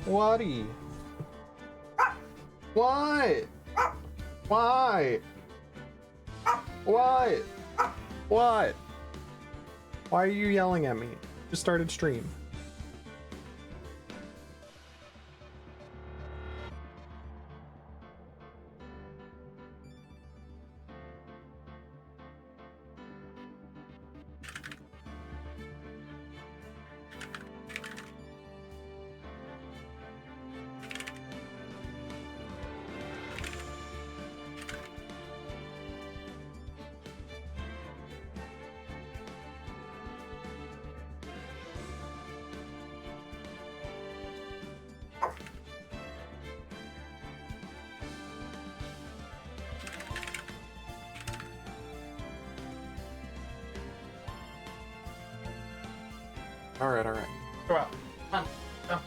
Whatty? What? Why? What? What? Why are you yelling at me? Just started stream. Alright, alright. Go out. Come on. Go.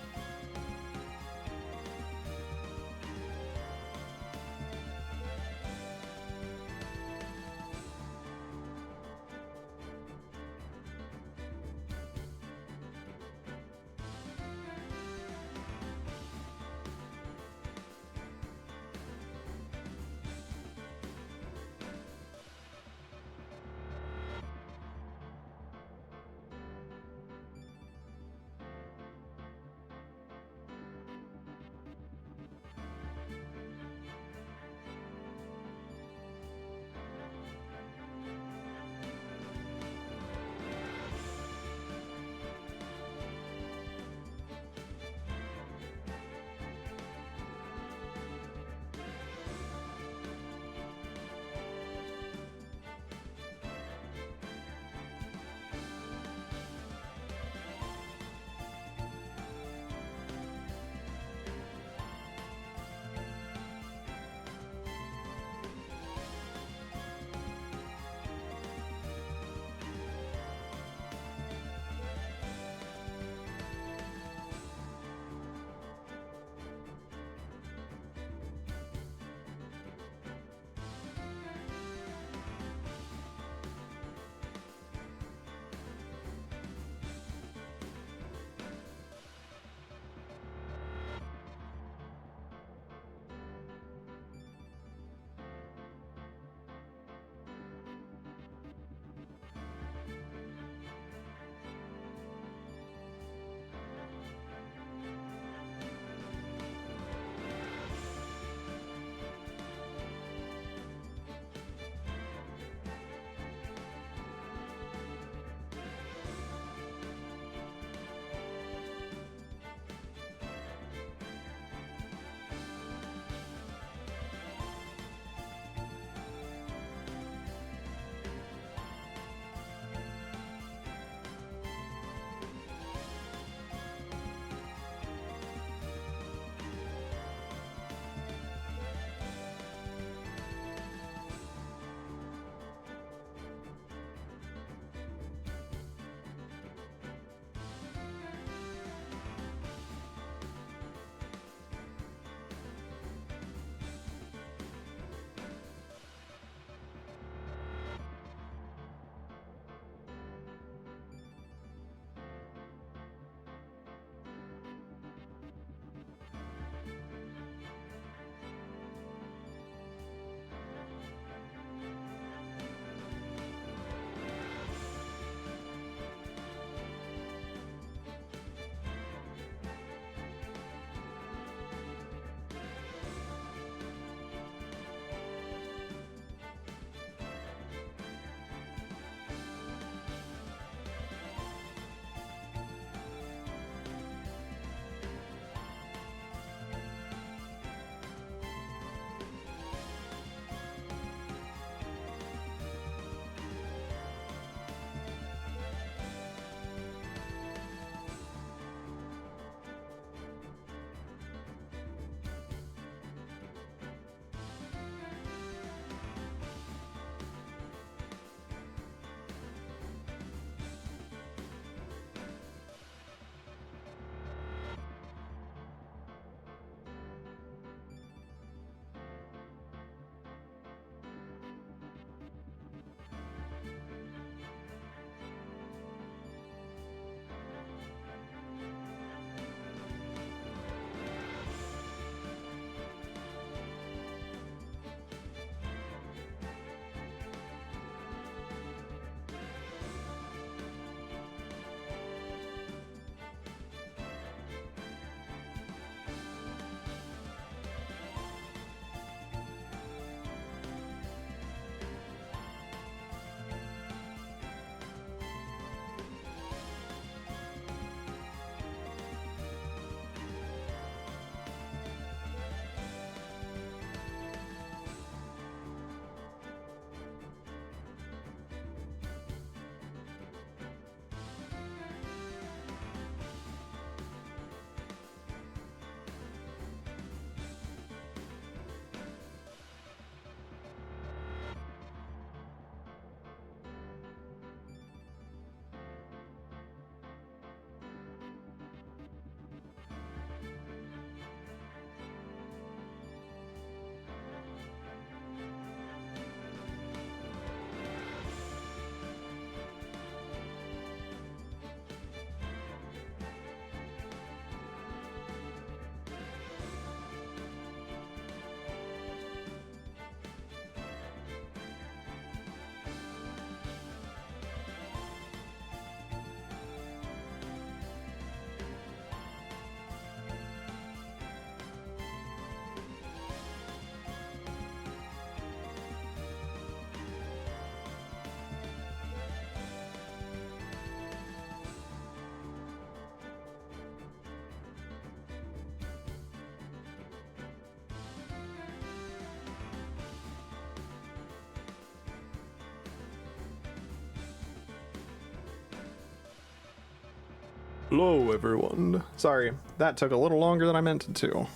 Hello, everyone. Sorry, that took a little longer than I meant it to.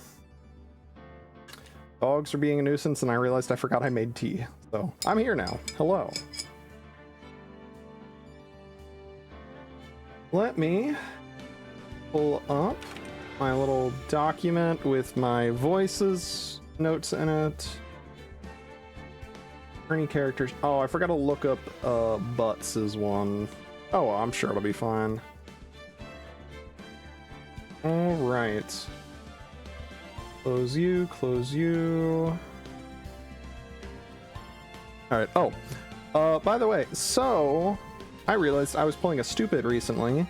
Dogs are being a nuisance, and I realized I forgot I made tea. So, I'm here now. Hello. Let me pull up my little document with my voices, notes in it. Any characters? Oh, I forgot to look up Butts is one. Oh, well, I'm sure it'll be fine. All right. Close you, close you. All right. Oh, by the way, so I realized I was pulling a stupid recently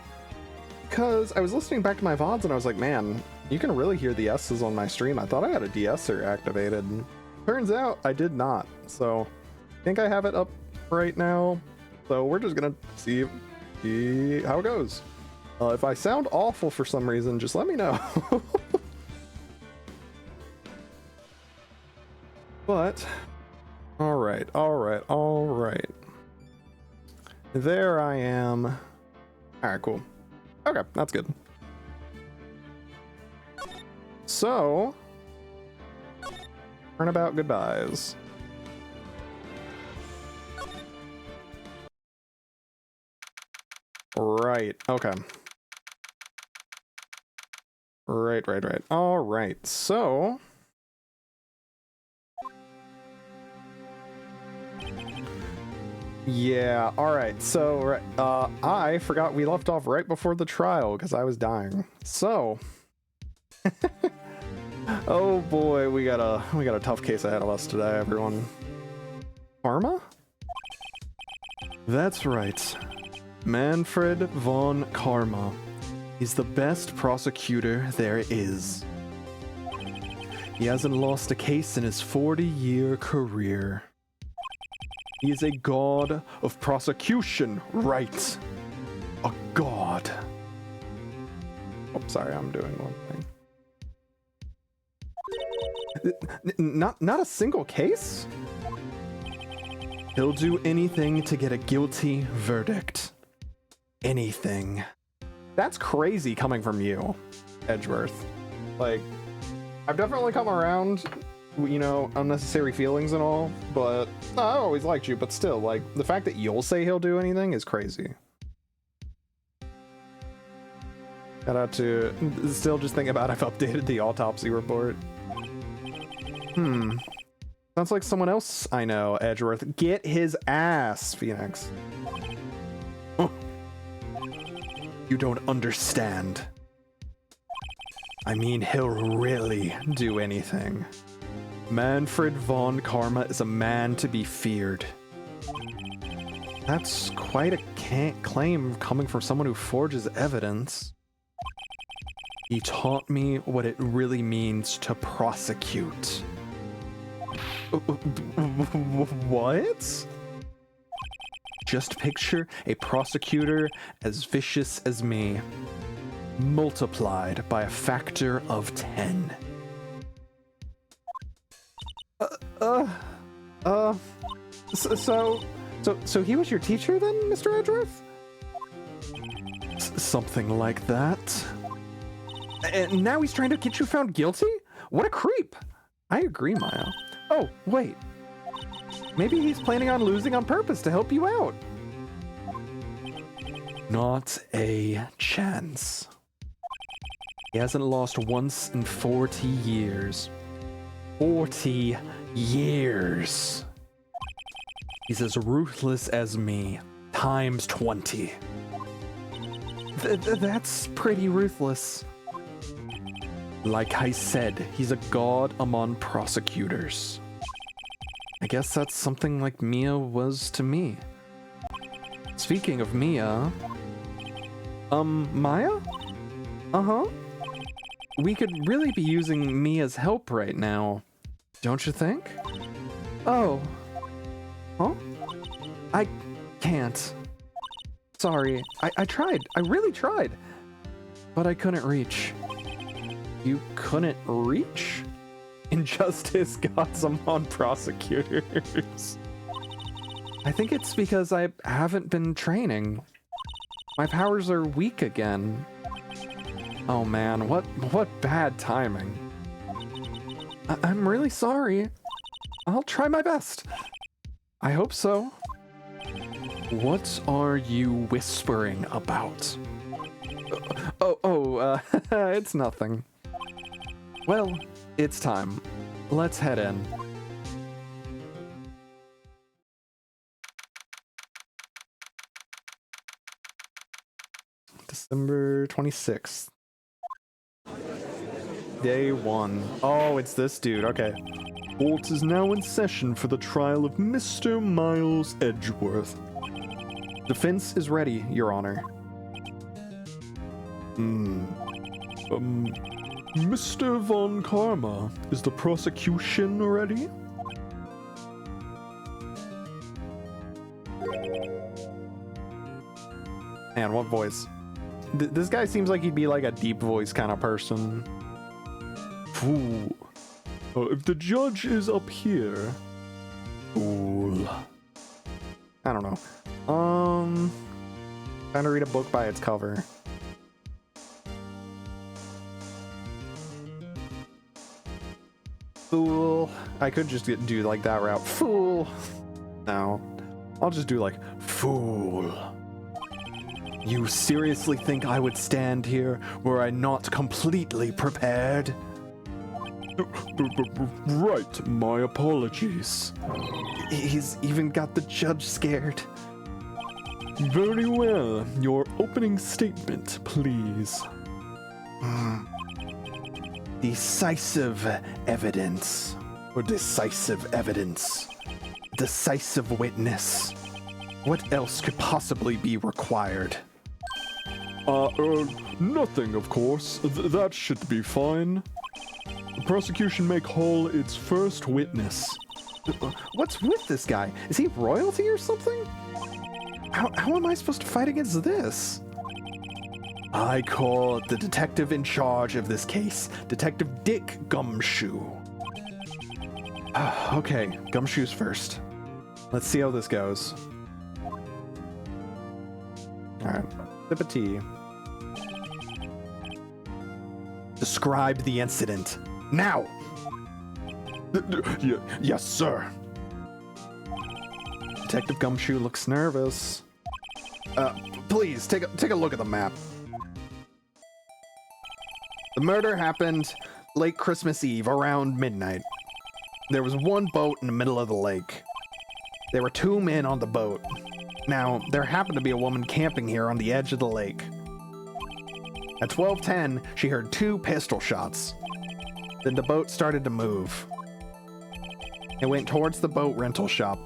because I was listening back to my VODs and I was like, man, you can really hear the S's on my stream. I thought I had a de-esser activated. Turns out I did not. So I think I have it up right now. So we're just gonna see how it goes. If I sound awful for some reason, just let me know. But, all right. There I am. All right, cool. Okay, that's good. So, turnabout goodbyes. Right, okay. Right. All right, so yeah, all right. So I forgot we left off right before the trial because I was dying. So oh boy, we got a tough case ahead of us today, everyone. Karma? That's right. Manfred von Karma. He's the best prosecutor there is. He hasn't lost a case in his 40-year career. He is a god of prosecution, right? A god. Oh, sorry, I'm doing one thing. Not a single case? He'll do anything to get a guilty verdict. Anything. That's crazy coming from you, Edgeworth. Like, I've definitely come around, you know, unnecessary feelings and all, but no, I always liked you, but still, like, the fact that you'll say he'll do anything is crazy. Shout out to, still just think about I've updated the autopsy report. Sounds like someone else I know, Edgeworth. Get his ass, Phoenix. You don't understand. I mean, he'll really do anything. Manfred von Karma is a man to be feared. That's quite a claim coming from someone who forges evidence. He taught me what it really means to prosecute. What? Just picture a prosecutor as vicious as me, multiplied by a factor of 10. So he was your teacher then, Mr. Edgeworth? Something like that. And now he's trying to get you found guilty? What a creep! I agree, Maya. Oh, wait. Maybe he's planning on losing on purpose to help you out. Not a chance. He hasn't lost once in 40 years. 40 years. He's as ruthless as me, times 20. That's pretty ruthless. Like I said, he's a god among prosecutors. I guess that's something like Mia was to me. Speaking of Mia... Maya? Uh-huh. We could really be using Mia's help right now. Don't you think? Oh. Huh? I can't. Sorry. I tried. I really tried. But I couldn't reach. You couldn't reach? Injustice got some on prosecutors. I think it's because I haven't been training. My powers are weak again. Oh man, what bad timing. I'm really sorry. I'll try my best. I hope so. What are you whispering about? It's nothing. Well, it's time. Let's head in. December 26th. Day 1. Oh, it's this dude. Okay. Court is now in session for the trial of Mr. Miles Edgeworth. Defense is ready, Your Honor. Mr. Von Karma, is the prosecution ready? Man, what voice? This guy seems like he'd be like a deep voice kind of person. Fool. If the judge is up here... Fool. I don't know. Trying to read a book by its cover. Fool. I could just do like that route. Fool. No. I'll just do like, fool. You seriously think I would stand here were I not completely prepared? Right, my apologies. He's even got the judge scared. Very well, your opening statement, please. Decisive evidence. Or decisive evidence. Decisive witness. What else could possibly be required? Nothing, of course. That should be fine. The prosecution may call its first witness. What's with this guy? Is he royalty or something? How am I supposed to fight against this? I call the detective in charge of this case, Detective Dick Gumshoe. Okay, Gumshoe's first. Let's see how this goes. Alright, sip of tea. Describe the incident. Now! Yes, sir. Detective Gumshoe looks nervous. Please, take a look at the map. The murder happened late Christmas Eve, around midnight. There was one boat in the middle of the lake. There were 2 men on the boat. Now, there happened to be a woman camping here on the edge of the lake. At 12:10, she heard 2 pistol shots. Then the boat started to move. It went towards the boat rental shop.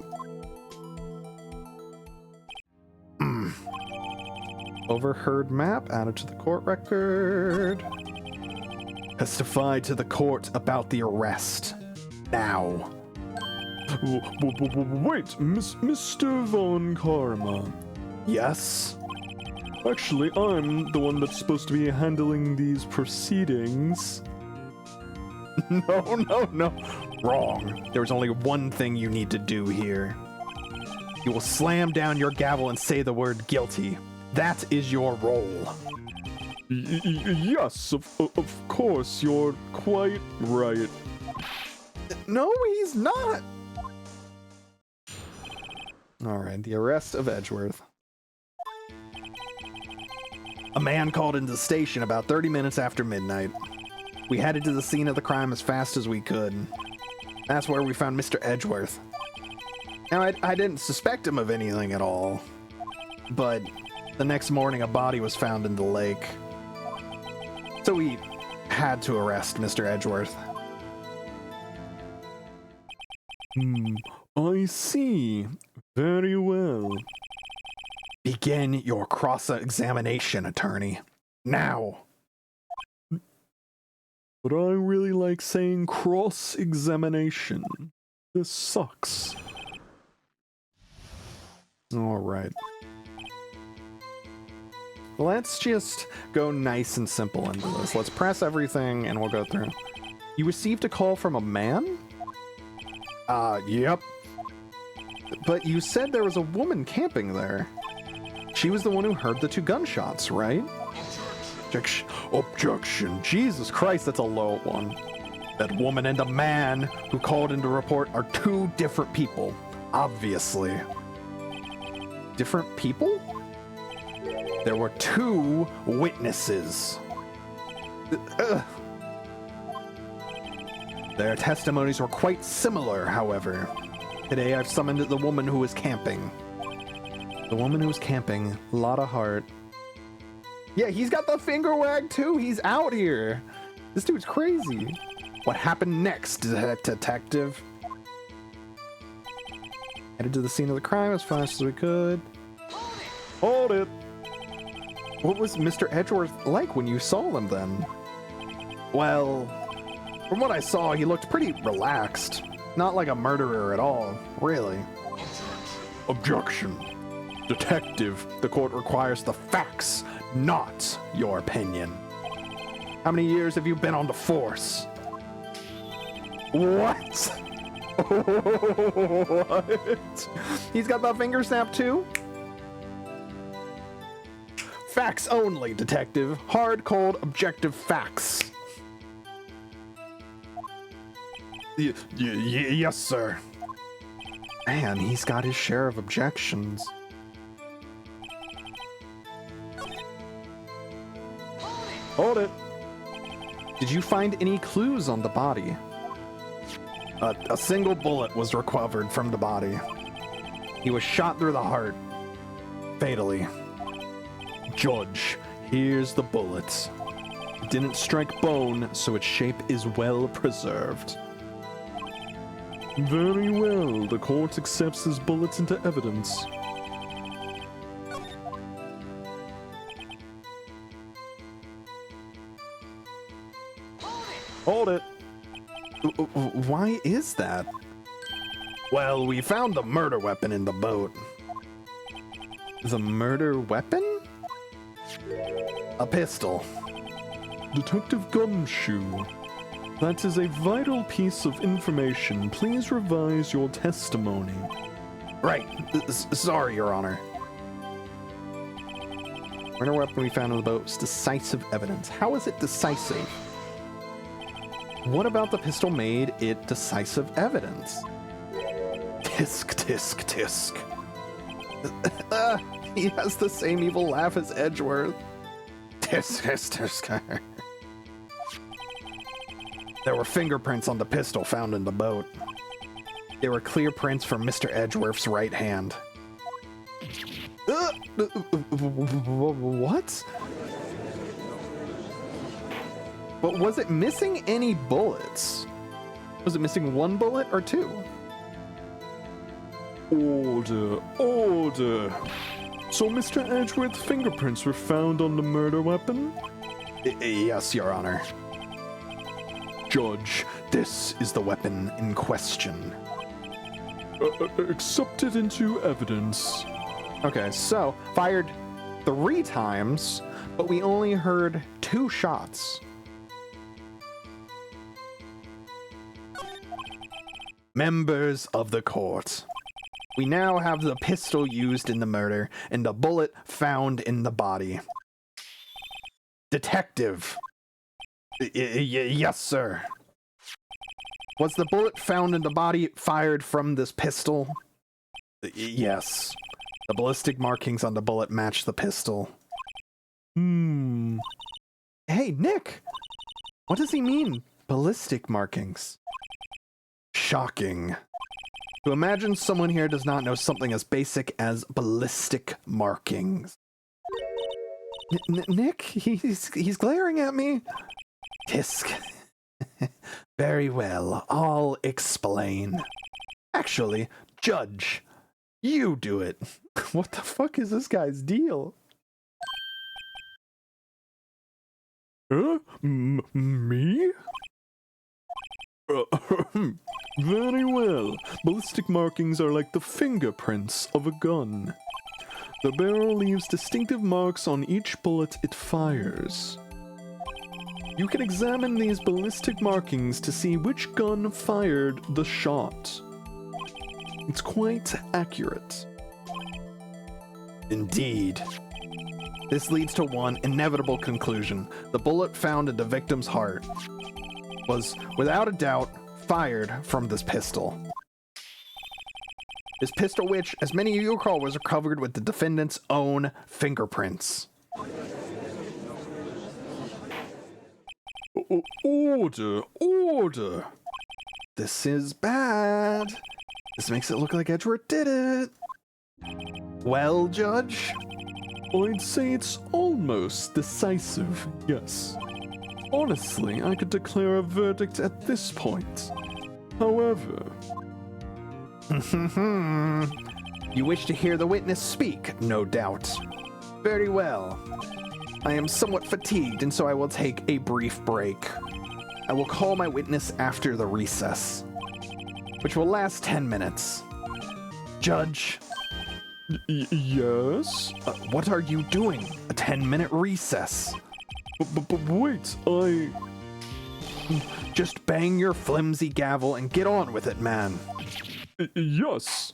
Overheard map added to the court record. Testify to the court about the arrest. Now. Wait, Mr. Von Karma. Yes? Actually, I'm the one that's supposed to be handling these proceedings. No. Wrong. There's only one thing you need to do here. You will slam down your gavel and say the word guilty. That is your role. Yes, of course, you're quite right. No, he's not. Alright, the arrest of Edgeworth. A man called into the station about 30 minutes after midnight. We headed to the scene of the crime as fast as we could. That's where we found Mr. Edgeworth. Now, I didn't suspect him of anything at all. But the next morning, a body was found in the lake. So we had to arrest Mr. Edgeworth. I see. Very well. Begin your cross-examination, attorney. Now. But I really like saying cross-examination. This sucks. Alright. Let's just go nice and simple into this. Let's press everything and we'll go through. You received a call from a man? Yep. But you said there was a woman camping there. She was the one who heard the 2 gunshots, right? Objection. Jesus Christ, that's a low one. That woman and the man who called in to report are two different people. Obviously. Different people? There were two witnesses. Their testimonies were quite similar, however. Today I've summoned the woman who was camping. The woman who was camping. Lot of heart. Yeah, he's got the finger wag too. He's out here. This dude's crazy. What happened next, detective? Headed to the scene of the crime as fast as we could. Hold it. What was Mr. Edgeworth like when you saw him then? Well, from what I saw, he looked pretty relaxed. Not like a murderer at all, really. Objection. Detective, the court requires the facts, not your opinion. How many years have you been on the force? What? What? He's got that finger snap too? Facts only, detective. Hard, cold, objective facts. Yes, sir. Man, he's got his share of objections. Hold it. Did you find any clues on the body? A single bullet was recovered from the body. He was shot through the heart. Fatally. Judge, here's the bullet. It didn't strike bone, so its shape is well preserved. Very well. The court accepts his bullets into evidence. Hold it. Why is that? Well, we found the murder weapon in the boat. The murder weapon? A pistol. Detective Gumshoe. That is a vital piece of information. Please revise your testimony. Right. Sorry, Your Honor. Murder weapon we found on the boat was decisive evidence. How is it decisive? What about the pistol made it decisive evidence? Tisk, tisk, tisk. He has the same evil laugh as Edgeworth. Tisk, tisk, tisk. There were fingerprints on the pistol found in the boat. They were clear prints from Mr. Edgeworth's right hand. What? But was it missing any bullets? Was it missing one bullet or two? Order, order. So Mr. Edgeworth's fingerprints were found on the murder weapon? Yes, Your Honor. Judge, this is the weapon in question. Accepted into evidence. Okay, so fired 3 times, but we only heard 2 shots. Members of the court, we now have the pistol used in the murder and the bullet found in the body. Detective. Yes, sir. Was the bullet found in the body fired from this pistol? Yes. The ballistic markings on the bullet match the pistol. Hey, Nick! What does he mean, ballistic markings? Shocking. To imagine someone here does not know something as basic as ballistic markings. Nick, he's glaring at me. Tisk. Very well, I'll explain. Actually, Judge, you do it. What the fuck is this guy's deal? Me? Very well. Ballistic markings are like the fingerprints of a gun. The barrel leaves distinctive marks on each bullet it fires. You can examine these ballistic markings to see which gun fired the shot. It's quite accurate. Indeed. This leads to one inevitable conclusion. The bullet found in the victim's heart was, without a doubt, fired from this pistol. This pistol which, as many of you recall, was recovered with the defendant's own fingerprints. Order, order. This is bad. This makes it look like Edgeworth did it. Well, Judge? I'd say it's almost decisive, yes. Honestly, I could declare a verdict at this point. However... You wish to hear the witness speak, no doubt. Very well. I am somewhat fatigued, and so I will take a brief break. I will call my witness after the recess, which will last 10 minutes. Judge? Yes? What are you doing? A 10-minute recess. But wait, Just bang your flimsy gavel and get on with it, man. Yes.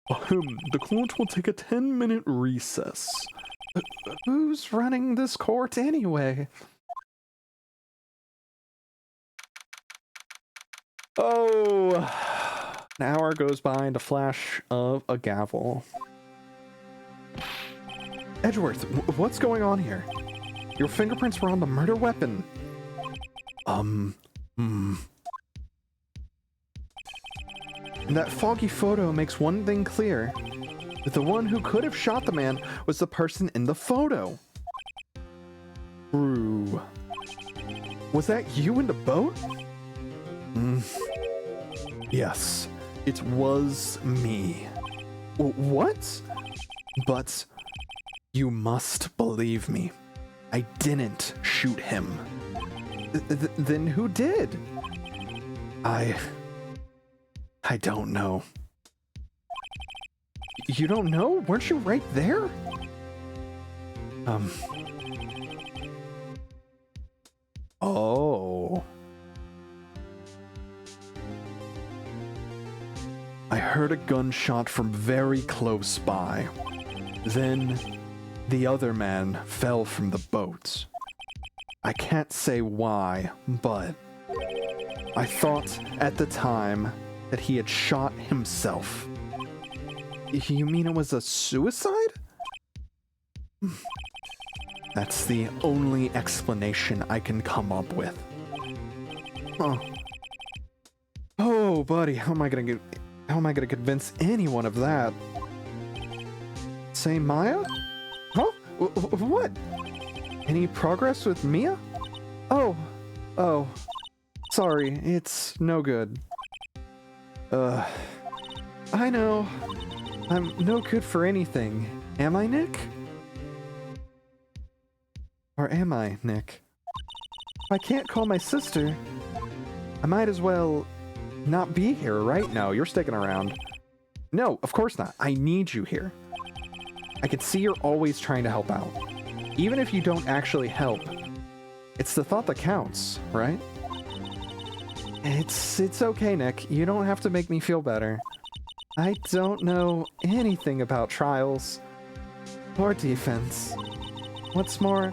The court will take a 10-minute recess. Who's running this court anyway? Oh, an hour goes by and a flash of a gavel. Edgeworth, what's going on here? Your fingerprints were on the murder weapon. That foggy photo makes one thing clear. The one who could have shot the man was the person in the photo. True. Was that you in the boat? Yes, it was me. What? But you must believe me. I didn't shoot him. Then who did? I don't know. You don't know? Weren't you right there? Oh. I heard a gunshot from very close by. Then the other man fell from the boat. I can't say why, but I thought at the time that he had shot himself. You mean it was a suicide? That's the only explanation I can come up with. Huh. Oh, buddy, how am I gonna convince anyone of that? Say Maya? Huh? What? Any progress with Mia? Oh. Sorry, it's no good. I know. I'm no good for anything. Am I, Nick? Or am I, Nick? If I can't call my sister, I might as well not be here, right? No, you're sticking around. No, of course not. I need you here. I can see you're always trying to help out. Even if you don't actually help, it's the thought that counts, right? It's okay, Nick. You don't have to make me feel better. I don't know anything about trials or defense. What's more,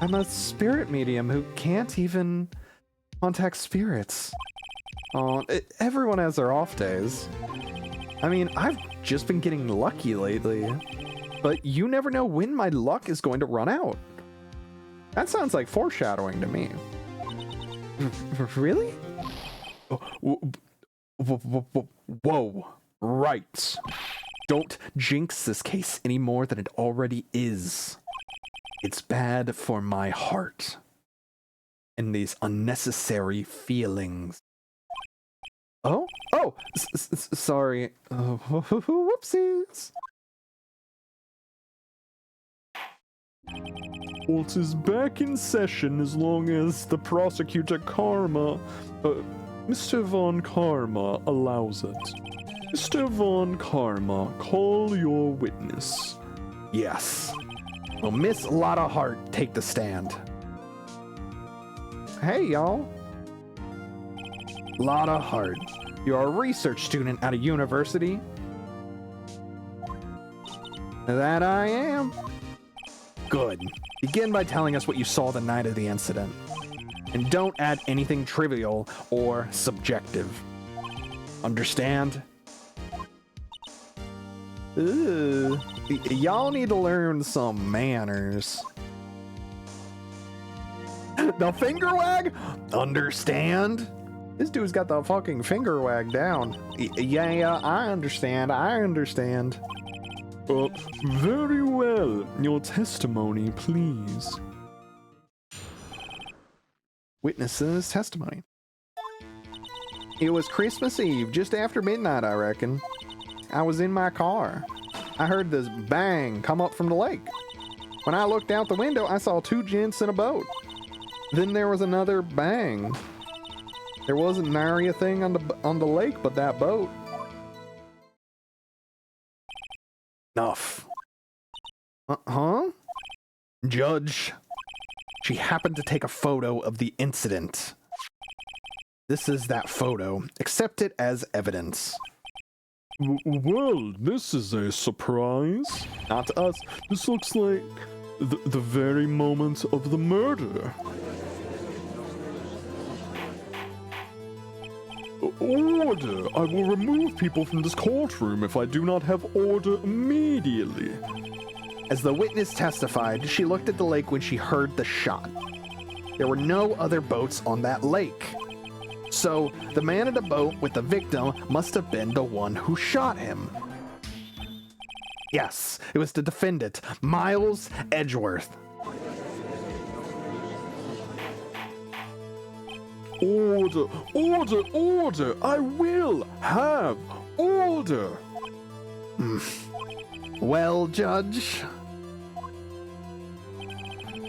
I'm a spirit medium who can't even contact spirits. Oh, everyone has their off days. I mean, I've just been getting lucky lately, but you never know when my luck is going to run out. That sounds like foreshadowing to me. Really? Whoa. Right. Don't jinx this case any more than it already is. It's bad for my heart. And these unnecessary feelings. Oh, sorry. Whoopsies. Court is back in session as long as the prosecutor Mr. Von Karma allows it. Mr. Von Karma, call your witness. Yes. Well, Miss Lotta Hart, take the stand. Hey, y'all. Lotta Hart, you're a research student at a university. That I am. Good. Begin by telling us what you saw the night of the incident. And don't add anything trivial or subjective. Understand? Y'all need to learn some manners. The finger wag? Understand? This dude's got the fucking finger wag down. Yeah, I understand. Very well. Your testimony, please. Witness's testimony. It was Christmas Eve, just after midnight, I reckon. I was in my car. I heard this bang come up from the lake. When I looked out the window, I saw two gents in a boat. Then there was another bang. There wasn't nary a thing on the lake but that boat. Enough. Huh? Judge, she happened to take a photo of the incident. This is that photo. Accept it as evidence. Well, this is a surprise. Not to us. This looks like the very moment of the murder. Order! I will remove people from this courtroom if I do not have order immediately. As the witness testified, she looked at the lake when she heard the shot. There were no other boats on that lake. So, the man in the boat with the victim must have been the one who shot him. Yes, it was the defendant, Miles Edgeworth. Order! Order! Order! I will have order! Well, Judge?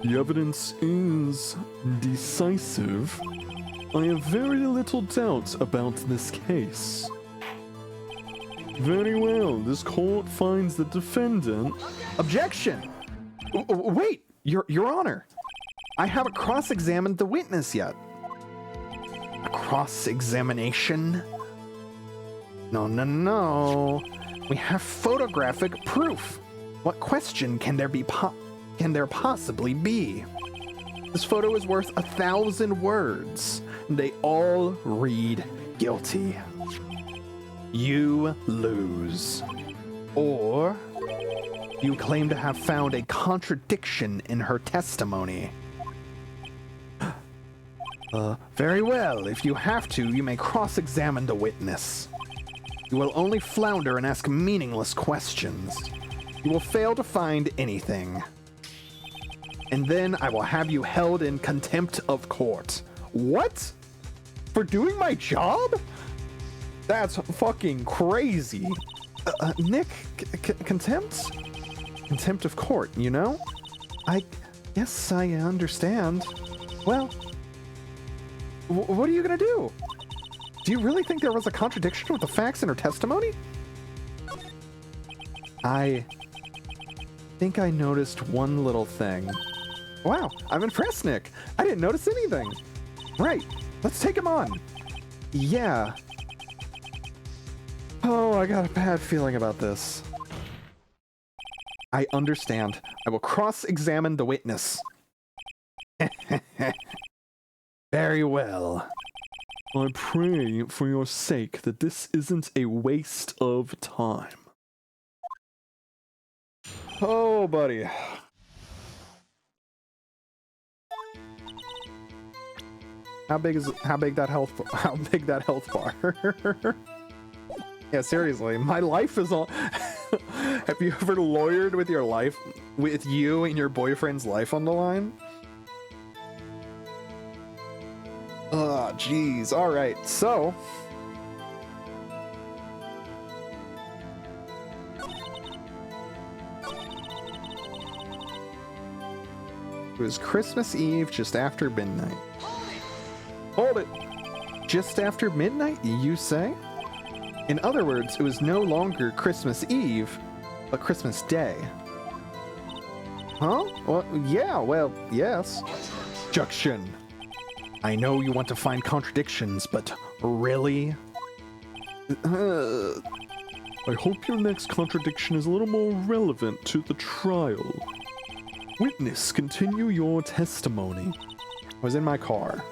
The evidence is decisive. I have very little doubt about this case. Very well, this court finds the defendant... Objection! Wait, Your Honor. I haven't cross-examined the witness yet. A cross-examination? No. We have photographic proof. What question can there possibly be? This photo is worth 1,000 words. They all read guilty. You lose. Or you claim to have found a contradiction in her testimony. Very well. If you have to, you may cross-examine the witness. You will only flounder and ask meaningless questions. You will fail to find anything. And then I will have you held in contempt of court. What? For doing my job? That's fucking crazy. Nick, contempt? Contempt of court, you know? Yes, I understand. Well, what are you gonna do? Do you really think there was a contradiction with the facts in her testimony? I think I noticed one little thing. Wow, I'm impressed, Nick. I didn't notice anything. Right, let's take him on. Yeah. Oh, I got a bad feeling about this. I understand. I will cross-examine the witness. Very well. I pray for your sake that this isn't a waste of time. Oh, buddy. How big that health bar? Yeah, seriously, my life is all. Have you ever lawyered with your life, with you and your boyfriend's life on the line? Jeez. All right, so. It was Christmas Eve, just after midnight. Hold it! Just after midnight, you say? In other words, it was no longer Christmas Eve, but Christmas Day. Huh? Well, yes. Objection. I know you want to find contradictions, but really? I hope your next contradiction is a little more relevant to the trial. Witness, continue your testimony. I was in my car.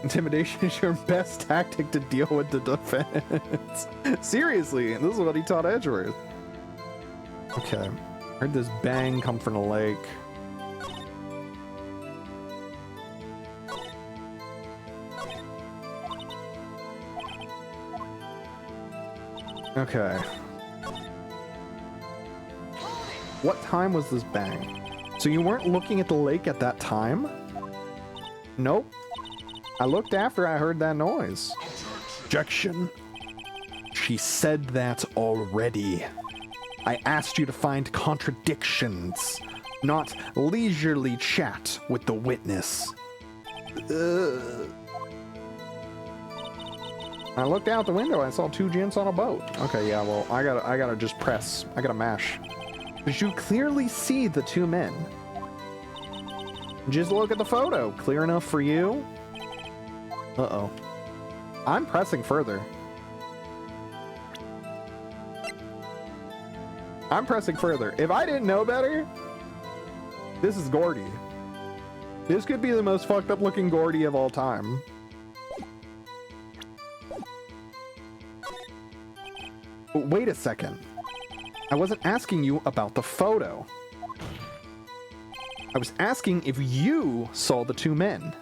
Intimidation is your best tactic to deal with the defense. Seriously, this is what he taught Edgeworth. Okay. Heard this bang come from the lake. Okay. What time was this bang? So you weren't looking at the lake at that time? Nope. I looked after I heard that noise. Objection. She said that already. I asked you to find contradictions, not leisurely chat with the witness. I looked out the window. I saw two gents on a boat. Okay, yeah, well, I gotta just press. I gotta mash. Did you clearly see the two men? Just look at the photo. Clear enough for you? Uh-oh. I'm pressing further. I'm pressing further. If I didn't know better, this is Gordy. This could be the most fucked up looking Gordy of all time. Wait a second. I wasn't asking you about the photo. I was asking if you saw the two men.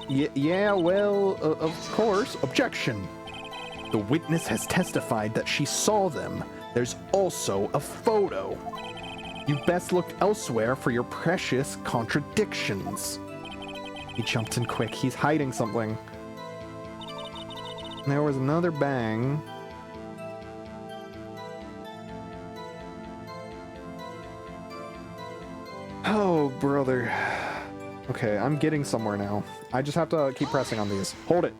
Yeah, well, of course. Objection. The witness has testified that she saw them. There's also a photo. You best look elsewhere for your precious contradictions. He jumped in quick. He's hiding something. There was another bang. Oh, brother. Okay, I'm getting somewhere now. I just have to keep pressing on these. Hold it.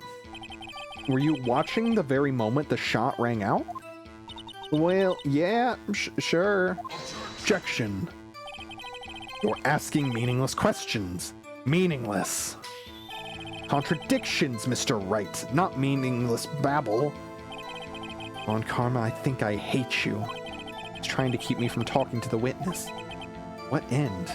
Were you watching the very moment the shot rang out? Well, yeah, sure. Objection. You're asking meaningless questions. Meaningless. Contradictions, Mr. Wright, not meaningless babble. On Karma, I think I hate you. He's trying to keep me from talking to the witness. What end?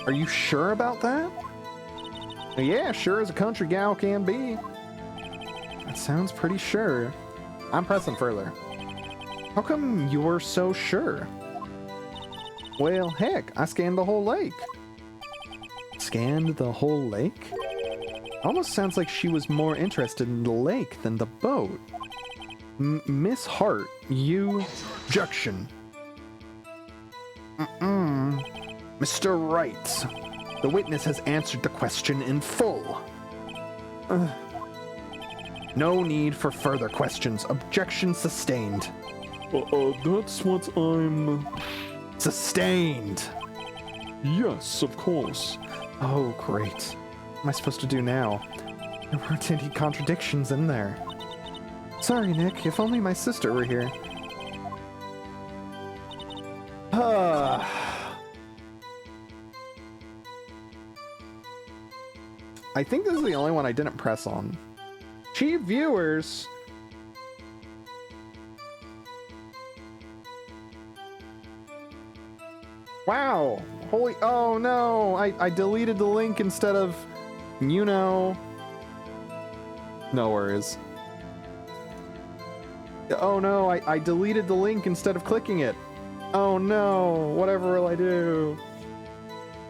Are you sure about that? Yeah, sure as a country gal can be. That sounds pretty sure. I'm pressing further. How come you're so sure? Well, heck, I scanned the whole lake. Scanned the whole lake? Almost sounds like she was more interested in the lake than the boat. Miss Hart, you... Objection. Mr. Wright, the witness has answered the question in full. No need for further questions. Objection sustained. That's what I'm... Sustained. Yes, of course. Oh, great. What am I supposed to do now? There weren't any contradictions in there. Sorry, Nick. If only my sister were here. I think this is the only one I didn't press on. Chief viewers. Wow. Holy, oh no. I deleted the link instead of, you know. No worries. Oh no, I deleted the link instead of clicking it. Oh no, whatever will I do?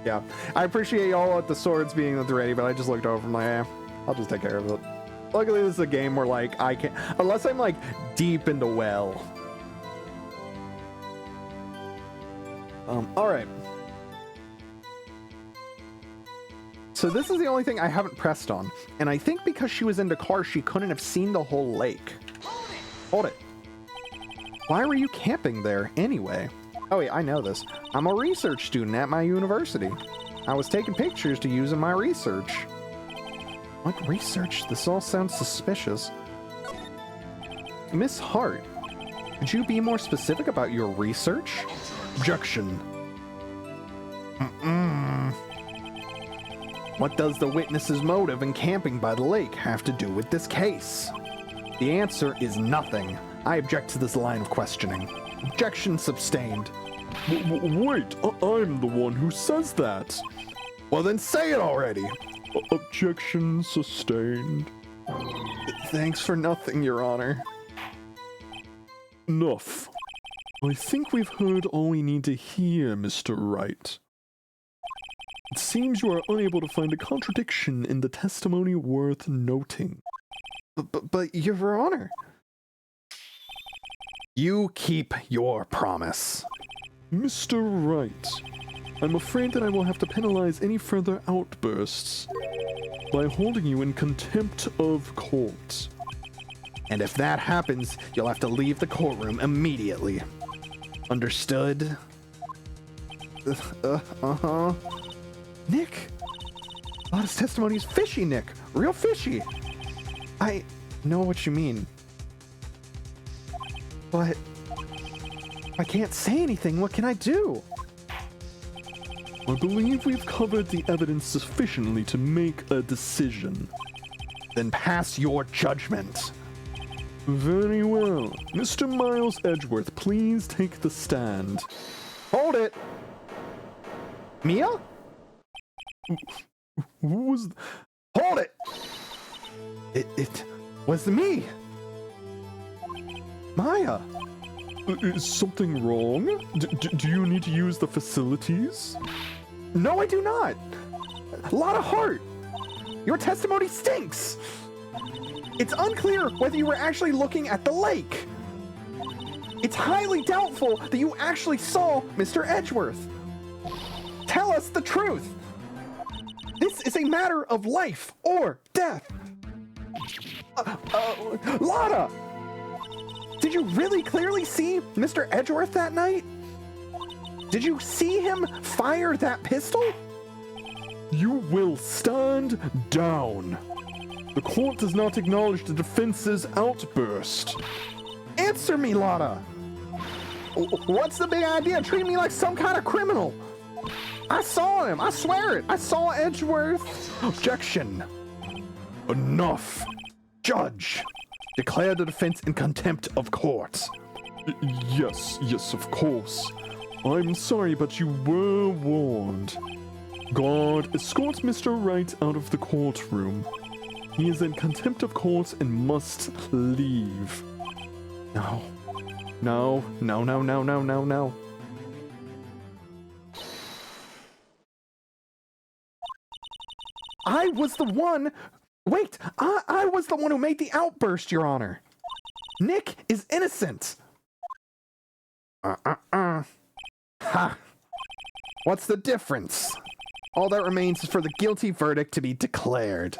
Yeah, I appreciate y'all at the swords being at the ready, but I just looked over and like, I'll just take care of it. Luckily, this is a game where like I can't, unless I'm like deep into well. All right. So this is the only thing I haven't pressed on, and I think because she was in the car, she couldn't have seen the whole lake. Hold it. Why were you camping there anyway? Oh wait, I know this. I'm a research student at my university. I was taking pictures to use in my research. What research? This all sounds suspicious. Miss Hart, could you be more specific about your research? Objection. What does the witness's motive in camping by the lake have to do with this case? The answer is nothing. I object to this line of questioning. Objection sustained. Wait, I'm the one who says that. Well, then say it already. Objection sustained. Thanks for nothing, Your Honor. Enough. I think we've heard all we need to hear, Mr. Wright. It seems you are unable to find a contradiction in the testimony worth noting. But Your Honor. You keep your promise. Mr. Wright, I'm afraid that I will have to penalize any further outbursts by holding you in contempt of court. And if that happens, you'll have to leave the courtroom immediately. Understood? Uh-huh. Nick! Lotta's testimony is fishy, Nick. Real fishy. I know what you mean. But I can't say anything. What can I do? I believe we've covered the evidence sufficiently to make a decision. Then pass your judgment. Very well. Mr. Miles Edgeworth, please take the stand. Hold it! Mia? Who was... Hold it! It was me! Maya! Is something wrong? Do you need to use the facilities? No, I do not! A lot of heart! Your testimony stinks! It's unclear whether you were actually looking at the lake! It's highly doubtful that you actually saw Mr. Edgeworth! Tell us the truth! This is a matter of life or death! Lotta! Did you really clearly see Mr. Edgeworth that night? Did you see him fire that pistol? You will stand down. The court does not acknowledge the defense's outburst. Answer me, Lotta! What's the big idea? Treat me like some kind of criminal! I saw him! I swear it! I saw Edgeworth! Objection! Enough! Judge! Declare the defense in contempt of court. Yes, of course. I'm sorry, but you were warned. Guard, escort Mr. Wright out of the courtroom. He is in contempt of court and must leave. No. No. I was the one... Wait, I was the one who made the outburst, Your Honor. Nick is innocent. Ha. What's the difference? All that remains is for the guilty verdict to be declared.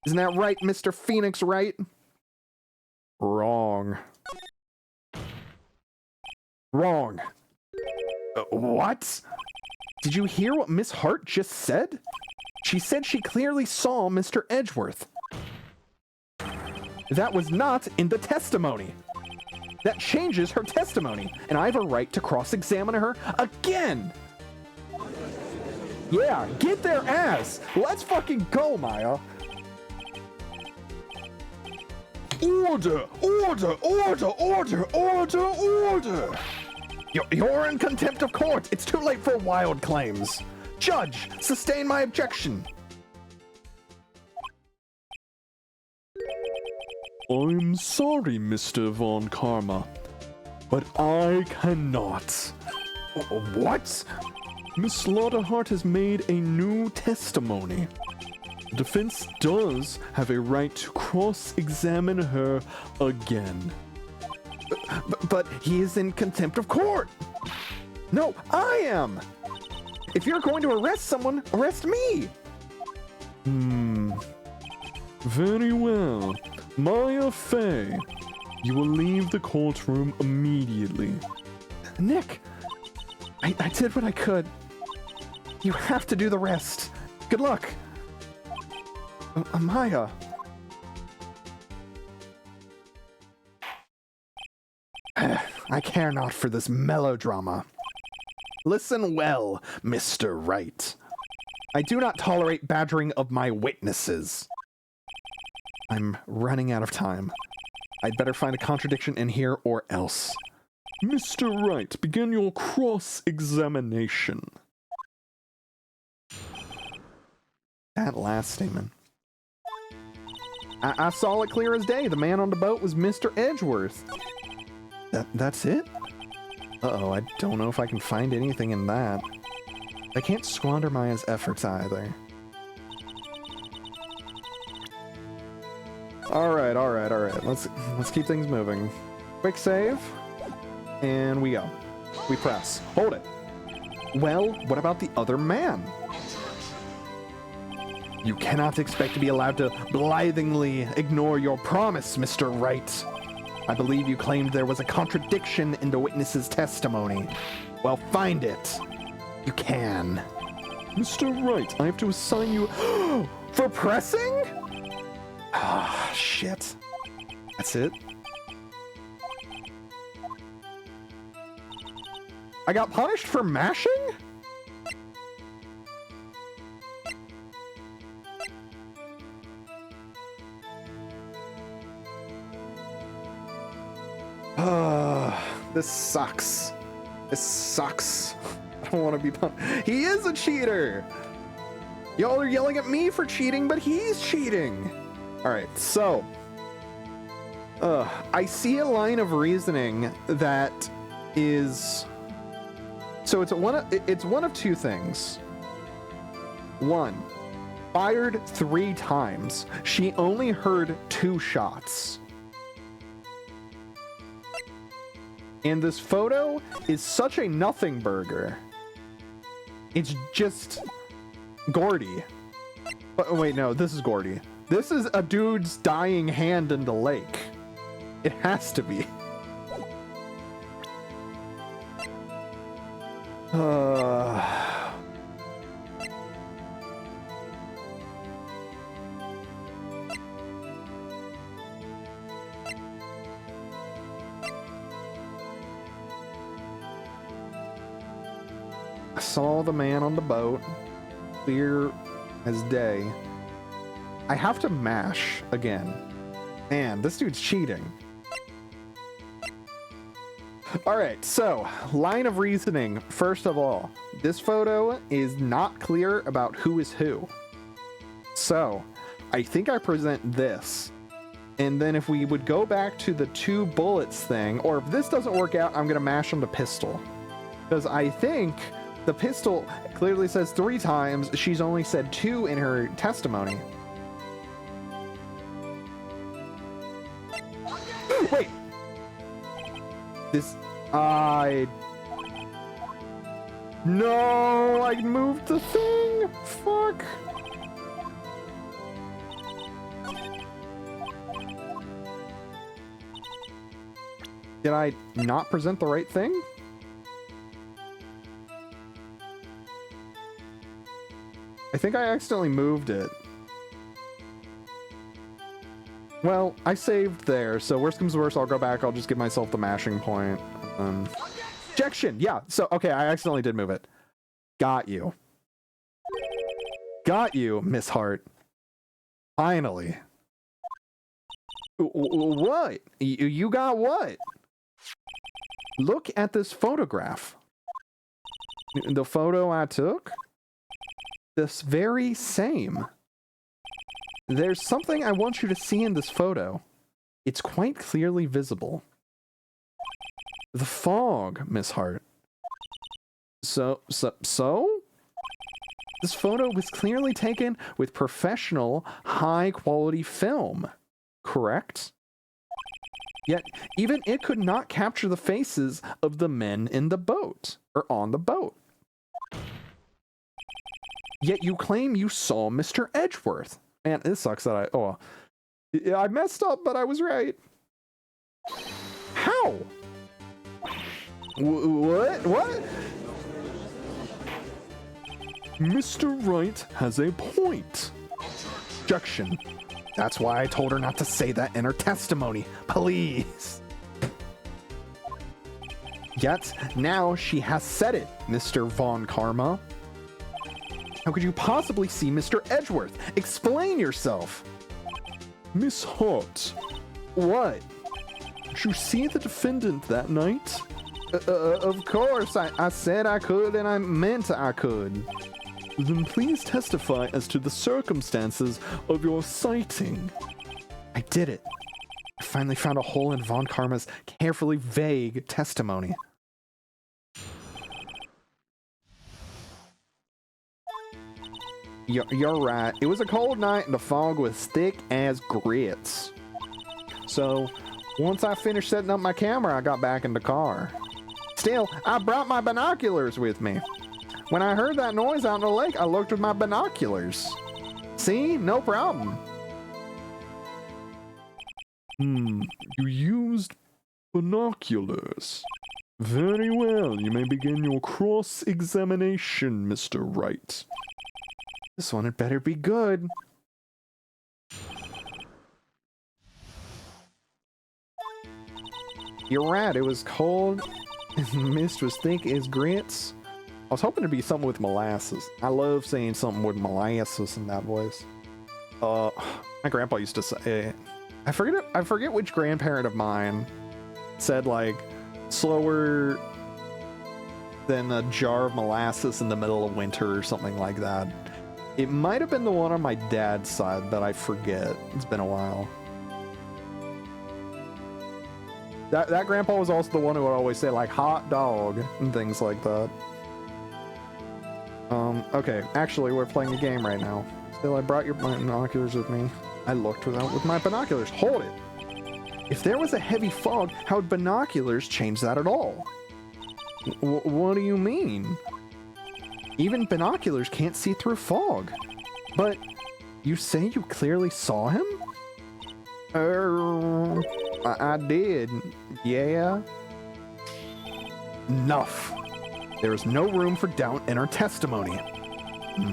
Isn't that right, Mr. Phoenix Wright? Wrong. Wrong. What? Did you hear what Miss Hart just said? She said she clearly saw Mr. Edgeworth. That was not in the testimony. That changes her testimony, and I have a right to cross-examine her again. Yeah, get their ass. Let's fucking go, Maya. Order! You're in contempt of court. It's too late for wild claims. Judge, sustain my objection. I'm sorry, Mr. Von Karma, but I cannot. What? Miss Lotta Hart has made a new testimony. The defense does have a right to cross-examine her again. But he is in contempt of court. No, I am. If you're going to arrest someone, arrest me. Very well. Maya Fey, you will leave the courtroom immediately. Nick, I did what I could. You have to do the rest. Good luck. Maya. I care not for this melodrama. Listen well, Mr. Wright. I do not tolerate badgering of my witnesses. I'm running out of time. I'd better find a contradiction in here or else. Mr. Wright, begin your cross-examination. That last statement. I saw it clear as day. The man on the boat was Mr. Edgeworth. That's it? Uh-oh, I don't know if I can find anything in that. I can't squander Maya's efforts either. Alright. Let's keep things moving. Quick save. And we go. We press. Hold it. Well, what about the other man? You cannot expect to be allowed to blithely ignore your promise, Mr. Wright. I believe you claimed there was a contradiction in the witness's testimony. Well, find it. You can. Mr. Wright, I have to assign you... For pressing? Ah, shit. That's it? I got punished for mashing? This sucks. This sucks. I don't want to be punished. He is a cheater! Y'all are yelling at me for cheating, but he's cheating! Alright, so... I see a line of reasoning that is... So it's one of two things. One, fired 3 times. She only heard 2 shots. And this photo is such a nothing burger. It's just Gordy. But wait, no, this is Gordy. This is a dude's dying hand in the lake. It has to be. I saw the man on the boat, clear as day. I have to mash again. Man, this dude's cheating. Alright, so, line of reasoning. First of all, this photo is not clear about who is who. So, I think I present this. And then if we would go back to the 2 bullets thing, or if this doesn't work out, I'm going to mash on the pistol. Because I think the pistol clearly says 3 times. She's only said 2 in her testimony. Wait. This... No! I moved the thing! Fuck! Did I not present the right thing? I think I accidentally moved it. Well, I saved there, so worst comes to worst, I'll go back, I'll just give myself the mashing point. Objection! Yeah, so, okay, I accidentally did move it. Got you. Got you, Miss Hart. Finally. What? You got what? Look at this photograph. The photo I took? This very same. There's something I want you to see in this photo. It's quite clearly visible. The fog, Miss Hart. So? This photo was clearly taken with professional, high-quality film, correct? Yet, even it could not capture the faces of the men in the boat, or on the boat. Yet you claim you saw Mr. Edgeworth. Man, this sucks that I messed up, but I was right. How? What? Mr. Wright has a point. Objection. That's why I told her not to say that in her testimony. Please. Yet, now she has said it, Mr. Von Karma. How could you possibly see Mr. Edgeworth? Explain yourself. Miss Hart. What? did you see the defendant that night? Of course, I said I could and I meant I could. Then please testify as to the circumstances of your sighting. I did it. I finally found a hole in Von Karma's carefully vague testimony. You're right. It was a cold night and the fog was thick as grits. So, once I finished setting up my camera, I got back in the car. Still, I brought my binoculars with me. When I heard that noise out in the lake, I looked with my binoculars. See? No problem. You used binoculars. Very well, you may begin your cross-examination, Mr. Wright. This one had better be good. You're right, it was cold, and the mist was thick as grits. I was hoping to be something with molasses. I love saying something with molasses in that voice. My grandpa used to say, I forget which grandparent of mine said, like, slower than a jar of molasses in the middle of winter or something like that. It might have been the one on my dad's side, but I forget. It's been a while. That grandpa was also the one who would always say, like, hot dog and things like that. Okay, actually, we're playing a game right now. Still, I brought your binoculars with me. I looked with my binoculars. Hold it! If there was a heavy fog, how would binoculars change that at all? What do you mean? Even binoculars can't see through fog. But you say you clearly saw him? I did. Yeah. Enough. There is no room for doubt in her testimony.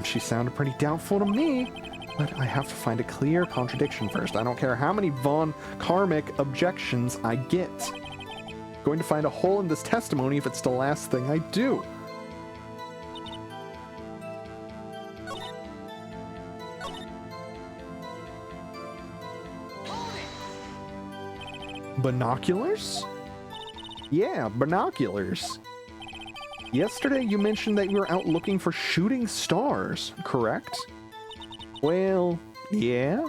She sounded pretty doubtful to me, but I have to find a clear contradiction first. I don't care how many Von Karmic objections I get. I'm going to find a hole in this testimony if it's the last thing I do. Binoculars? Yeah, binoculars. Yesterday you mentioned that you were out looking for shooting stars, correct? Well, yeah.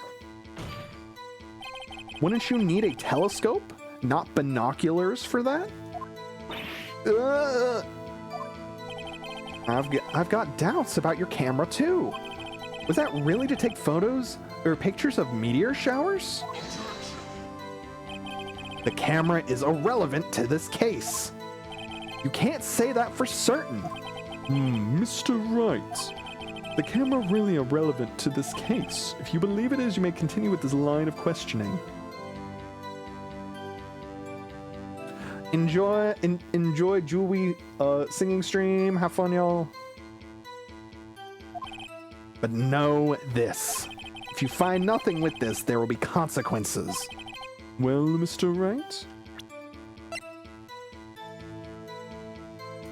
Wouldn't you need a telescope, not binoculars for that? I've got doubts about your camera too. Was that really to take photos or pictures of meteor showers? The camera is irrelevant to this case. You can't say that for certain. Mr. Wright, the camera really irrelevant to this case. If you believe it is, you may continue with this line of questioning. Enjoy Julie singing stream. Have fun, y'all. But know this. If you find nothing with this, there will be consequences. Well, Mr. Wright?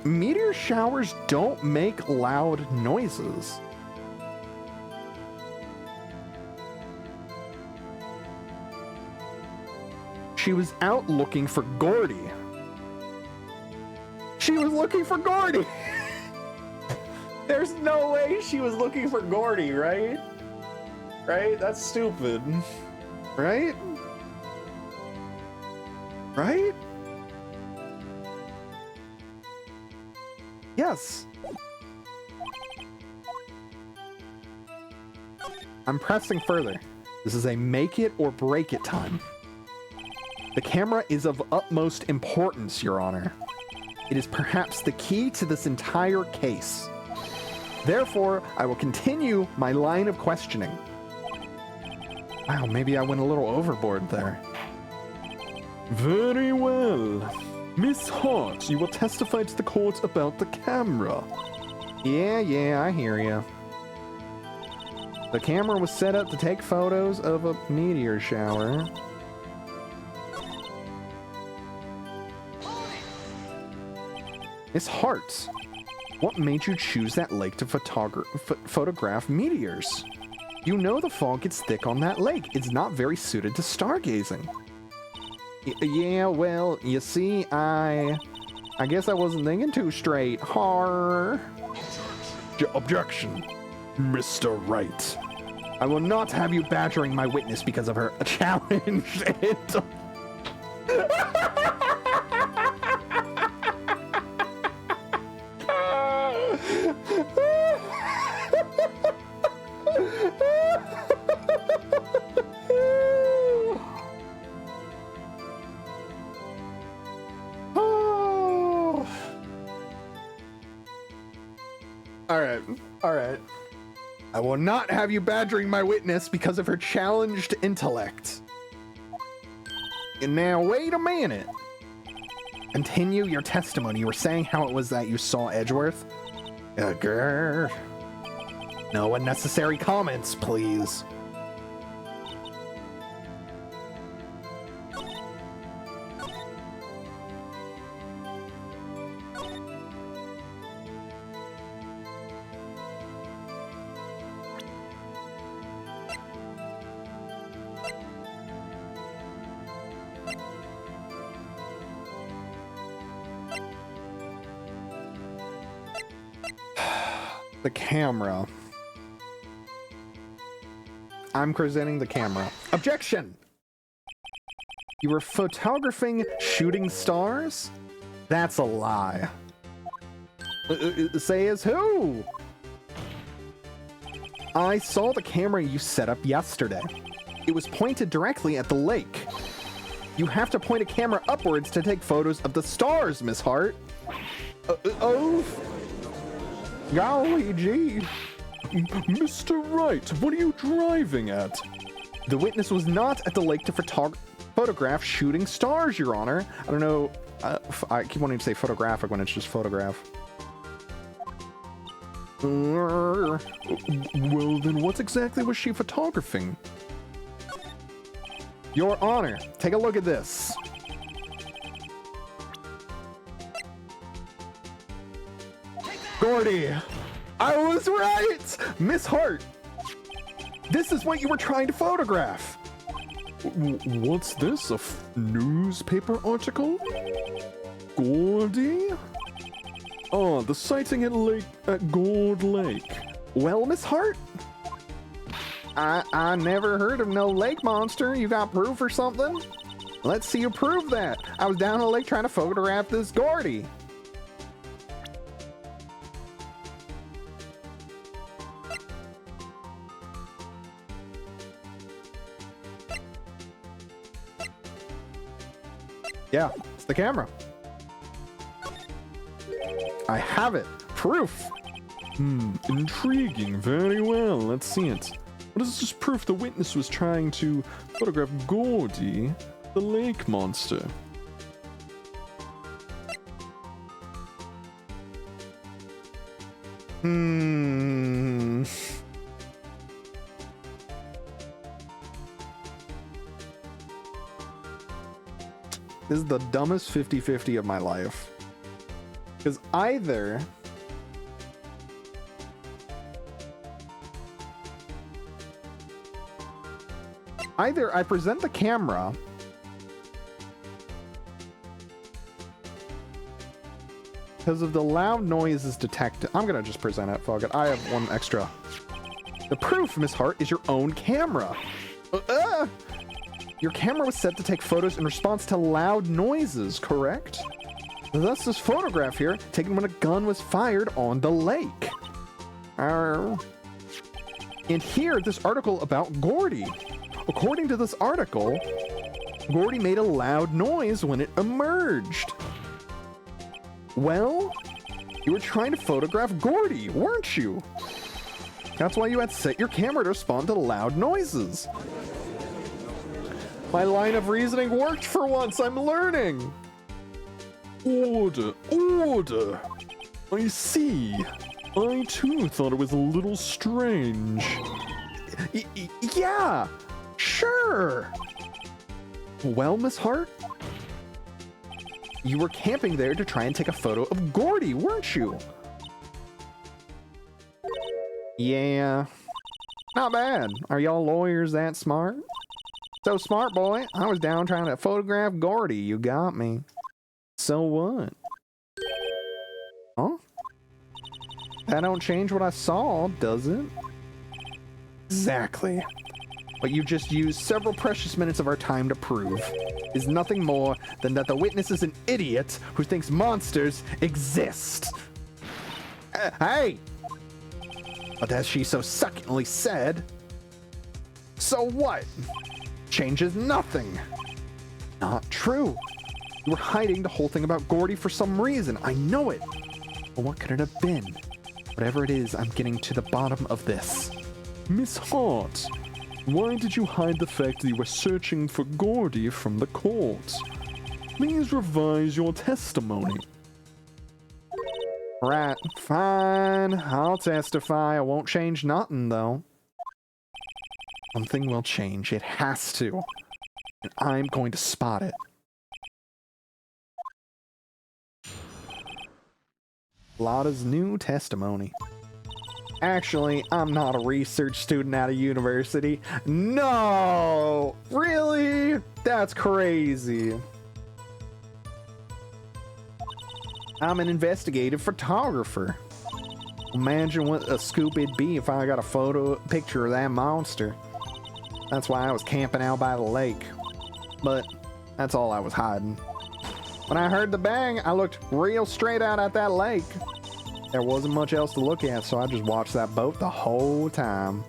Meteor showers don't make loud noises. She was out looking for Gordy. She was looking for Gordy! There's no way she was looking for Gordy, right? Right? That's stupid. Right? Right? Yes. I'm pressing further. This is a make it or break it time. The camera is of utmost importance, Your Honor. It is perhaps the key to this entire case. Therefore, I will continue my line of questioning. Wow, maybe I went a little overboard there. Very well. Miss Hart, you will testify to the court about the camera. Yeah, I hear ya. The camera was set up to take photos of a meteor shower. Miss Hart, what made you choose that lake to photograph meteors? You know the fog gets thick on that lake. It's not very suited to stargazing. Yeah, well, you see, I guess I wasn't thinking too straight. Har. Objection, Mr. Wright. I will not have you badgering my witness because of her challenge. All right. I will not have you badgering my witness because of her challenged intellect. And now, wait a minute. Continue your testimony. You were saying how it was that you saw Edgeworth? Grr. No unnecessary comments, please. The camera. I'm presenting the camera. Objection! You were photographing shooting stars? That's a lie. Say as who? I saw the camera you set up yesterday. It was pointed directly at the lake. You have to point a camera upwards to take photos of the stars, Miss Hart. Oh. Golly gee. Mr. Wright, what are you driving at? The witness was not at the lake to photograph shooting stars, Your Honor. I don't know. I keep wanting to say photographic when it's just photograph. Well, then what exactly was she photographing? Your Honor, take a look at this. Gordy, I was right! Miss Hart, this is what you were trying to photograph. What's this? A newspaper article? Gordy? Oh, the sighting at Gold Lake. Well, Miss Hart, I never heard of no lake monster. You got proof or something? Let's see you prove that. I was down the lake trying to photograph this Gordy. Yeah, it's the camera. I have it. Proof. Intriguing. Very well. Let's see it. What is this proof the witness was trying to photograph Gordy, the lake monster? This is the dumbest 50-50 of my life. Because either I present the camera because of the loud noises detected. I'm gonna just present it, fuck it. I have one extra. The proof, Miss Hart, is your own camera. Your camera was set to take photos in response to loud noises, correct? Thus, this photograph here, taken when a gun was fired on the lake. And here, this article about Gordy. According to this article, Gordy made a loud noise when it emerged. Well, you were trying to photograph Gordy, weren't you? That's why you had set your camera to respond to loud noises. My line of reasoning worked for once. I'm learning. Order. I see. I too thought it was a little strange. Yeah, sure. Well, Miss Hart, you were camping there to try and take a photo of Gordy, weren't you? Yeah, not bad. Are y'all lawyers that smart? So smart, boy. I was down trying to photograph Gordy. You got me. So what? Huh? That don't change what I saw, does it? Exactly. What you just used several precious minutes of our time to prove is nothing more than that the witness is an idiot who thinks monsters exist. Hey! But as she so succinctly said, so what? Changes nothing. Not true. You were hiding the whole thing about Gordy for some reason. I know it. But what could it have been? Whatever it is, I'm getting to the bottom of this. Miss Hart, why did you hide the fact that you were searching for Gordy from the court? Please revise your testimony. Right, fine. I'll testify. I won't change nothing, though. Something will change. It has to. And I'm going to spot it. Lotta's new testimony. Actually, I'm not a research student at a university. No! Really? That's crazy. I'm an investigative photographer. Imagine what a scoop it'd be if I got a picture of that monster. That's why I was camping out by the lake. But that's all I was hiding. When I heard the bang, I looked real straight out at that lake. There wasn't much else to look at, so I just watched that boat the whole time.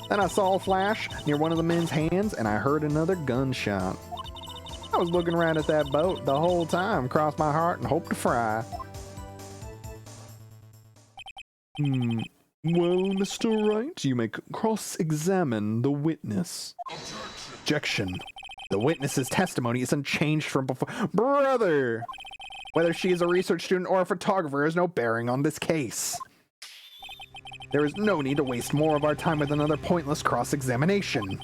Then I saw a flash near one of the men's hands, and I heard another gunshot. I was looking right at that boat the whole time, crossed my heart and hoped to fry. Well, Mr. Wright, you may cross-examine the witness. Objection. The witness's testimony is unchanged from before. Brother! Whether she is a research student or a photographer has no bearing on this case. There is no need to waste more of our time with another pointless cross-examination.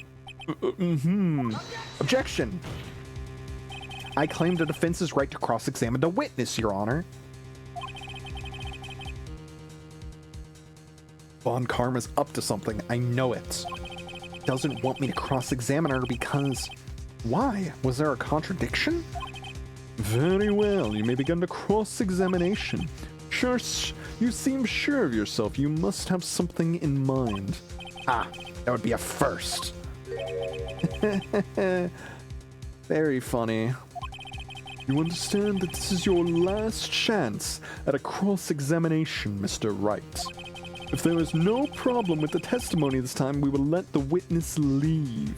Objection. I claim the defense's right to cross-examine the witness, Your Honor. Von Karma's up to something. I know it. Doesn't want me to cross-examine her because... Why? Was there a contradiction? Very well, you may begin the cross-examination. Sure, you seem sure of yourself. You must have something in mind. Ah, that would be a first. Very funny. You understand that this is your last chance at a cross-examination, Mr. Wright. If there is no problem with the testimony this time, we will let the witness leave.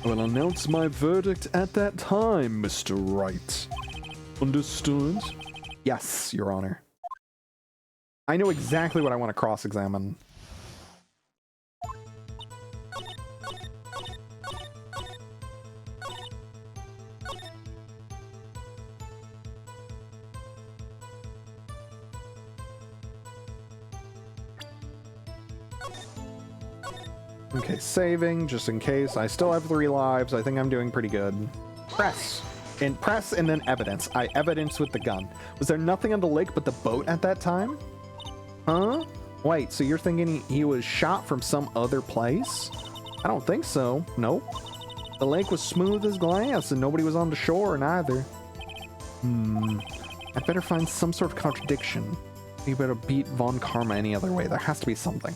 I will announce my verdict at that time, Mr. Wright. Understood? Yes, Your Honor. I know exactly what I want to cross-examine. Okay, saving, just in case. I still have 3 lives. I think I'm doing pretty good. Press. And press and then evidence. I evidence with the gun. Was there nothing on the lake but the boat at that time? Huh? Wait, so you're thinking he was shot from some other place? I don't think so. Nope. The lake was smooth as glass and nobody was on the shore neither. I'd better find some sort of contradiction. You better beat Von Karma any other way. There has to be something.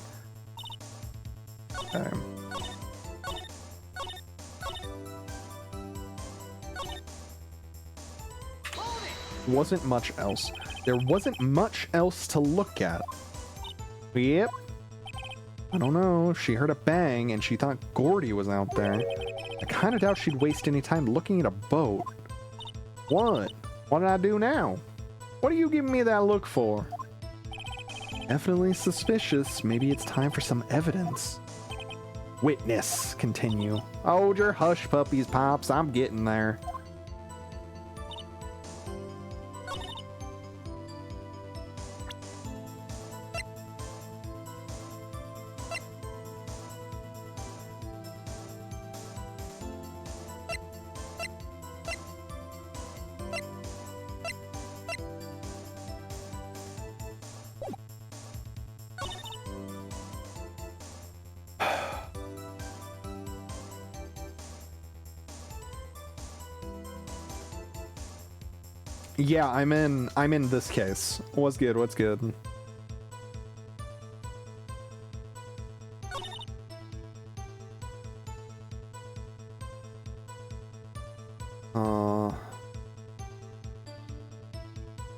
Okay. Wasn't much else. There wasn't much else to look at. Yep. I don't know. She heard a bang and she thought Gordy was out there. I kind of doubt she'd waste any time looking at a boat. What? What did I do now? What are you giving me that look for? Definitely suspicious. Maybe it's time for some evidence. Witness. Continue. Hold your hush puppies, Pops. I'm getting there. Yeah, I'm in this case. What's good? What's good?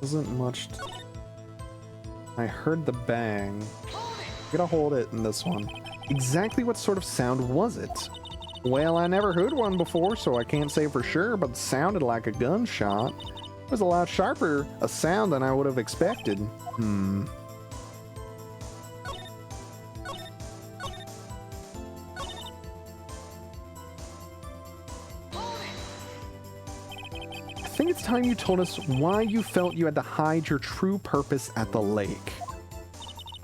Wasn't much. I heard the bang. I'm gonna hold it in this one. Exactly what sort of sound was it? Well, I never heard one before, so I can't say for sure, but it sounded like a gunshot. It was a lot sharper a sound than I would have expected. I think it's time you told us why you felt you had to hide your true purpose at the lake.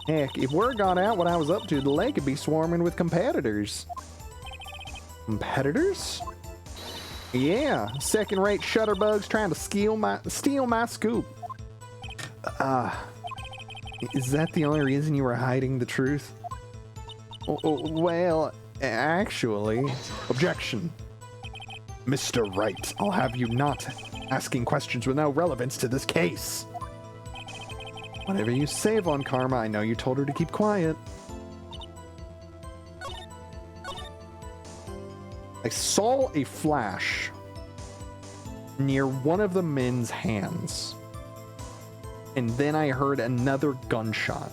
Heck, if word got out what I was up to, the lake would be swarming with competitors. Competitors? Yeah, second-rate shutterbugs trying to steal my scoop. Is that the only reason you were hiding the truth? Well, actually... Objection. Mr. Wright, I'll have you not asking questions with no relevance to this case. Whatever you say, Von Karma, I know you told her to keep quiet. I saw a flash near one of the men's hands, and then I heard another gunshot.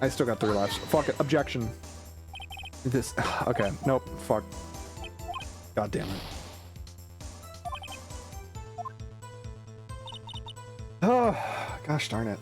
I still got 3 lives. Fuck it. Objection. This. Okay. Nope. Fuck. God damn it. Oh, gosh darn it.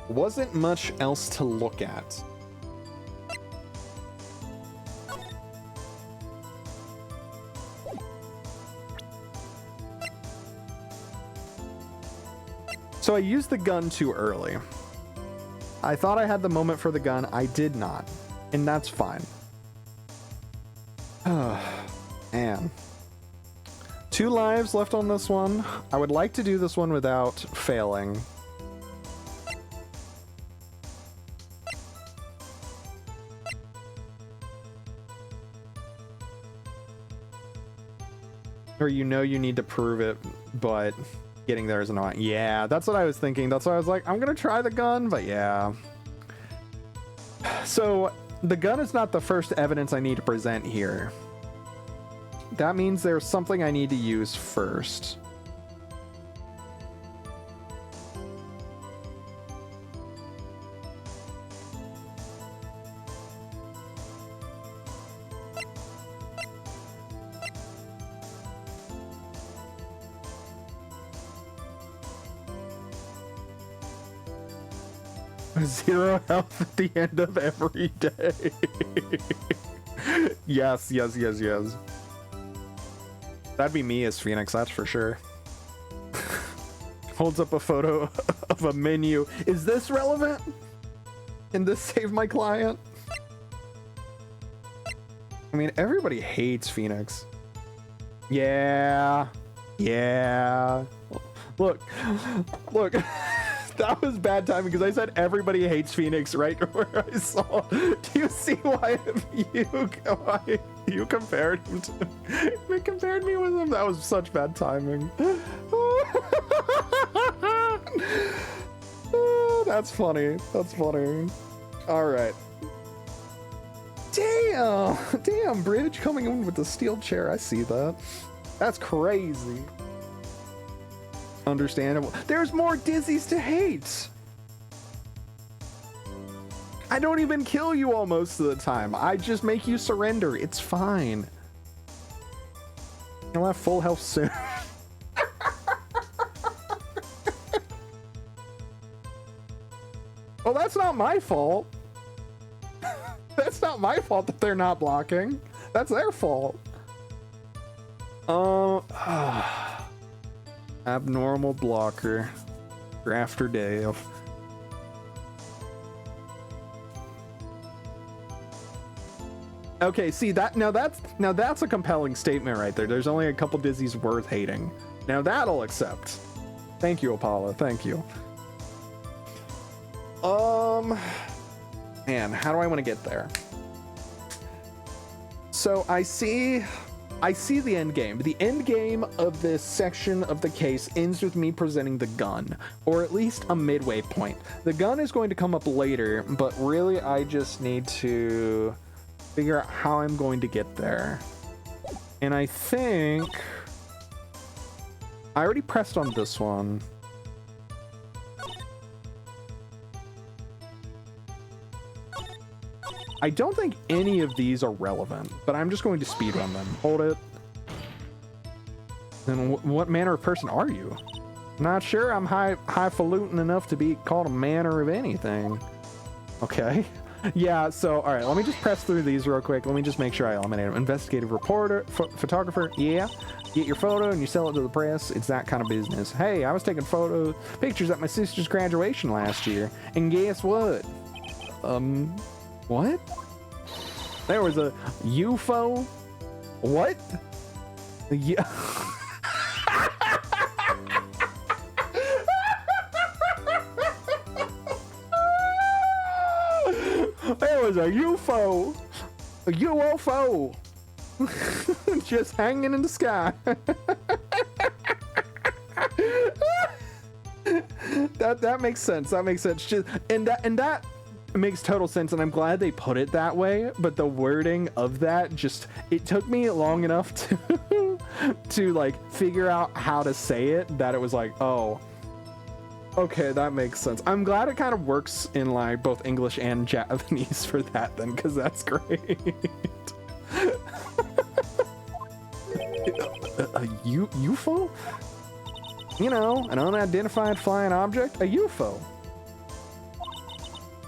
Wasn't much else to look at. So I used the gun too early. I thought I had the moment for the gun. I did not. And that's fine. Man. 2 lives left on this one. I would like to do this one without failing. Or you know you need to prove it, but getting there is annoying. Yeah, that's what I was thinking. That's why I was like, I'm gonna try the gun, but yeah. So, the gun is not the first evidence I need to present here. That means there's something I need to use first. Zero health at the end of every day. Yes, yes, yes, yes. That'd be me as Phoenix, that's for sure. Holds up a photo of a menu. Is this relevant? Can this save my client? I mean, everybody hates Phoenix. Yeah. Yeah. Look. Look. That was bad timing because I said everybody hates Phoenix right where I saw. Do you see why you compared him to? You compared me with him. That was such bad timing. Oh, that's funny. That's funny. All right. Damn, Bridge coming in with the steel chair. I see that. That's crazy. Understandable. There's more Dizzies to hate. I don't even kill you all most of the time. I just make you surrender. It's fine. You'll have full health soon. Well, that's not my fault. That's not my fault that they're not blocking. That's their fault. Abnormal blocker. After day of. Okay, see that now that's a compelling statement right there. There's only a couple Dizzies worth hating. Now that'll accept. Thank you, Apollo. Thank you. Man, how do I want to get there? So I see the end game. The end game of this section of the case ends with me presenting the gun, or at least a midway point. The gun is going to come up later, but really I just need to figure out how I'm going to get there. And I think I already pressed on this one. I don't think any of these are relevant, but I'm just going to speedrun them. Hold it. Then what manner of person are you? Not sure I'm highfalutin enough to be called a manner of anything. Okay. Yeah, so, all right, let me just press through these real quick. Let me just make sure I eliminate them. Investigative reporter, photographer, yeah. Get your photo and you sell it to the press. It's that kind of business. Hey, I was taking pictures at my sister's graduation last year, and guess what? What? There was a UFO? What? Yeah. There was a UFO. A UFO. Just hanging in the sky. That makes sense. That makes sense. Just and that makes total sense, and I'm glad they put it that way, but the wording of that just, it took me long enough to like figure out how to say it that it was like, oh, okay, that makes sense. I'm glad it kind of works in like both English and Japanese for that then, because that's great. A UFO? You know, an unidentified flying object? A UFO.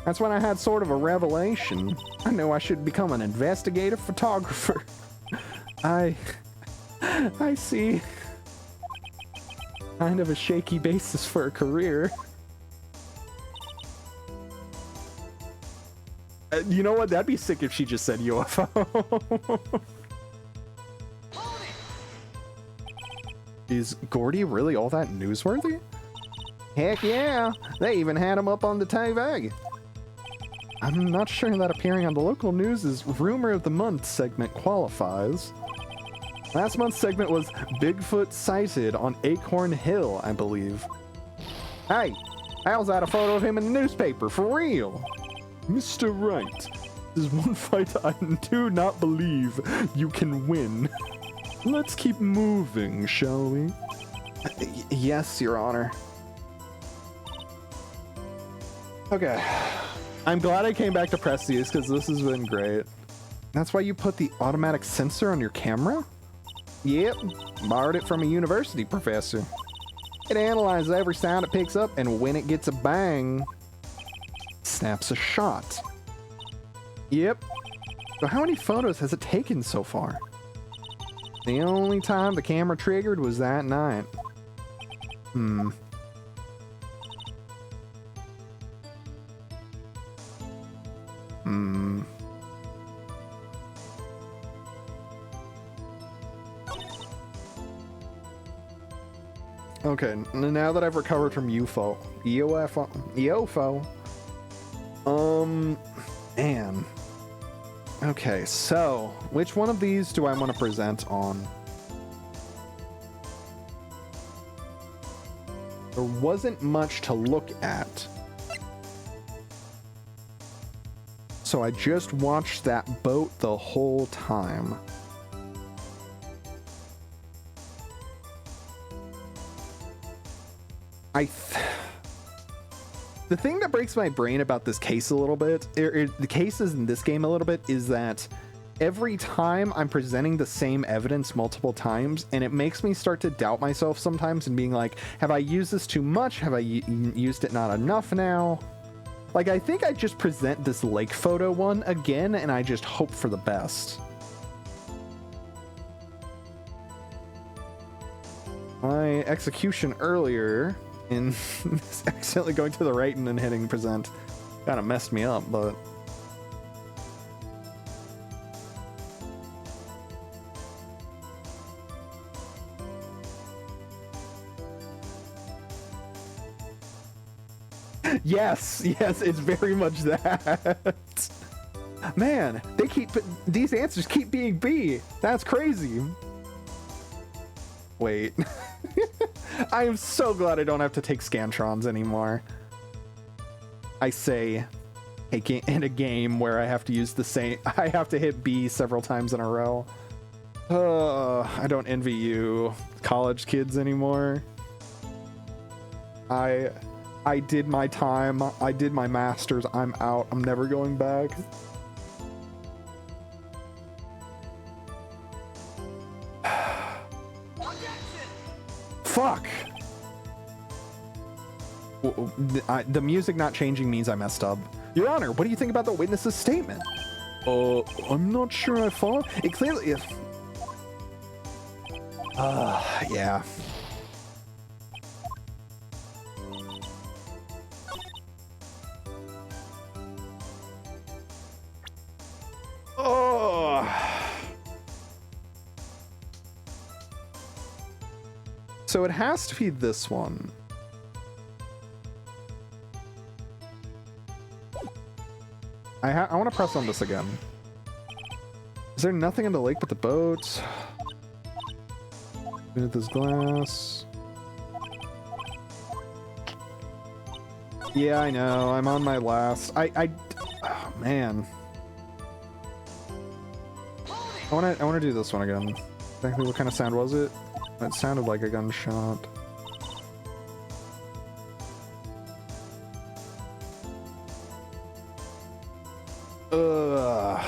That's when I had sort of a revelation. I knew I should become an investigative photographer. I see kind of a shaky basis for a career. You know what? That'd be sick if she just said UFO. Is Gordy really all that newsworthy? Heck yeah! They even had him up on the TV. I'm not sure that appearing on the local news' Rumor of the Month segment qualifies. Last month's segment was Bigfoot sighted on Acorn Hill, I believe. Hey, how's that a photo of him in the newspaper, for real? Mr. Wright, there's one fight I do not believe you can win. Let's keep moving, shall we? Yes, Your Honor. Okay. I'm glad I came back to press these, because this has been great. That's why you put the automatic sensor on your camera? Yep, borrowed it from a university professor. It analyzes every sound it picks up, and when it gets a bang, snaps a shot. Yep. So how many photos has it taken so far? The only time the camera triggered was that night. Okay, now that I've recovered from UFO. Man. Okay, so which one of these do I want to present on? There wasn't much to look at. So I just watched that boat the whole time. The thing that breaks my brain about this case a little bit, the cases in this game a little bit, is that every time I'm presenting the same evidence multiple times, and it makes me start to doubt myself sometimes and being like, have I used this too much? Have I used it not enough now? Like, I think I just present this lake photo one again, and I just hope for the best. My execution earlier in accidentally going to the right and then hitting present kind of messed me up, but yes, it's very much that. Man, these answers keep being B. That's crazy. Wait. I am so glad I don't have to take Scantrons anymore. I say in a game where I have to use I have to hit B several times in a row. I don't envy you college kids anymore. I did my time. I did my masters. I'm out. I'm never going back. Fuck! The music not changing means I messed up. Your Honor, what do you think about the witness's statement? I'm not sure I follow. It clearly... yeah. So it has to be this one. I want to press on this again. Is there nothing in the lake but the boat? At this glass. Yeah, I know. I'm on my last. Oh man. I wanna do this one again. Exactly what kind of sound was it? It sounded like a gunshot. Ugh.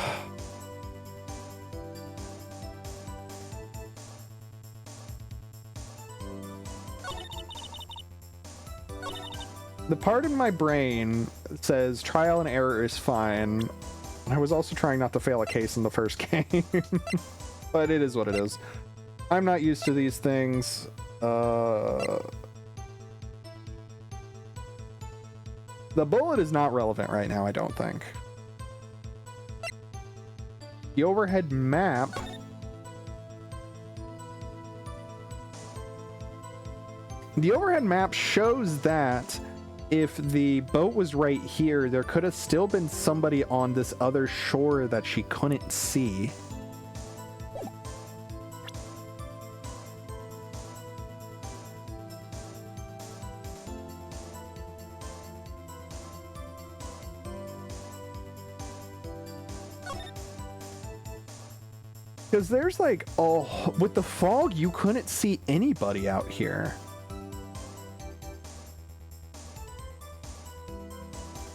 The part in my brain says trial and error is fine. I was also trying not to fail a case in the first game. But it is what it is. I'm not used to these things. The bullet is not relevant right now, I don't think. The overhead map... The overhead map shows that if the boat was right here, there could have still been somebody on this other shore that she couldn't see. Because there's like, oh, with the fog, you couldn't see anybody out here.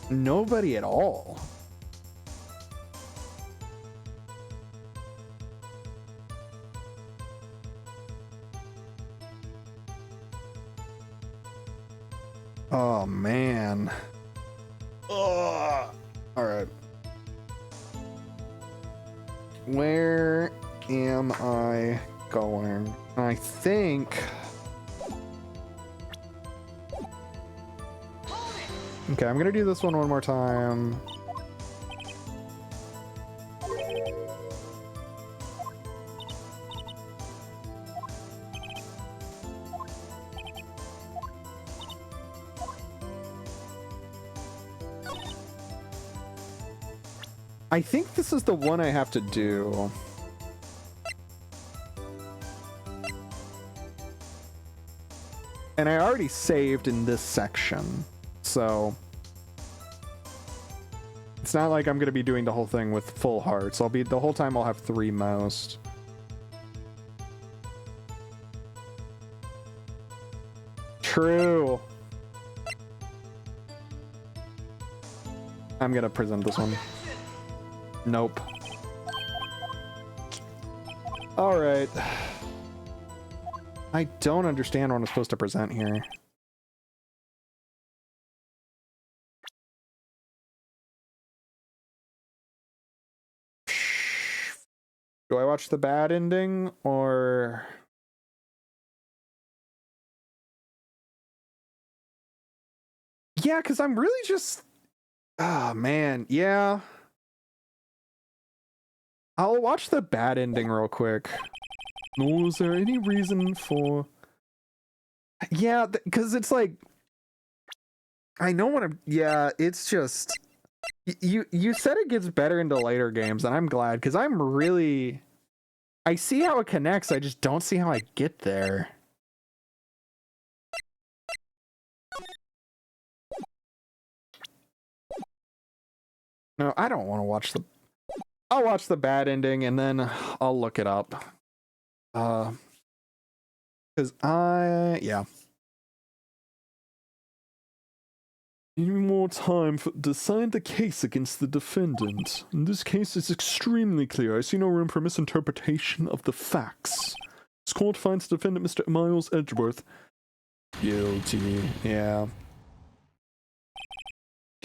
Nobody at all. Oh, man. Ugh. All right. Where am I going? I think... Okay, I'm gonna do this one more time. I think this is the one I have to do. And I already saved in this section, so it's not like I'm going to be doing the whole thing with full hearts. The whole time I'll have 3 most. True. I'm going to present this one. Nope. All right. I don't understand what I'm supposed to present here. Do I watch the bad ending or... Yeah, because I'm really just... Oh, man. Yeah. I'll watch the bad ending real quick. Nor is there any reason for... Yeah, because it's like... I know what I'm... Yeah, it's just... You said it gets better into later games, and I'm glad, because I'm really... I see how it connects, I just don't see how I get there. No, I don't want to watch the... I'll watch the bad ending, and then I'll look it up. Because yeah. Need more time to decide the case against the defendant. In this case, it's extremely clear. I see no room for misinterpretation of the facts. This court finds defendant Mr. Miles Edgeworth Guilty. Yeah.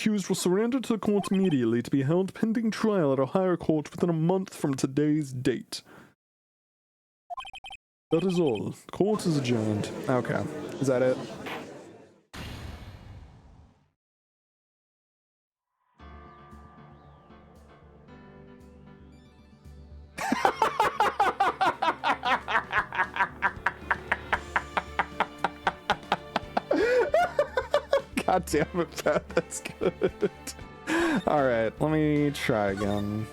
accused will surrender to the court immediately to be held pending trial at a higher court within a month from today's date. That is all. Court is adjourned. Okay. Is that it? God damn it, Pat. That's good. Alright, let me try again.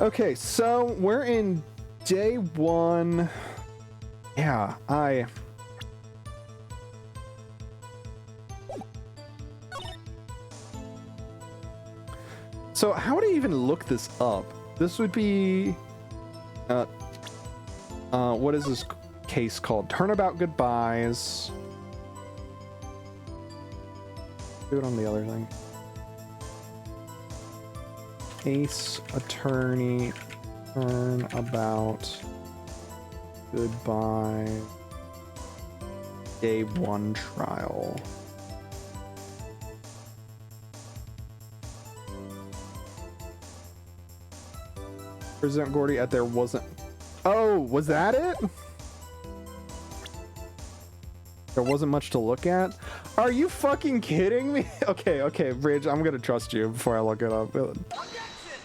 Okay, so we're in day one. Yeah, So how would I even look this up? This would be... what is this case called? Turnabout Goodbyes. Do it on the other thing. Ace Attorney Turnabout Goodbye Day 1 Trial. President Gordy at there wasn't... Oh, was that it? There wasn't much to look at? Are you fucking kidding me? Okay, Bridge, I'm gonna trust you before I look it up.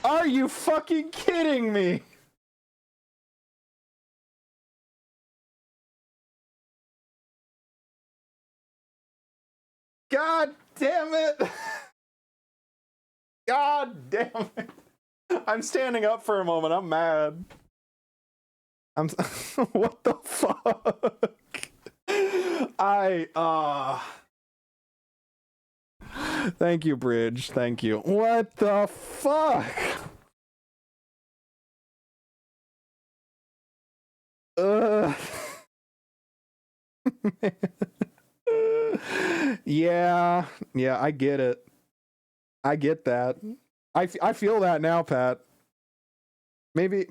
Are you fucking kidding me? God damn it! God damn it! I'm standing up for a moment. I'm mad. What the fuck? Thank you, Bridge. Thank you. What the fuck? Yeah, I get it. I get that. I feel that now, Pat. Maybe,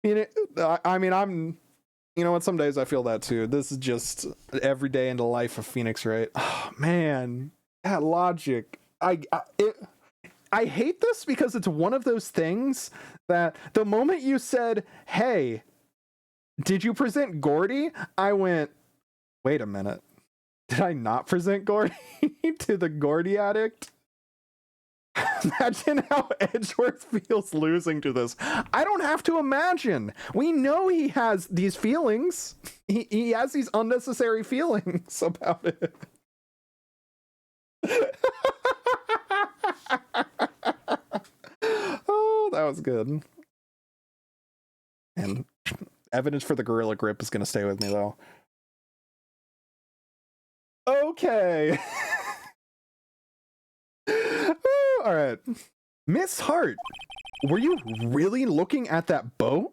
I mean, I'm, you know what, some days I feel that too. This is just every day in the life of Phoenix, right? Oh, man, that logic. I hate this because it's one of those things that the moment you said, hey, did you present Gordy? I went, wait a minute. Did I not present Gordy to the Gordy addict? Imagine how Edgeworth feels losing to this. I don't have to imagine. We know he has these feelings. He has these unnecessary feelings about it. Oh, that was good. And evidence for the Gorilla Grip is going to stay with me, though. Okay. All right. Miss Hart, were you really looking at that boat?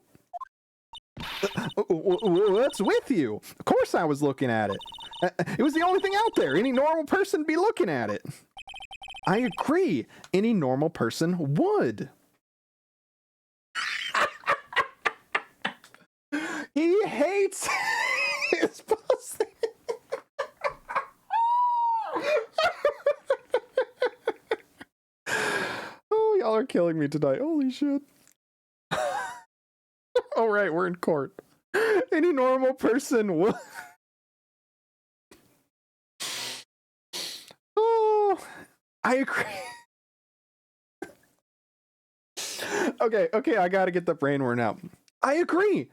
What's with you? Of course I was looking at it. It was the only thing out there. Any normal person would be looking at it. I agree. Any normal person would. He hates his pussy. Oh, y'all are killing me tonight. Holy shit. Oh, right, we're in court. Any normal person would. Oh, I agree. Okay, I gotta get the brain worn out. I agree.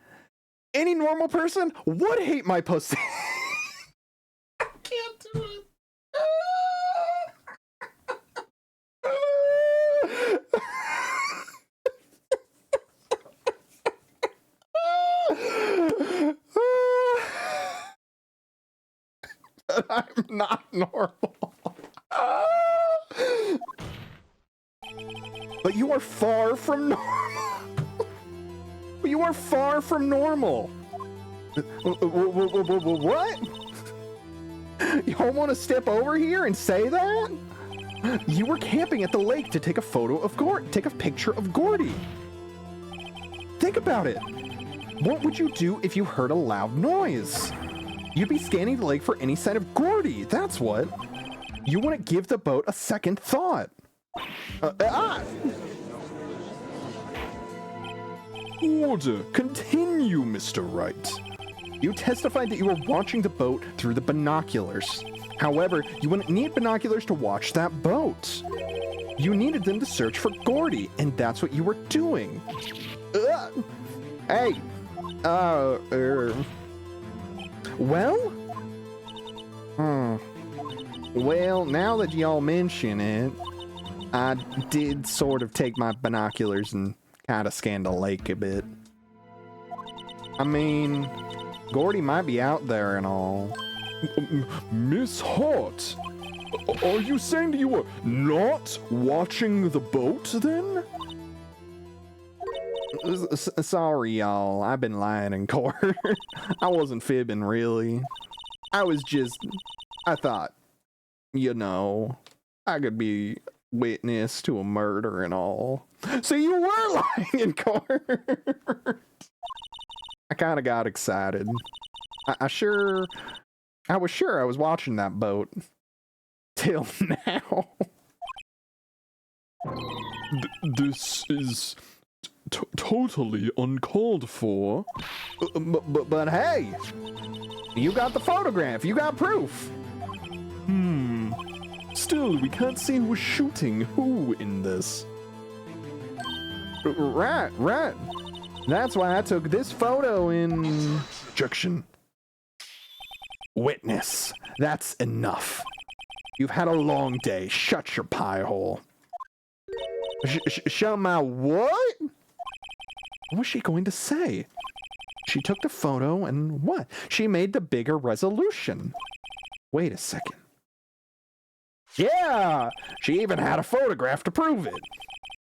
Any normal person would hate my pussy. I can't do it. But I'm not normal. But you are far from normal. You are far from normal. What? You don't want to step over here and say that? You were camping at the lake to take a photo of take a picture of Gordy. Think about it. What would you do if you heard a loud noise? You'd be scanning the lake for any sign of Gordy, that's what. You wouldn't give the boat a second thought. Order. Continue, Mr. Wright. You testified that you were watching the boat through the binoculars. However, you wouldn't need binoculars to watch that boat. You needed them to search for Gordy, and that's what you were doing. Hey. Well? Well, now that y'all mention it, I did sort of take my binoculars and kind of scan the lake a bit. I mean, Gordy might be out there and all. Miss Hart, are you saying that you were not watching the boat then? Sorry, y'all. I've been lying in court. I wasn't fibbing, really. I thought, I could be witness to a murder and all. So you were lying in court. I kind of got excited. I was sure I was watching that boat. Till now. This is totally uncalled for. But hey, you got the photograph. You got proof. Still, we can't see who's shooting who in this. Right. That's why I took this photo in... Objection. Witness. That's enough. You've had a long day. Shut your pie hole. Show my what? What was she going to say? She took the photo and what? She made the bigger resolution. Wait a second. Yeah! She even had a photograph to prove it.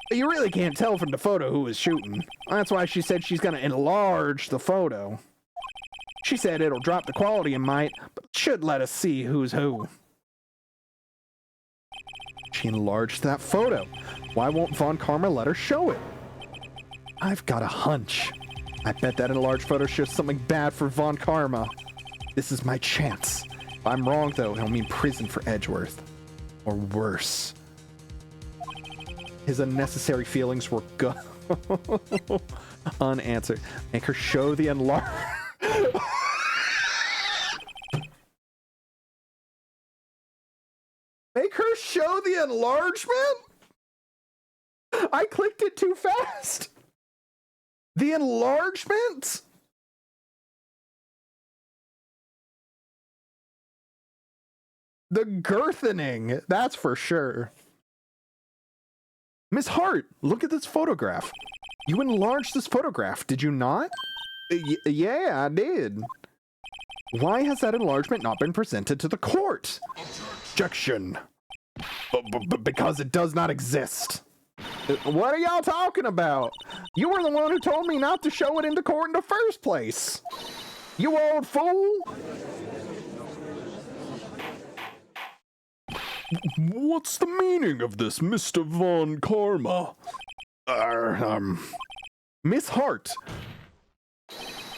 You really can't tell from the photo who was shooting. That's why she said she's gonna enlarge the photo. She said it'll drop the quality a mite, but should let us see who's who. She enlarged that photo. Why won't Von Karma let her show it? I've got a hunch. I bet that enlarged photo shows something bad for Von Karma. This is my chance. If I'm wrong, though, it'll mean prison for Edgeworth. Or worse. His unnecessary feelings were unanswered. Make her show the enlarged... Make her show the enlargement? I clicked it too fast. The enlargement? The girthening, that's for sure. Miss Hart, look at this photograph. You enlarged this photograph, did you not? Yeah, I did. Why has that enlargement not been presented to the court? Objection. Because it does not exist. What are y'all talking about? You were the one who told me not to show it into court in the first place. You old fool. What's the meaning of this, Mr. Von Karma? Miss Hart,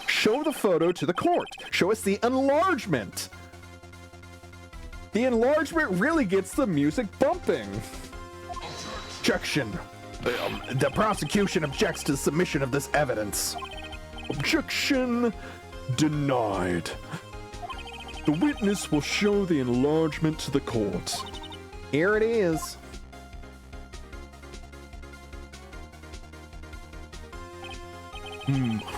show the photo to the court. Show us the enlargement. The enlargement really gets the music bumping. Objection. The prosecution objects to the submission of this evidence. Objection denied. The witness will show the enlargement to the court. Here it is.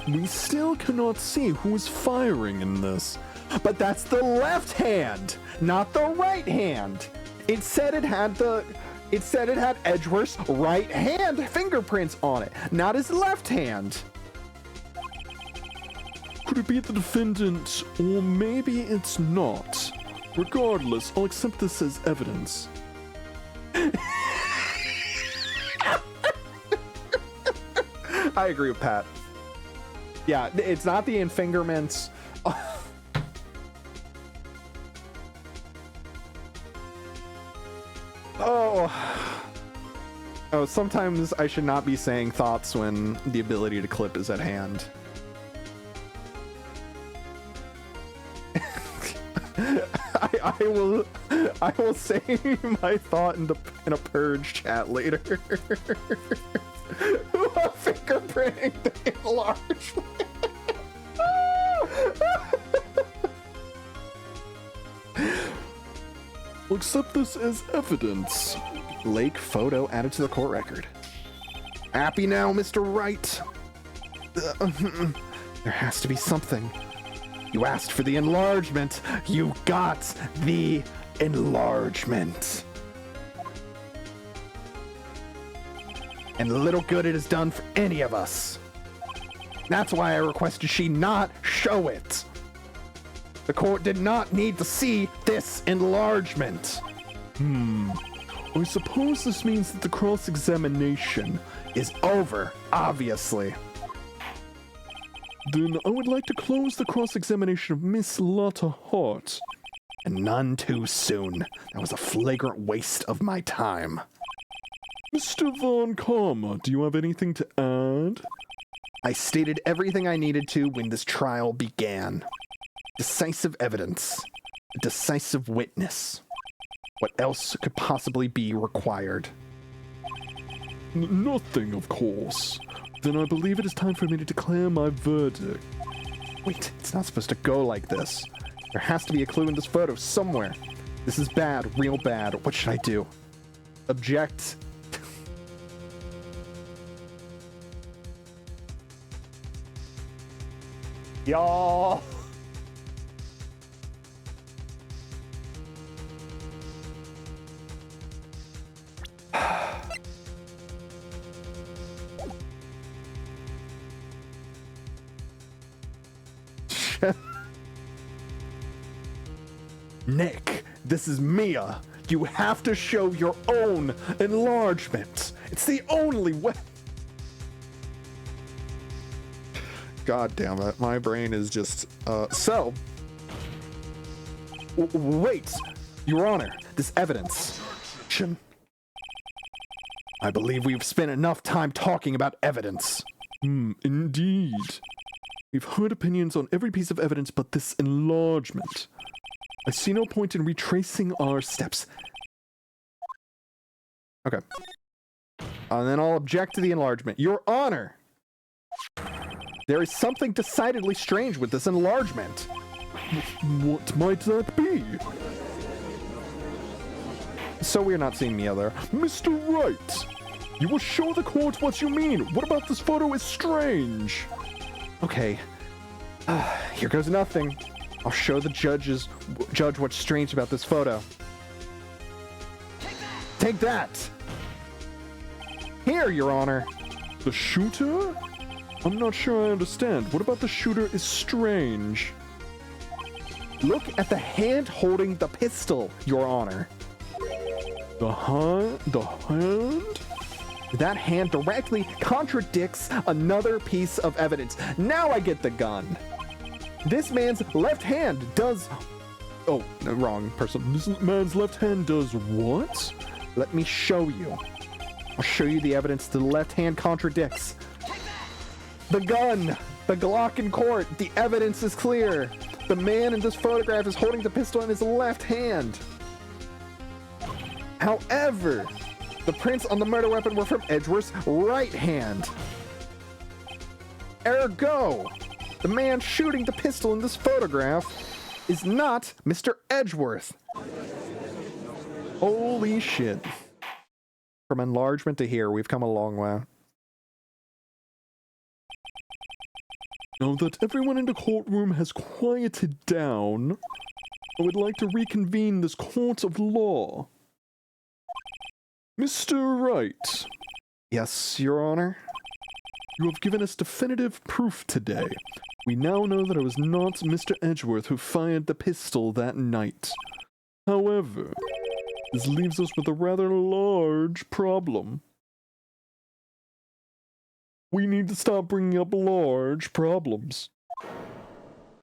We still cannot see who is firing in this. But that's the left hand, not the right hand. It said it had Edgeworth's right hand fingerprints on it, not his left hand. Could it be the defendant, or maybe it's not? Regardless, I'll accept this as evidence. I agree with Pat. Yeah, it's not the fingerprints. Oh, sometimes I should not be saying thoughts when the ability to clip is at hand. I will say my thought in a purge chat later. Who are fingerprinting the enlargement? We'll accept this as evidence. Lake photo added to the court record. Happy now, Mr. Wright? There has to be something. You asked for the enlargement. You got the enlargement. And little good it has done for any of us. That's why I requested she not show it. The court did not need to see this enlargement. I suppose this means that the cross-examination Is over, obviously. Then I would like to close the cross-examination of Miss Lotta Hart. And none too soon. That was a flagrant waste of my time. Mr. Von Karma, do you have anything to add? I stated everything I needed to when this trial began. Decisive evidence. A decisive witness. What else could possibly be required? Nothing, of course. Then I believe it is time for me to declare my verdict. Wait, it's not supposed to go like this. There has to be a clue in this photo somewhere. This is bad, real bad. What should I do? Object. Y'all. Nick, this is Mia. You have to show your own enlargement. It's the only way. God damn it, my brain is just, wait, Your Honor, this evidence. I believe we've spent enough time talking about evidence. Indeed. We've heard opinions on every piece of evidence but this enlargement. I see no point in retracing our steps. Okay. And then I'll object to the enlargement. Your Honor! There is something decidedly strange with this enlargement. What might that be? So we're not seeing Mia there. Mr. Wright, you will show the court what you mean. What about this photo is strange? Okay. Here goes nothing. I'll show the judge what's strange about this photo. Take that! Here, Your Honor. The shooter? I'm not sure I understand. What about the shooter is strange? Look at the hand holding the pistol, Your Honor. The hand? That hand directly contradicts another piece of evidence. Now I get the gun. This man's left hand does... Oh, no, wrong person. This man's left hand does what? Let me show you. I'll show you the evidence the left hand contradicts. The gun! The Glock in court! The evidence is clear! The man in this photograph is holding the pistol in his left hand. However, the prints on the murder weapon were from Edgeworth's right hand. Ergo, the man shooting the pistol in this photograph is not Mr. Edgeworth. Holy shit. From enlargement to here, we've come a long way. Now that everyone in the courtroom has quieted down, I would like to reconvene this court of law. Mr. Wright. Yes, Your Honor. You have given us definitive proof today. We now know that it was not Mr. Edgeworth who fired the pistol that night. However, this leaves us with a rather large problem. We need to stop bringing up large problems.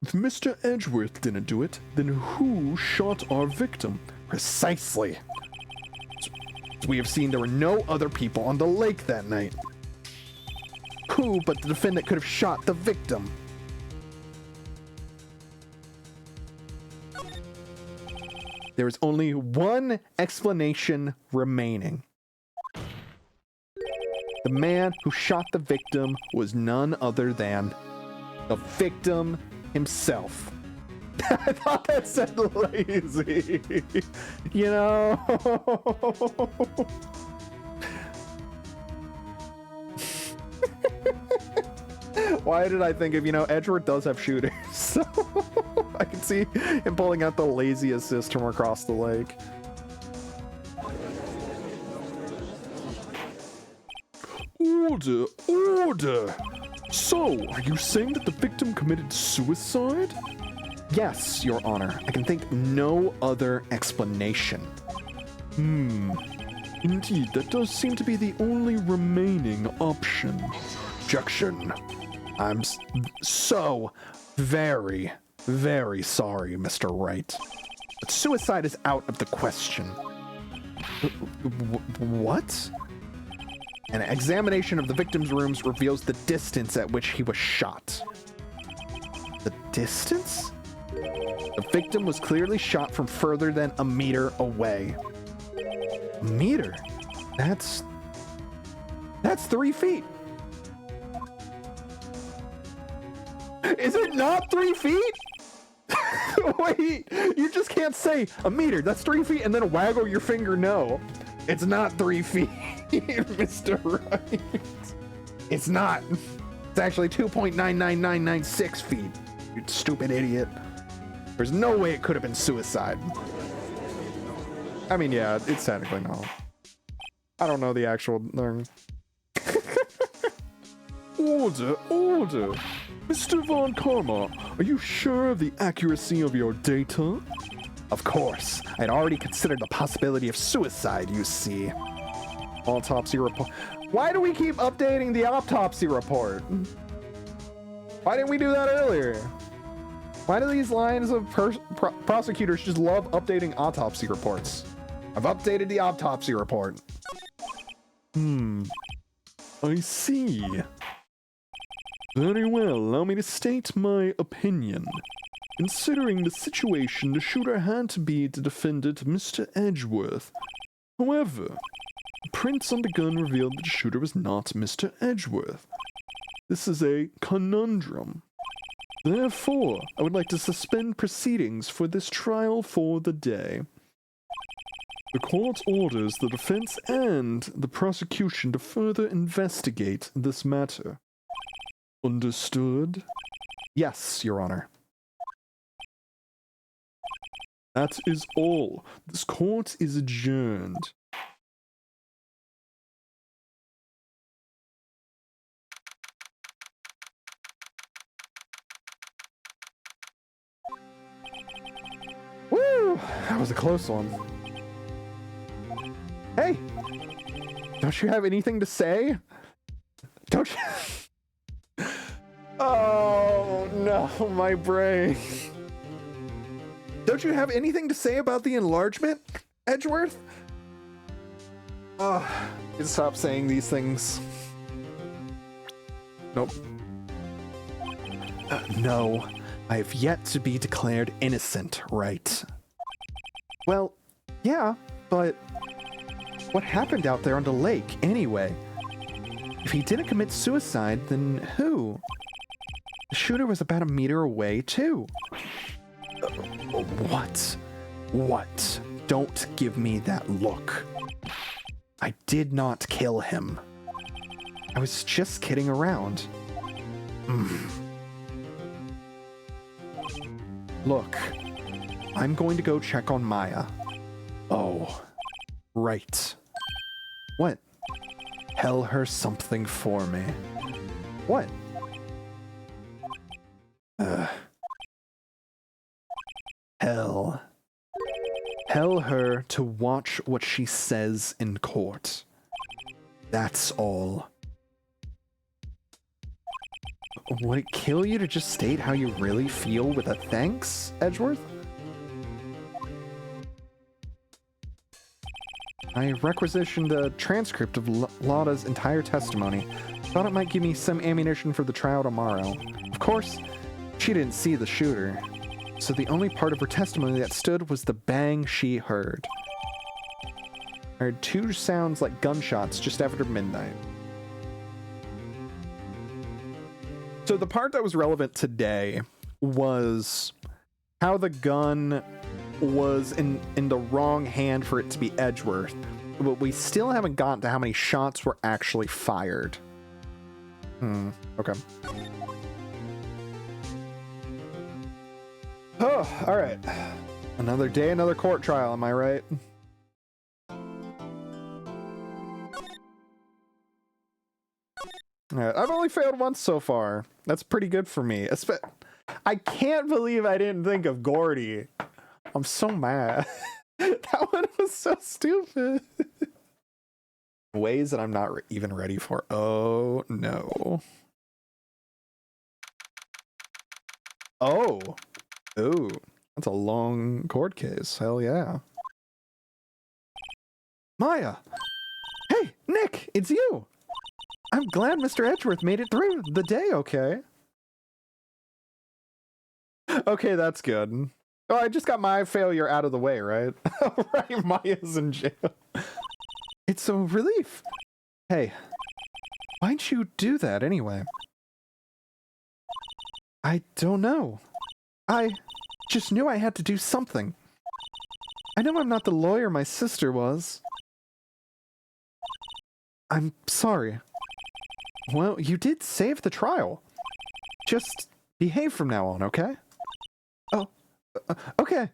If Mr. Edgeworth didn't do it, then who shot our victim? Precisely. As we have seen, there were no other people on the lake that night. Who but the defendant could have shot the victim? There is only one explanation remaining. The man who shot the victim was none other than the victim himself. I thought that said lazy. You know? Why did I think of, Edgeworth does have shooters, so I can see him pulling out the lazy assist from across the lake. Order! Order! So, are you saying that the victim committed suicide? Yes, Your Honor. I can think no other explanation. Indeed, that does seem to be the only remaining option. Objection. I'm so very, very sorry, Mr. Wright. But suicide is out of the question. What? An examination of the victim's rooms reveals the distance at which he was shot. The distance? The victim was clearly shot from further than a meter away. A meter? That's 3 feet. Is it not 3 feet? Wait, you just can't say a meter, that's 3 feet, and then waggle your finger no. It's not 3 feet, Mr. Wright. It's not. It's actually 2.99996 feet, you stupid idiot. There's no way it could have been suicide. I mean, yeah, it's technically no. I don't know the actual... Order! Order! Mr. Von Karma, are you sure of the accuracy of your data? Of course. I'd already considered the possibility of suicide, you see. Autopsy report. Why do we keep updating the autopsy report? Why didn't we do that earlier? Why do these lines of prosecutors just love updating autopsy reports? I've updated the autopsy report. I see. Very well, allow me to state my opinion. Considering the situation, the shooter had to be the defendant, Mr. Edgeworth. However, the prints on the gun revealed that the shooter was not Mr. Edgeworth. This is a conundrum. Therefore, I would like to suspend proceedings for this trial for the day. The court orders the defense and the prosecution to further investigate this matter. Understood? Yes, Your Honor. That is all. This court is adjourned. Woo! That was a close one. Hey! Don't you have anything to say? Don't you? Oh, no, my brain. Don't you have anything to say about the enlargement, Edgeworth? Oh, you stop saying these things. Nope. No, I have yet to be declared innocent, right? Well, yeah, but what happened out there on the lake, anyway? If he didn't commit suicide, then who? The shooter was about a meter away, too. What? What? Don't give me that look. I did not kill him. I was just kidding around. Look, I'm going to go check on Maya. Oh, right. What? Tell her something for me. What? Tell her to watch what she says in court. That's all. Would it kill you to just state how you really feel with a thanks, Edgeworth? I requisitioned a transcript of Lada's entire testimony. Thought it might give me some ammunition for the trial tomorrow. Of course, she didn't see the shooter, so the only part of her testimony that stood was the bang she heard. I heard 2 sounds like gunshots just after midnight. So the part that was relevant today was how the gun was in the wrong hand for it to be Edgeworth, but we still haven't gotten to how many shots were actually fired. Okay. Oh, all right. Another day, another court trial, am I right? All right, I've only failed once so far. That's pretty good for me. I can't believe I didn't think of Gordy. I'm so mad. That one was so stupid. Ways that I'm not even ready for. Oh, no. Oh. Ooh. That's a long court case. Hell yeah. Maya! Hey, Nick! It's you! I'm glad Mr. Edgeworth made it through the day okay. Okay, that's good. Oh, I just got my failure out of the way, right? Right, Maya's in jail. It's a relief. Hey, why'd you do that anyway? I don't know. I just knew I had to do something. I know I'm not the lawyer my sister was. I'm sorry. Well, you did save the trial. Just behave from now on, okay? Oh, okay.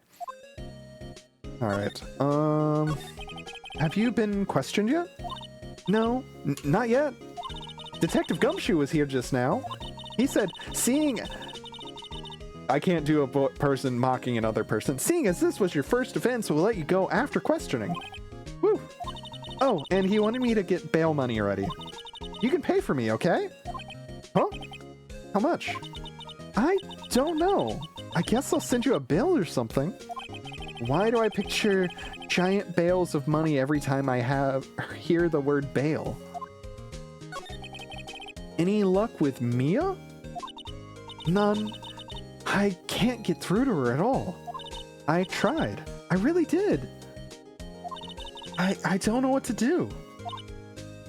All right. Have you been questioned yet? No, not yet. Detective Gumshoe was here just now. He said, seeing... I can't do a person mocking another person. Seeing as this was your first offense, we'll let you go after questioning. Woo. Oh, and he wanted me to get bail money already. You can pay for me, okay? Huh? How much? I don't know. I guess I'll send you a bill or something. Why do I picture giant bales of money every time I hear the word bail? Any luck with Mia? None. I can't get through to her at all. I tried. I really did. I don't know what to do.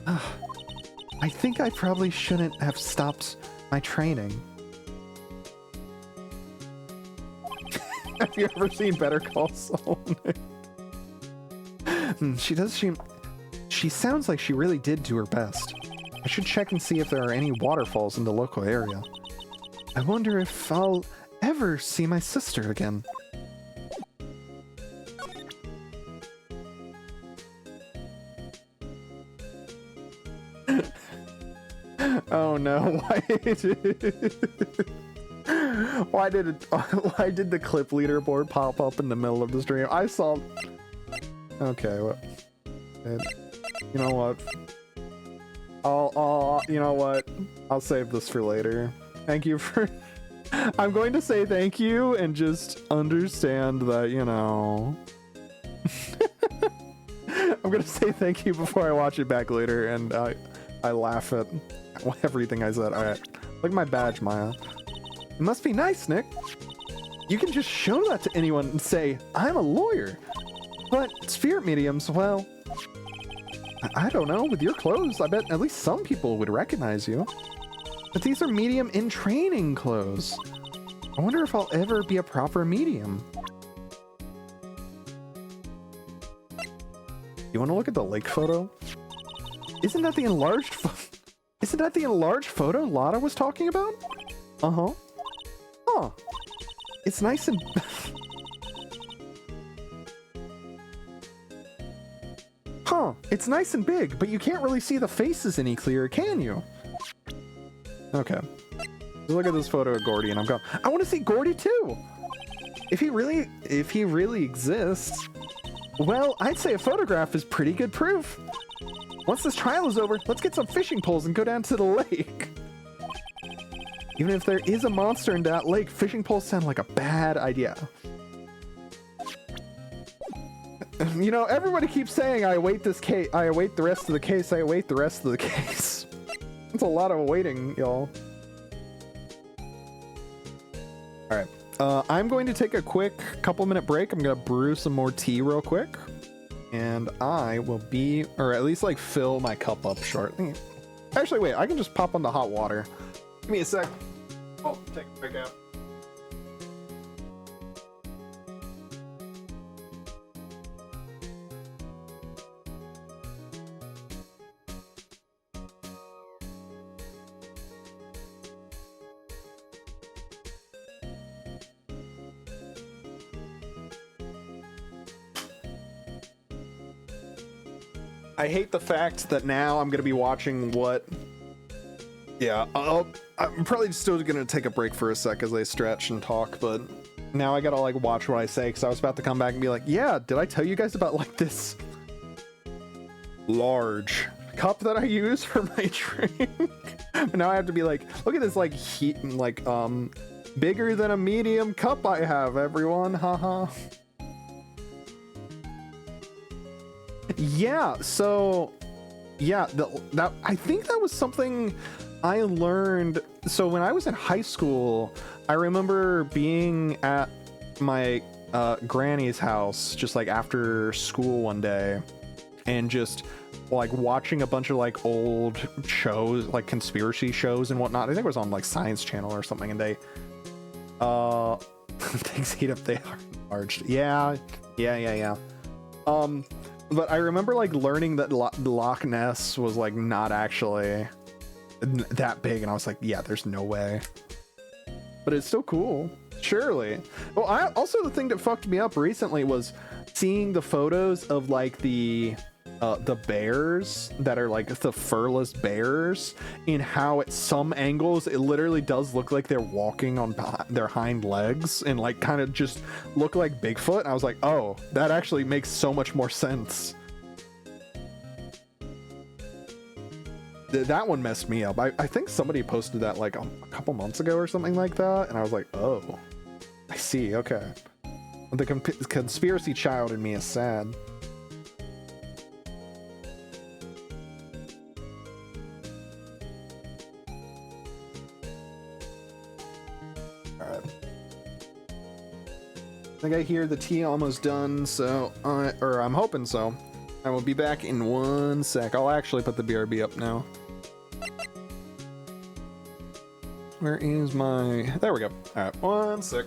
I think I probably shouldn't have stopped my training. Have you ever seen Better Call Saul? She sounds like she really did do her best. I should check and see if there are any waterfalls in the local area. I wonder if I'll ever see my sister again. Oh no, why did the clip leaderboard pop up in the middle of the stream? I saw... Okay, what? You know what? You know what? I'll save this for later. Thank you for... I'm going to say thank you and just understand that, you know... I'm going to say thank you before I watch it back later, and I laugh at everything I said. Alright, look at my badge, Maya. It must be nice, Nick. You can just show that to anyone and say, I'm a lawyer. But spirit mediums, well... I don't know, with your clothes, I bet at least some people would recognize you. But these are medium in training clothes. I wonder if I'll ever be a proper medium. You want to look at the lake photo? Isn't that the enlarged Isn't that the enlarged photo Lotta was talking about? Uh-huh. Huh. It's nice and... Huh. It's nice and big, but you can't really see the faces any clearer, can you? Okay. Just look at this photo of Gordy and I'm going, I want to see Gordy too! If he really exists, well, I'd say a photograph is pretty good proof. Once this trial is over, let's get some fishing poles and go down to the lake. Even if there is a monster in that lake, fishing poles sound like a bad idea. You know, everybody keeps saying, I await this case, I await the rest of the case, I await the rest of the case. It's a lot of waiting, y'all. Alright, I'm going to take a quick couple-minute break. I'm going to brew some more tea real quick. And I will be, or at least like fill my cup up shortly. Actually, wait, I can just pop on the hot water. Give me a sec. Oh, take a break out. I hate the fact that now I'm going to be watching what... Yeah, I'm probably still going to take a break for a sec as I stretch and talk, but now I got to like watch what I say because I was about to come back and be like, yeah, did I tell you guys about like this large cup that I use for my drink? But now I have to be like, look at this like heat, like bigger than a medium cup I have, everyone, haha. Yeah, so yeah, I think that was something I learned. So when I was in high school, I remember being at my granny's house just like after school one day and just like watching a bunch of like old shows, like conspiracy shows and whatnot. I think it was on like Science Channel or something, and they things heat up, they are enlarged. Yeah. But I remember like learning that Loch Ness was like not actually that big, and I was like, yeah, there's no way. But it's still cool, surely. Well, also the thing that fucked me up recently was seeing the photos of like the bears that are like the furless bears, in how at some angles it literally does look like they're walking on their hind legs and like kind of just look like Bigfoot. And I was like, oh, that actually makes so much more sense. That one messed me up. I think somebody posted that like a couple months ago or something like that, and I was like, oh, I see, okay. The conspiracy child in me is sad. I think I hear the tea almost done, so or I'm hoping so. I will be back in 1 sec. I'll actually put the BRB up now. Where is my... There we go. All right, 1 sec.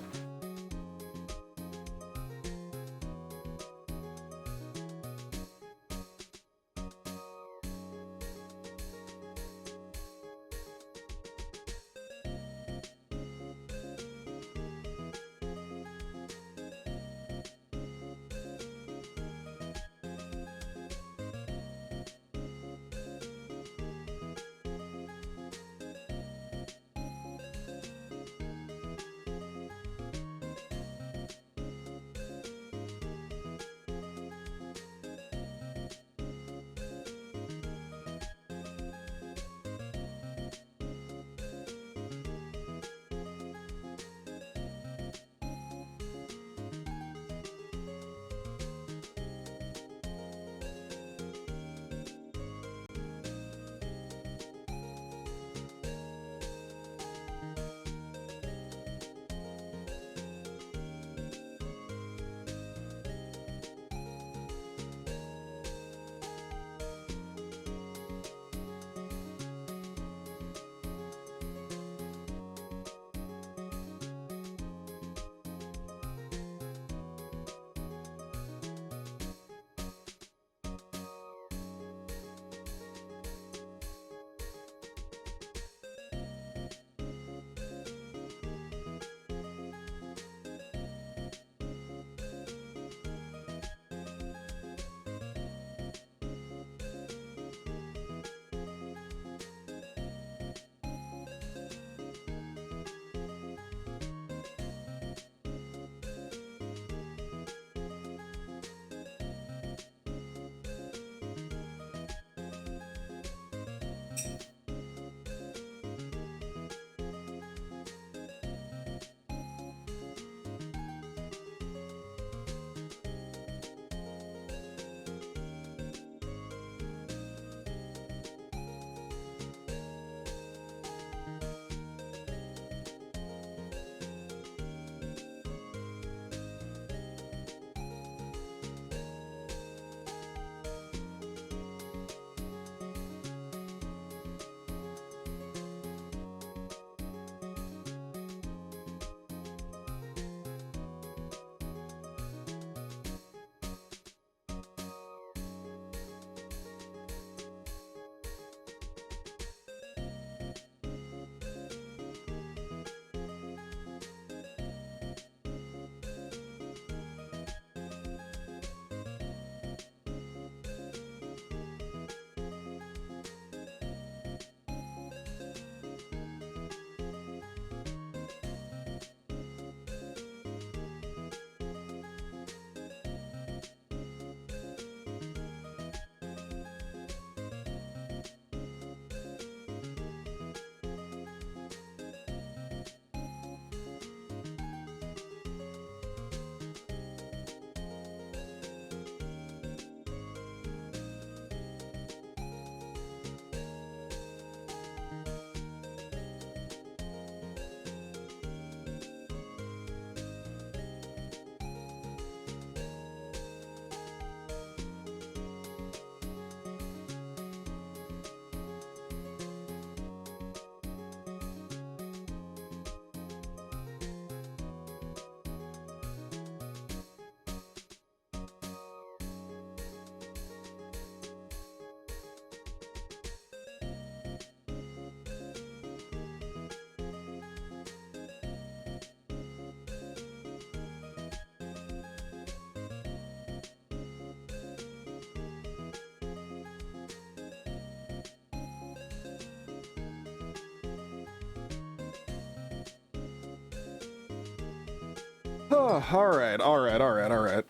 Oh, alright.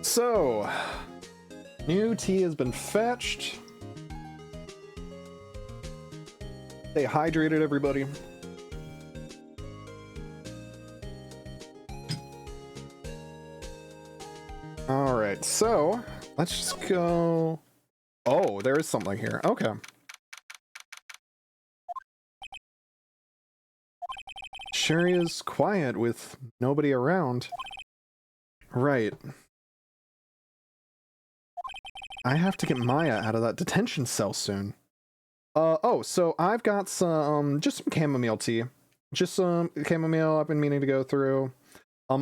So, new tea has been fetched. Stay hydrated, everybody. Alright, so, let's just go... Oh, there is something here. Okay. Sure is quiet with nobody around. Right. I have to get Maya out of that detention cell soon. Oh, so I've got some, just some chamomile tea. Just some chamomile I've been meaning to go through.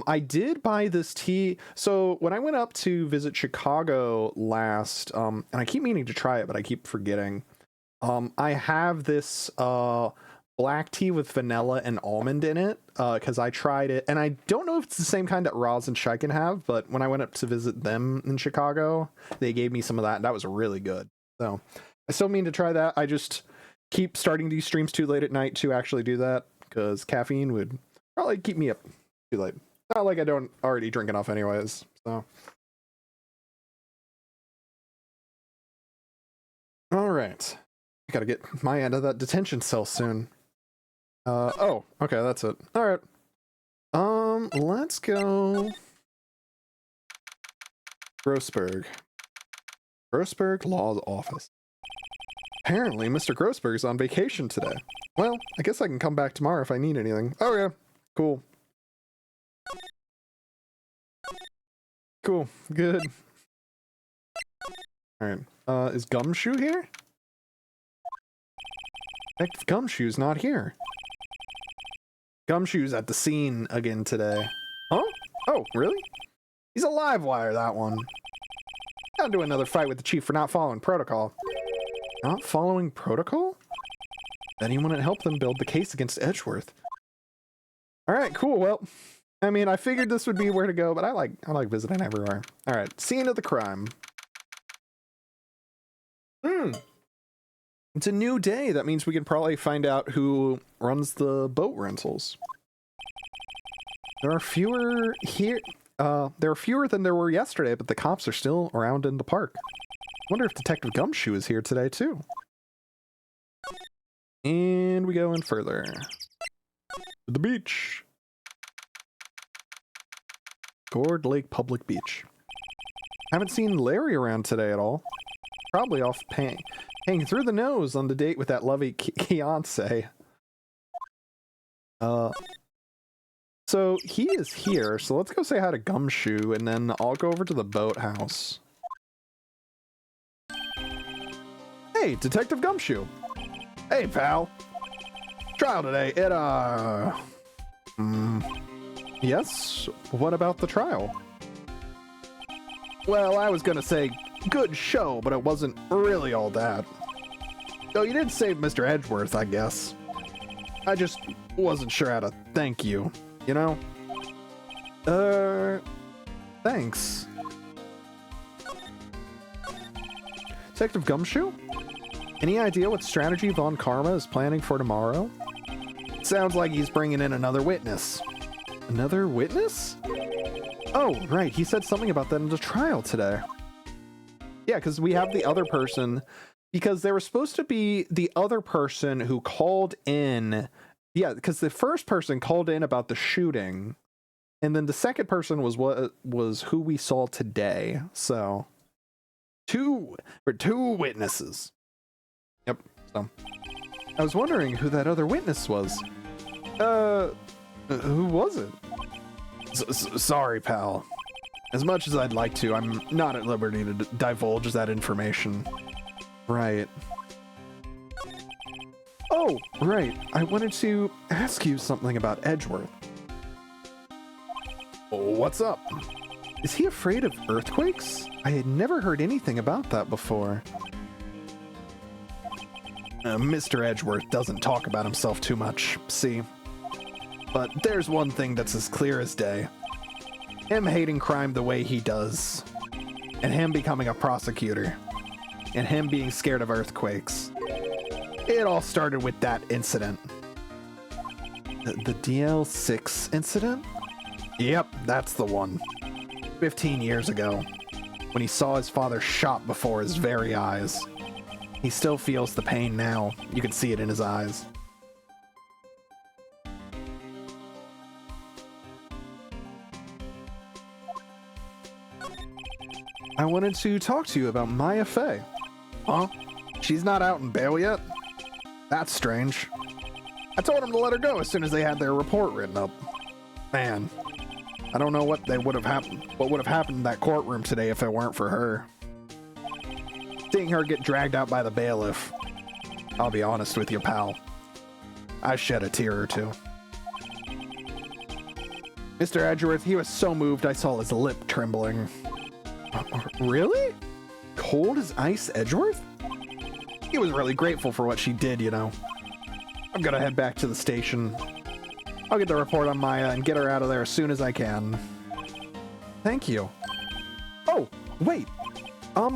I did buy this tea. So when I went up to visit Chicago last, and I keep meaning to try it, but I keep forgetting. I have this, black tea with vanilla and almond in it, because I tried it, and I don't know if it's the same kind that Roz and Shiken have, but when I went up to visit them in Chicago, they gave me some of that, and that was really good. So I still mean to try that. I just keep starting these streams too late at night to actually do that, because caffeine would probably keep me up too late. Not like I don't already drink enough anyways, so. Alright. I gotta get my end of that detention cell soon. Oh, okay, that's it. Alright. Let's go... Grossberg. Grossberg Law's office. Apparently, Mr. Grossberg's on vacation today. Well, I guess I can come back tomorrow if I need anything. Oh yeah, cool. Cool, good. Alright, is Gumshoe here? Heck, Gumshoe's not here. Gumshoe's at the scene again today. Huh? Oh, really? He's a live wire, that one. Got into another fight with the chief for not following protocol. Not following protocol? Then he wouldn't help them build the case against Edgeworth. Alright, cool, well... I mean, I figured this would be where to go, but I like visiting everywhere. Alright, scene of the crime. It's a new day. That means we can probably find out who runs the boat rentals. There are fewer here. There are fewer than there were yesterday, but the cops are still around in the park. Wonder if Detective Gumshoe is here today, too. And we go in further. To the beach. Gourd Lake Public Beach. Haven't seen Larry around today at all. Probably off paying through the nose on the date with that lovely fiance. So he is here, so let's go say hi to Gumshoe, and then I'll go over to the boathouse. Hey, Detective Gumshoe. Hey, pal. Trial today. Yes? What about the trial? Well, I was gonna say good show, but it wasn't really all that. Though you did save Mr. Edgeworth, I guess. I just wasn't sure how to thank you, you know? Thanks. Detective Gumshoe? Any idea what strategy Von Karma is planning for tomorrow? Sounds like he's bringing in another witness. Another witness? Oh, right, he said something about that in the trial today. Yeah, because we have the other person, because there was supposed to be the other person who called in. Yeah, because the first person called in about the shooting, and then the second person was who we saw today. So, two witnesses. Yep. So, I was wondering who that other witness was. Who was it? Sorry, pal. As much as I'd like to, I'm not at liberty to divulge that information. Right. Oh, right. I wanted to ask you something about Edgeworth. What's up? Is he afraid of earthquakes? I had never heard anything about that before. Mr. Edgeworth doesn't talk about himself too much, see? But there's one thing that's as clear as day. Him hating crime the way he does. And him becoming a prosecutor. And him being scared of earthquakes. It all started with that incident. The DL6 incident? Yep, that's the one. 15 years ago. When he saw his father shot before his very eyes. He still feels the pain now. You can see it in his eyes. I wanted to talk to you about Maya Fey. Huh? She's not out in bail yet? That's strange. I told him to let her go as soon as they had their report written up. Man, I don't know what would have happened in that courtroom today if it weren't for her. Seeing her get dragged out by the bailiff. I'll be honest with you, pal. I shed a tear or two. Mr. Edgeworth, he was so moved I saw his lip trembling. Really? Cold as ice Edgeworth? He was really grateful for what she did, you know. I'm gonna head back to the station. I'll get the report on Maya and get her out of there as soon as I can. Thank you. Oh, wait. I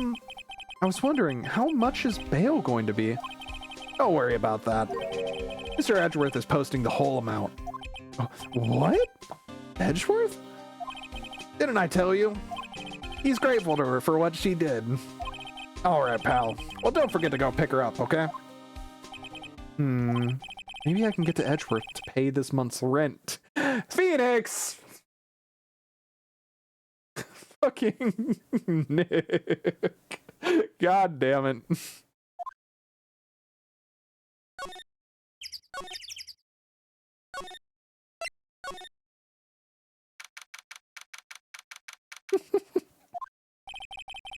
was wondering, how much is bail going to be? Don't worry about that. Mr. Edgeworth is posting the whole amount. What? Edgeworth? Didn't I tell you? He's grateful to her for what she did. Alright, pal. Well, don't forget to go pick her up, okay? Maybe I can get to Edgeworth to pay this month's rent. Phoenix! Fucking Nick. God damn it.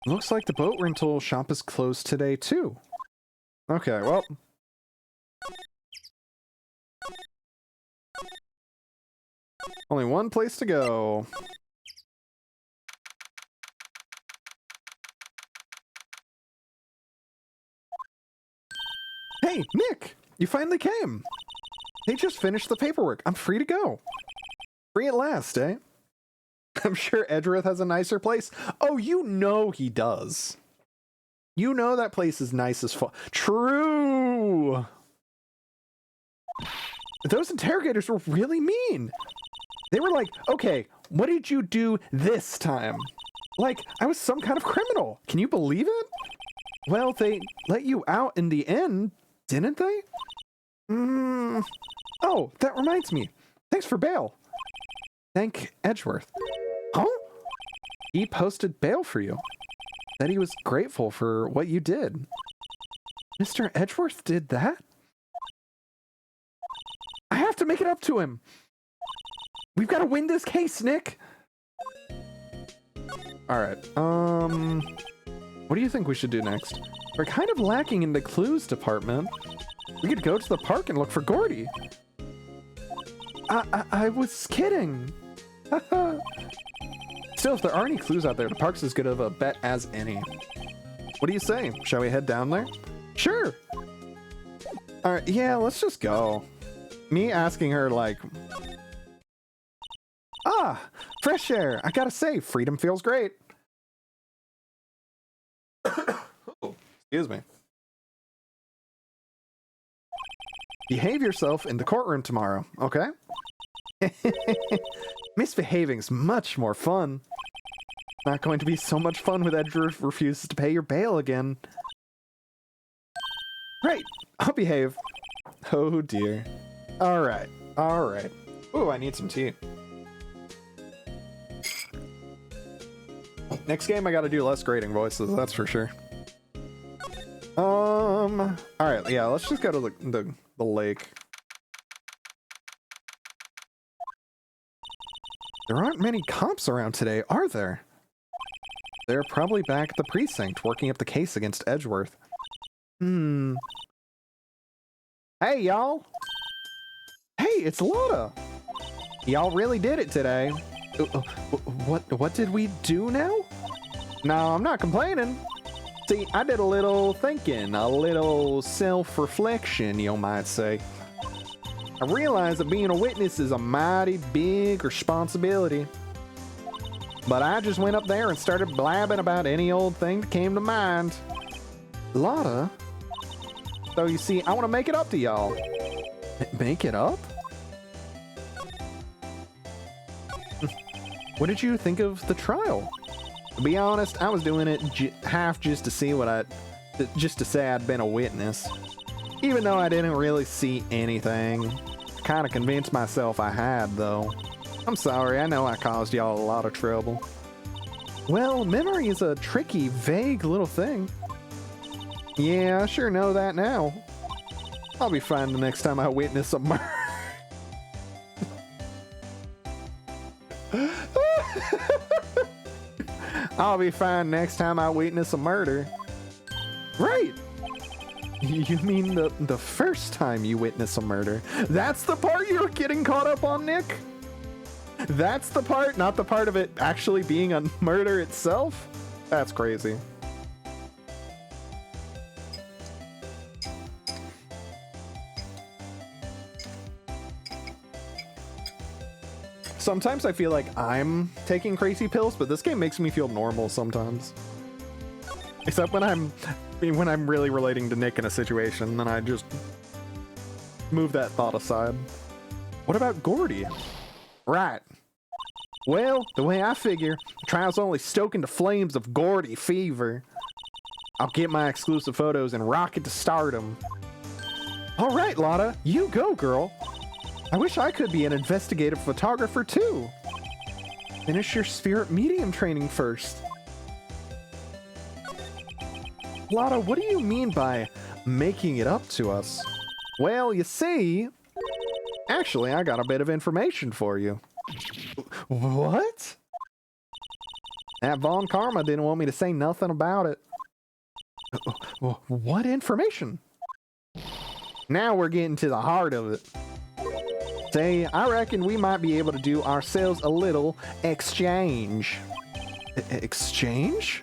Looks like the boat rental shop is closed today, too. Okay, well. Only one place to go. Hey, Nick! You finally came! They just finished the paperwork. I'm free to go. Free at last, eh? I'm sure Edgeworth has a nicer place. Oh, you know he does. You know that place is nice as fuck. True! Those interrogators were really mean. They were like, okay, what did you do this time? Like, I was some kind of criminal. Can you believe it? Well, they let you out in the end, didn't they? Oh, that reminds me. Thanks for bail. Thank Edgeworth. Huh? He posted bail for you. Said he was grateful for what you did. Mr. Edgeworth did that? I have to make it up to him. We've got to win this case, Nick. All right. What do you think we should do next? We're kind of lacking in the clues department. We could go to the park and look for Gordy. I was kidding. Still, if there are any clues out there, the park's as good of a bet as any. What do you say? Shall we head down there? Sure. All right, yeah, let's just go. Me asking her, like, fresh air. I gotta say, freedom feels great. Excuse me. Behave yourself in the courtroom tomorrow, okay? Misbehaving's much more fun. Not going to be so much fun with Edgeworth refuses to pay your bail again. Right, I'll behave. Oh dear. Alright, alright. Ooh, I need some tea. Next game I gotta do less grating voices, that's for sure. Alright, yeah, let's just go to the lake. There aren't many cops around today, are there? They're probably back at the precinct working up the case against Edgeworth. Hey, y'all! Hey, it's Lotta! Y'all really did it today. What did we do now? No, I'm not complaining. See, I did a little thinking, a little self-reflection, you might say. I realized that being a witness is a mighty big responsibility. But I just went up there and started blabbing about any old thing that came to mind. Lotta? So you see, I want to make it up to y'all. Make it up? What did you think of the trial? To be honest, I was doing it half just to see just to say I'd been a witness. Even though I didn't really see anything. Kind of convinced myself I had, though. I'm sorry, I know I caused y'all a lot of trouble. Well, memory is a tricky, vague little thing. Yeah, I sure know that now. I'll be fine the next time I witness a murder. I'll be fine next time I witness a murder. Right! You mean the first time you witness a murder? That's the part you're getting caught up on, Nick? That's the part, not the part of it actually being a murder itself? That's crazy. Sometimes I feel like I'm taking crazy pills, but this game makes me feel normal sometimes. Except when I'm really relating to Nick in a situation, then I just move that thought aside. What about Gordy? Right. Well, the way I figure, the trial's only stoking the flames of Gordy fever. I'll get my exclusive photos and rocket to stardom. All right, Lotta, you go, girl. I wish I could be an investigative photographer too. Finish your spirit medium training first. Lotta, what do you mean by making it up to us? Well, you see, actually, I got a bit of information for you. What? That Von Karma didn't want me to say nothing about it. What information? Now we're getting to the heart of it. Say, I reckon we might be able to do ourselves a little exchange. Exchange?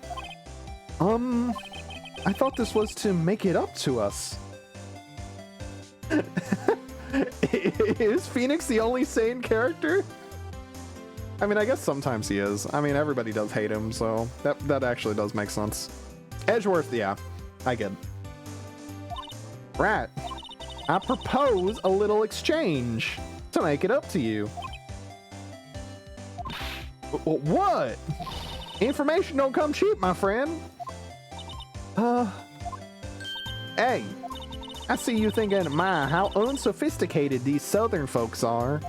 I thought this was to make it up to us. Is Phoenix the only sane character? I mean, I guess sometimes he is. I mean, everybody does hate him, so that actually does make sense. Edgeworth, yeah, I get it. Right. I propose a little exchange to make it up to you. What? Information don't come cheap, my friend. Hey, I see you thinking, my, how unsophisticated these southern folks are.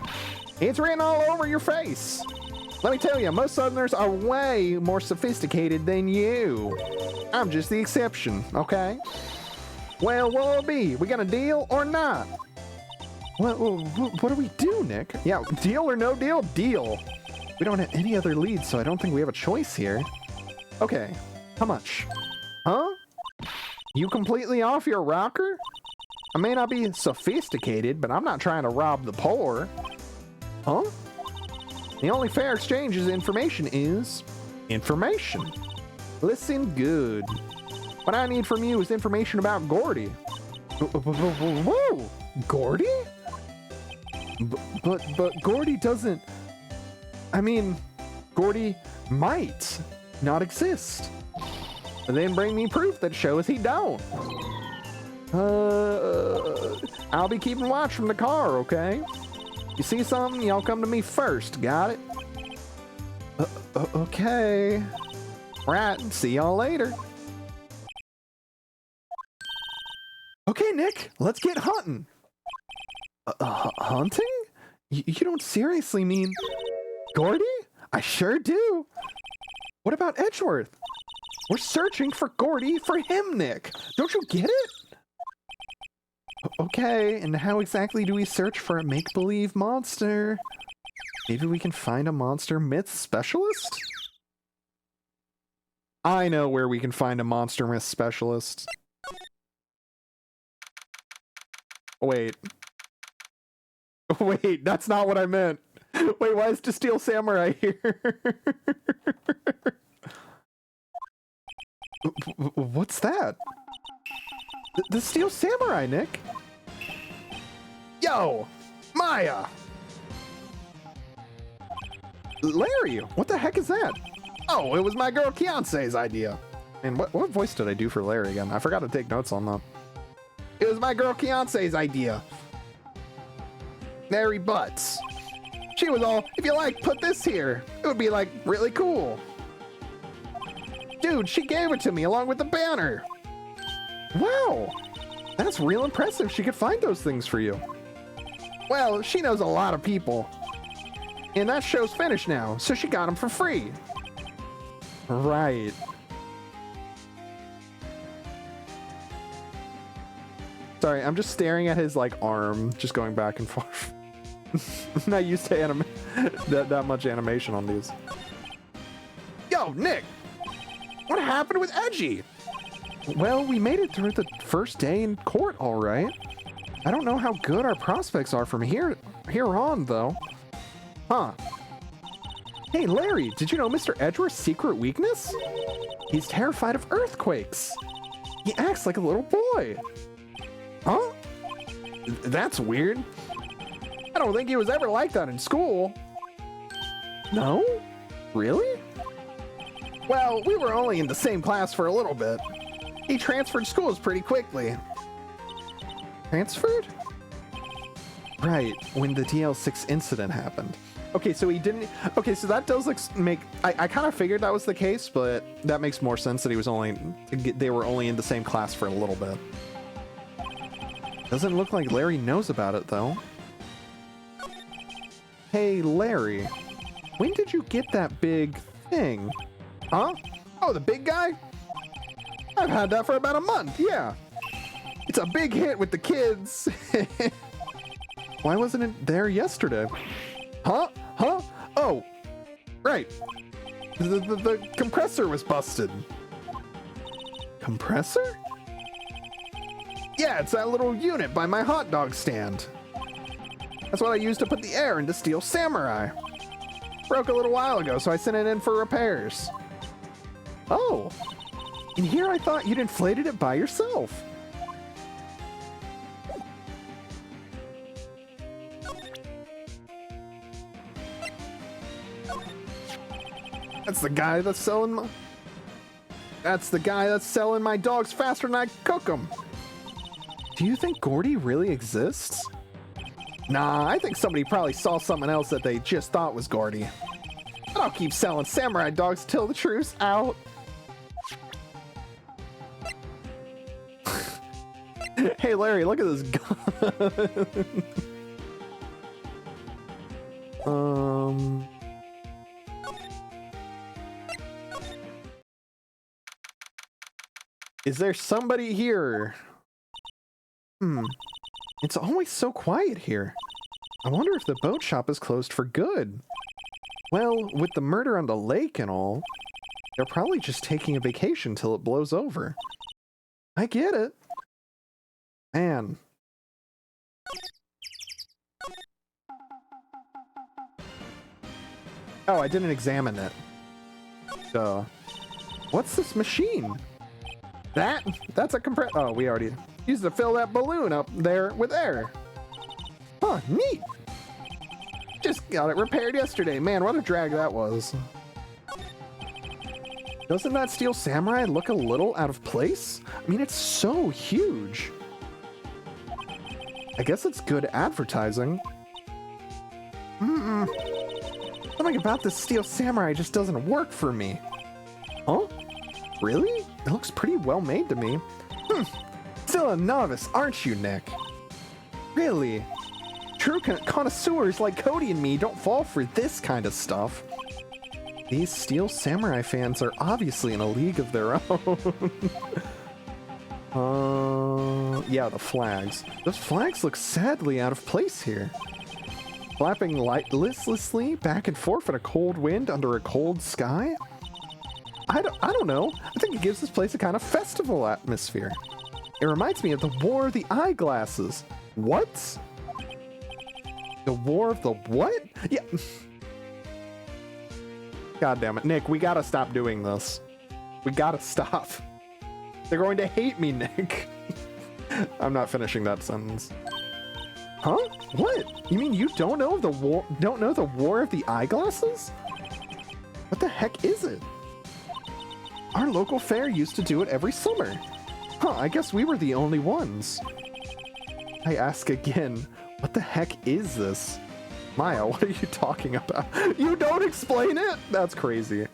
It's written all over your face. Let me tell you, most southerners are way more sophisticated than you. I'm just the exception, okay? Well, what'll it be? We gonna deal or not? What do we do, Nick? Yeah, deal or no deal? Deal. We don't have any other leads, so I don't think we have a choice here. Okay, how much? Huh? You completely off your rocker? I may not be sophisticated, but I'm not trying to rob the poor. Huh? The only fair exchange is information is information. Listen good. What I need from you is information about Gordy. Whoa! Gordy? But Gordy doesn't... I mean, Gordy might not exist. And then bring me proof that shows he don't. I'll be keeping watch from the car, okay? You see something, y'all come to me first, got it? Okay. Right, see y'all later. Okay, Nick, let's get hunting. Hunting? You don't seriously mean... Gordy? I sure do. What about Edgeworth? We're searching for Gordy for him, Nick. Don't you get it? Okay, and how exactly do we search for a make-believe monster? Maybe we can find a monster myth specialist? I know where we can find a monster myth specialist. Wait. Wait, that's not what I meant. Wait, why is the Steel Samurai here? What's that? The Steel Samurai, Nick. Yo, Maya. Larry, what the heck is that? Oh, it was my girl Kiance's idea. And what voice did I do for Larry again? I forgot to take notes on that. It was my girl Kiance's idea. Larry Butts. She was all, if you like, put this here. It would be like really cool. Dude, she gave it to me along with the banner. Wow, that's real impressive. She could find those things for you. Well, she knows a lot of people. And that show's finished now, so she got them for free. Right. Sorry, I'm just staring at his, like, arm, just going back and forth. I'm not used to that much animation on these. Yo, Nick! What happened with Edgy? Well, we made it through the first day in court, all right. I don't know how good our prospects are from here on, though. Huh. Hey, Larry, did you know Mr. Edgeworth's secret weakness? He's terrified of earthquakes. He acts like a little boy. Huh? That's weird. I don't think he was ever like that in school. No? Really? Well, we were only in the same class for a little bit. He transferred schools pretty quickly. Transferred? Right, when the DL6 incident happened. Okay, so he didn't... Okay, so that does make... I kind of figured that was the case, but that makes more sense that he was only... They were only in the same class for a little bit. Doesn't look like Larry knows about it, though. Hey, Larry. When did you get that big thing? Huh? Oh, the big guy? I've had that for about a month, yeah. It's a big hit with the kids. Why wasn't it there yesterday? Huh? Huh? Oh, right. The compressor was busted. Compressor? Yeah, it's that little unit by my hot dog stand. That's what I used to put the air into Steel Samurai. Broke a little while ago, so I sent it in for repairs. Oh, and here I thought you'd inflated it by yourself. That's the guy that's selling my... That's the guy that's selling my dogs faster than I cook them. Do you think Gordy really exists? Nah, I think somebody probably saw something else that they just thought was Gordy. But I'll keep selling samurai dogs till the truce out. Hey Larry, look at this gun. Is there somebody here? It's always so quiet here. I wonder if the boat shop is closed for good. Well, with the murder on the lake and all, they're probably just taking a vacation till it blows over. I get it. Man. Oh, I didn't examine it. What's this machine? That's a oh, we already used to fill that balloon up there with air. Huh, neat. Just got it repaired yesterday. Man, what a drag that was. Doesn't that Steel Samurai look a little out of place? I mean, it's so huge. I guess it's good advertising. Something about this Steel Samurai just doesn't work for me. Huh? Really? It looks pretty well made to me. Still a novice, aren't you, Nick? Really? True connoisseurs like Cody and me don't fall for this kind of stuff. These Steel Samurai fans are obviously in a league of their own. Yeah, the flags. Those flags look sadly out of place here. Flapping listlessly back and forth in a cold wind under a cold sky? I don't know. I think it gives this place a kind of festival atmosphere. It reminds me of the War of the Eyeglasses. What? The War of the what? Yeah. God damn it. Nick, we gotta stop doing this. We gotta stop. They're going to hate me, Nick. I'm not finishing that sentence. Huh? What? You mean you don't know the War of the Eyeglasses? What the heck is it? Our local fair used to do it every summer. Huh, I guess we were the only ones. I ask again, what the heck is this? Maya, what are you talking about? You don't explain it? That's crazy.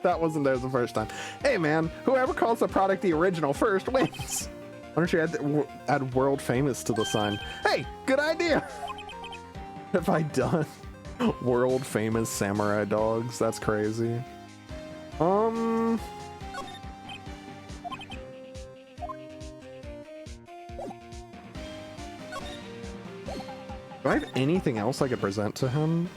That wasn't there the first time. Hey man, whoever calls the product the original first wins. Why don't you add world famous to the sign? Hey, good idea. What have I done? World famous samurai dogs. That's crazy. Do I have anything else I could present to him?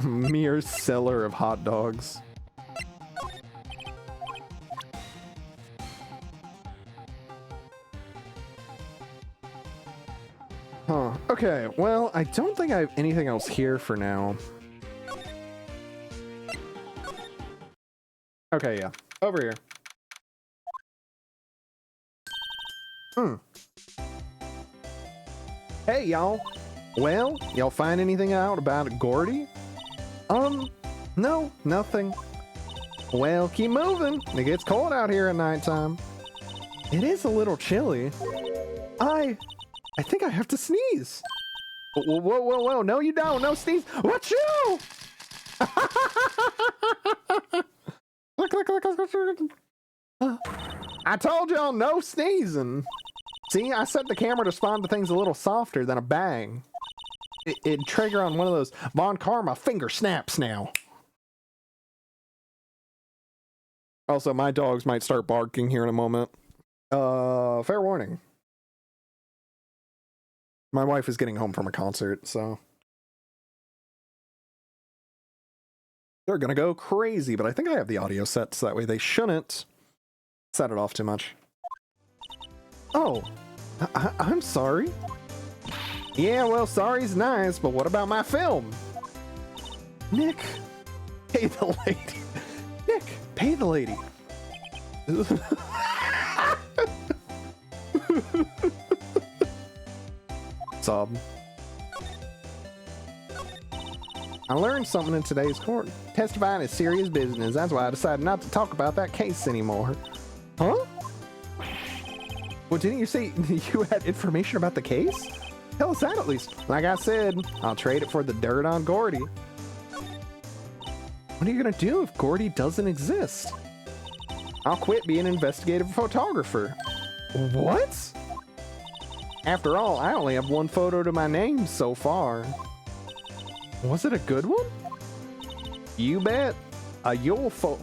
Mere seller of hot dogs. Huh. Okay, well, I don't think I have anything else here for now. Okay, yeah. Over here. Hey, y'all. Well, y'all find anything out about Gordy? No, nothing. Well, keep moving. It gets cold out here at nighttime. It is a little chilly. I think I have to sneeze. Whoa. No, you don't. No sneeze. What you? I told y'all no sneezing. See, I set the camera to respond to things a little softer than a bang. It'd trigger on one of those Von Karma finger snaps now. Also, my dogs might start barking here in a moment. Fair warning. My wife is getting home from a concert, so they're gonna go crazy, but I think I have the audio set so that way they shouldn't set it off too much. Oh, I'm sorry. Yeah, well, sorry's nice, but what about my film? Nick, pay the lady. Nick, pay the lady. Sob. I learned something in today's court. Testifying is serious business. That's why I decided not to talk about that case anymore. Huh? Well, didn't you say you had information about the case? Tell us that at least. Like I said, I'll trade it for the dirt on Gordy. What are you gonna do if Gordy doesn't exist? I'll quit being an investigative photographer. What? After all, I only have one photo to my name so far. Was it a good one? You bet. A UFO.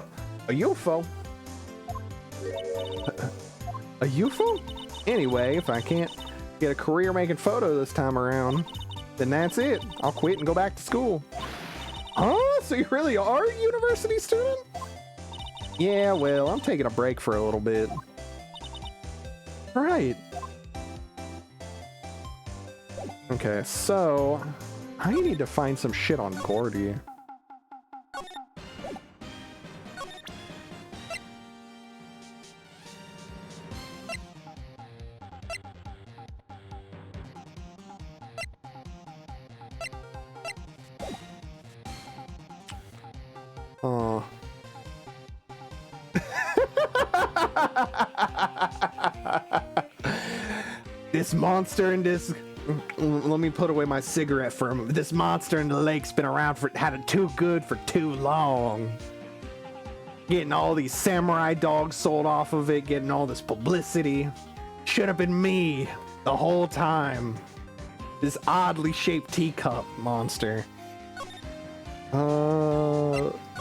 A UFO? A UFO? Anyway, if I can't get a career making photo this time around, then that's it. I'll quit and go back to school. Huh? So you really are a university student? Yeah, well, I'm taking a break for a little bit. Right. Okay, so I need to find some shit on Gordy. Oh. This monster in this... Let me put away my cigarette for a moment. This monster in the lake's been around for... had it too good for too long. Getting all these samurai dogs sold off of it, getting all this publicity. Should have been me the whole time. This oddly shaped teacup monster.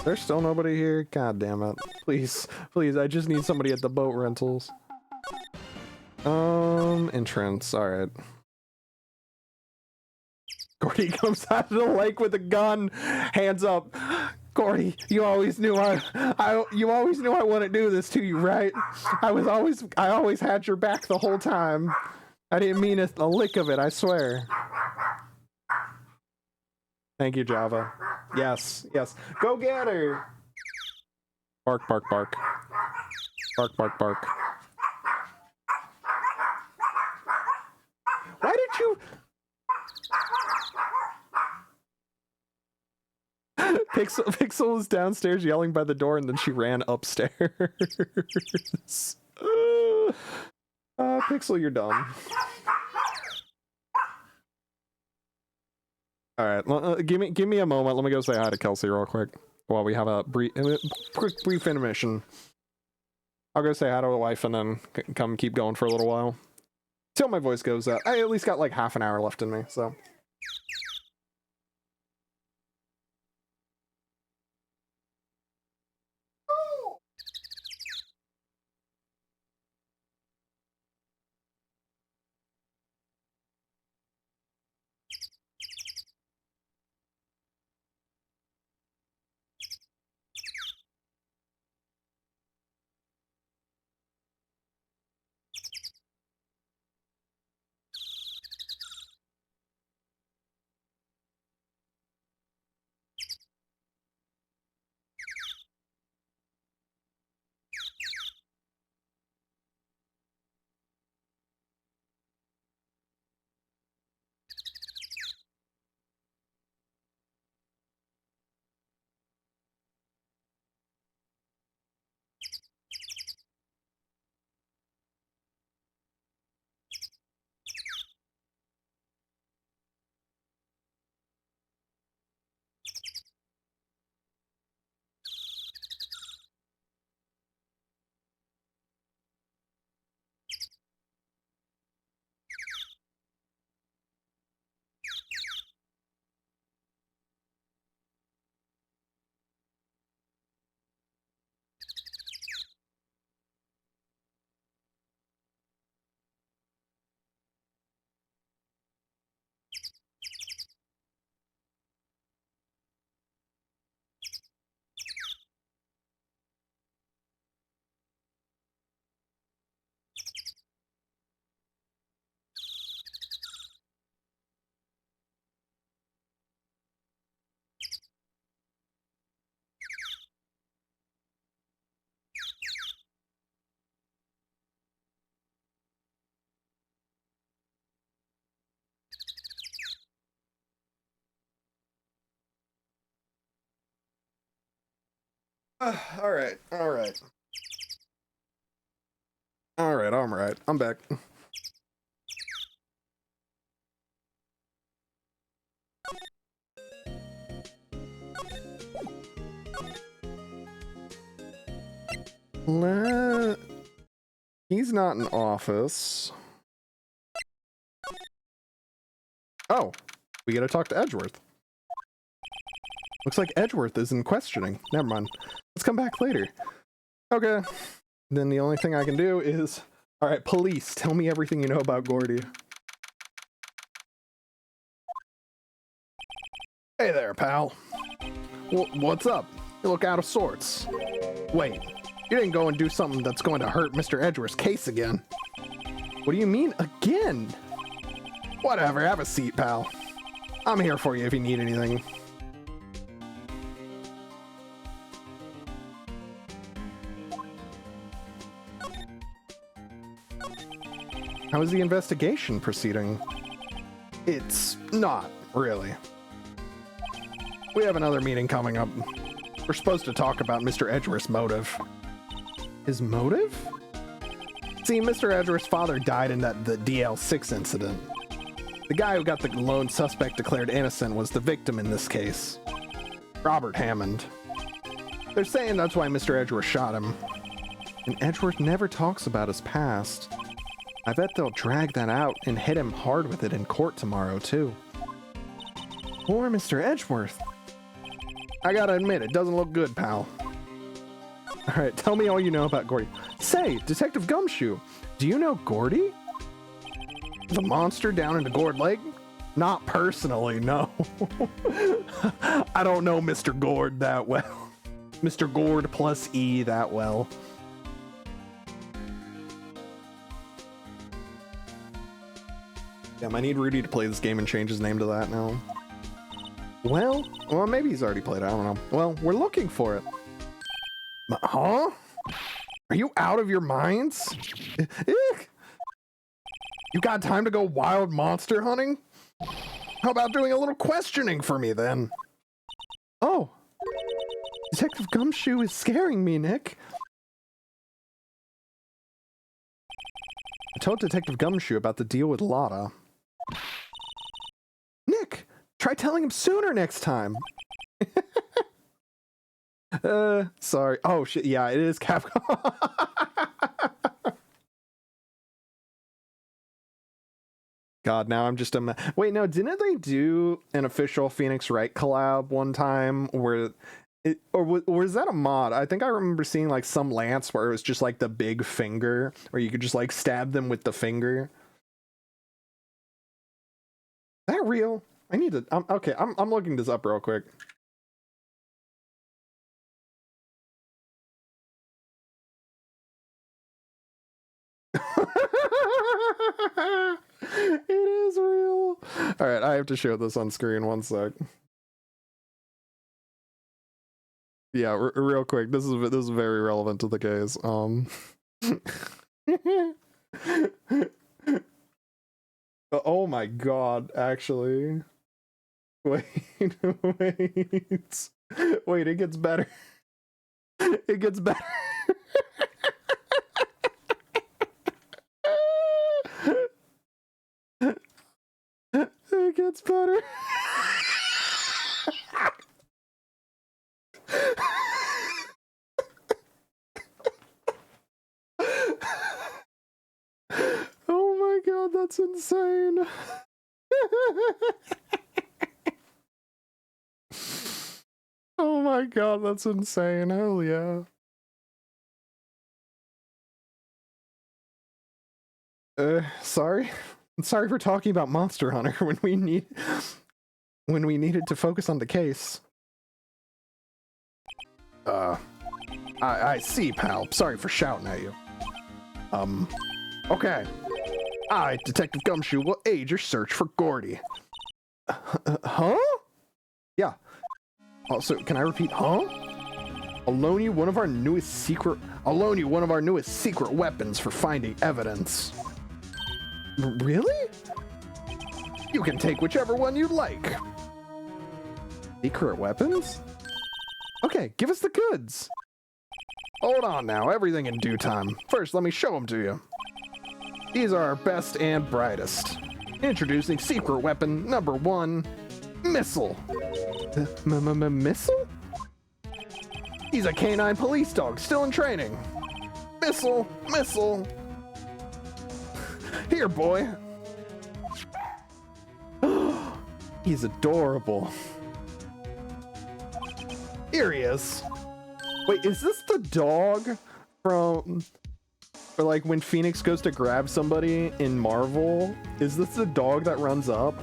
There's still nobody here? God damn it. Please, please, I just need somebody at the boat rentals. Entrance, alright. Gordy comes out of the lake with a gun, hands up. Gordy, you always knew you always knew I wouldn't do this to you, right? I always had your back the whole time. I didn't mean a lick of it, I swear. Thank you, Java. Yes, yes. Go get her! Bark, bark, bark. Bark, bark, bark. Why did you... Pixel was downstairs yelling by the door and then she ran upstairs. Pixel, you're dumb. Alright, give me a moment. Let me go say hi to Kelsey real quick while we have a brief intermission. I'll go say hi to my wife and then come keep going for a little while. Till my voice goes out. I at least got like half an hour left in me, so... All right. All right. All right. I'm right. I'm back. He's not in office. Oh, we gotta talk to Edgeworth. Looks like Edgeworth is in questioning. Never mind. Let's come back later. Okay. Then the only thing I can do is... Alright, police, tell me everything you know about Gordy. Hey there, pal. What's up? You look out of sorts. Wait, you didn't go and do something that's going to hurt Mr. Edgeworth's case again. What do you mean, again? Whatever, have a seat, pal. I'm here for you if you need anything. How is the investigation proceeding? It's not, really. We have another meeting coming up. We're supposed to talk about Mr. Edgeworth's motive. His motive? See, Mr. Edgeworth's father died in the DL6 incident. The guy who got the lone suspect declared innocent was the victim in this case. Robert Hammond. They're saying that's why Mr. Edgeworth shot him. And Edgeworth never talks about his past. I bet they'll drag that out and hit him hard with it in court tomorrow, too. Poor Mr. Edgeworth. I gotta admit, it doesn't look good, pal. Alright, tell me all you know about Gordy. Say, Detective Gumshoe, do you know Gordy? The monster down in the Gourd Lake? Not personally, no. I don't know Mr. Gourd that well. Mr. Gourd plus E that well. Damn, I need Rudy to play this game and change his name to that now. Well, maybe he's already played it, I don't know. Well, we're looking for it. Huh? Are you out of your minds? You got time to go wild monster hunting? How about doing a little questioning for me, then? Oh. Detective Gumshoe is scaring me, Nick. I told Detective Gumshoe about the deal with Lotta. Nick, try telling him sooner next time. Sorry. Oh, shit. Yeah, it is Capcom. God, now I'm just wait, no, didn't they do an official Phoenix Wright collab one time where or was that a mod? I think I remember seeing like some lance where it was just like the big finger where you could just like stab them with the finger. Is that real? I need to okay, I'm looking this up real quick. It is real. All right, I have to show this on screen. One sec. Yeah, real quick. This is very relevant to the case. Oh my god! Actually, wait. Wait. It gets better. It gets better. It gets better. Oh my god, that's insane. Oh my god, that's insane. Hell yeah. Sorry. Sorry for talking about Monster Hunter when we needed to focus on the case. I see, pal. Sorry for shouting at you. Okay. I, Detective Gumshoe, will aid your search for Gordy. Huh? Yeah. Also, can I repeat, huh? I'll loan you one of our newest secret weapons for finding evidence. Really? You can take whichever one you like. Secret weapons? Okay, give us the goods. Hold on now, everything in due time. First, let me show them to you. These are our best and brightest. Introducing secret weapon number 1, Missile. Missile? He's a canine police dog, still in training. Missile, Missile. Here, boy. He's adorable. Here he is. Wait, is this the dog from... Or like when Phoenix goes to grab somebody in Marvel? Is this the dog that runs up?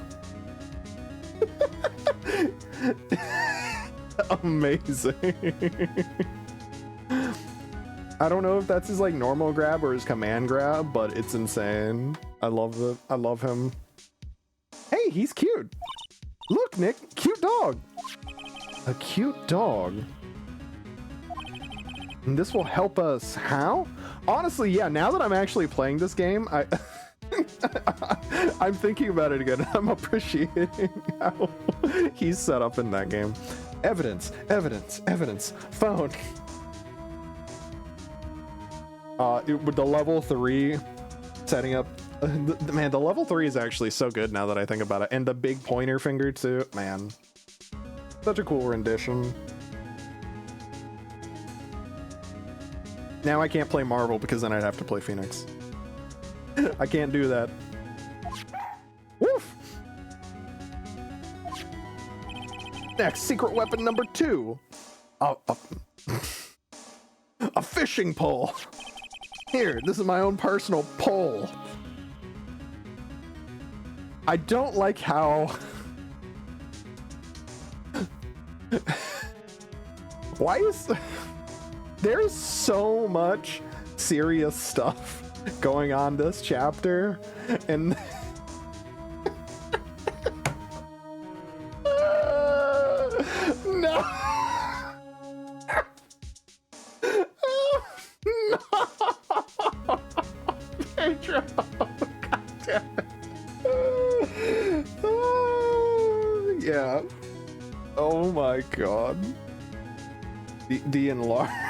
Amazing. I don't know if that's his like normal grab or his command grab, but it's insane. I love it. I love him. Hey, he's cute. Look, Nick, cute dog. A cute dog. And this will help us. How? Honestly, yeah, now that I'm actually playing this game, I'm thinking about it again. I'm appreciating how he's set up in that game. Evidence, evidence, evidence. Phone. With the level 3 setting up, man, the level 3 is actually so good now that I think about it. And the big pointer finger too, man. Such a cool rendition. Now I can't play Marvel because then I'd have to play Phoenix. I can't do that. Woof! Next, secret weapon number 2. A fishing pole. Here, this is my own personal pole. I don't like how... Why is... There's so much serious stuff going on this chapter, and no. No. Pedro. God damn it. Yeah. Oh my god. The enlargement.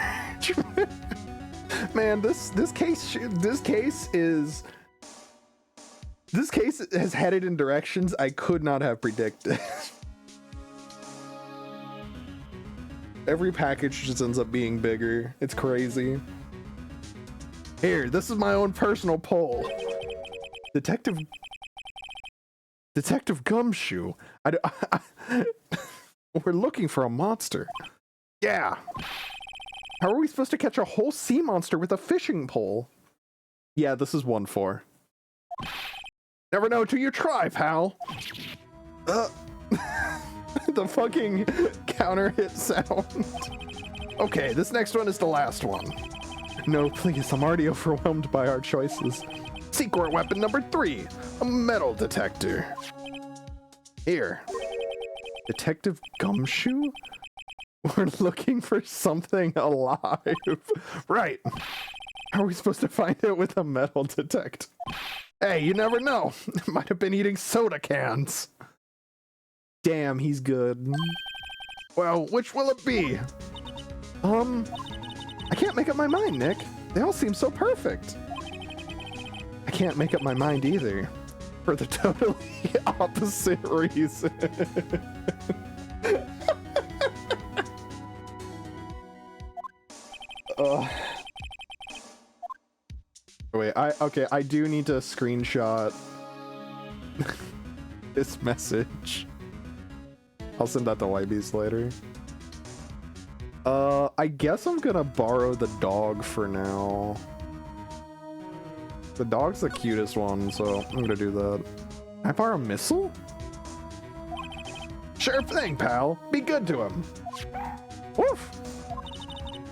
Man, this case has headed in directions I could not have predicted. Every package just ends up being bigger. It's crazy. Here, this is my own personal poll. Detective Gumshoe. We're looking for a monster. Yeah. How are we supposed to catch a whole sea monster with a fishing pole? Yeah, this is 1-4. Never know till you try, pal. The fucking counter hit sound. Okay, this next one is the last one. No, please, I'm already overwhelmed by our choices. Secret weapon number 3, a metal detector. Here. Detective Gumshoe? We're looking for something alive. Right. How are we supposed to find it with a metal detector? Hey, you never know. Might have been eating soda cans. Damn, he's good. Well, which will it be? I can't make up my mind, Nick. They all seem so perfect. I can't make up my mind either. For the totally opposite reason. Wait, I do need to screenshot this message. I'll send that to YBs later. I guess I'm gonna borrow the dog for now. The dog's the cutest one, so I'm gonna do that. Can I borrow a Missile? Sure thing, pal. Be good to him. Woof!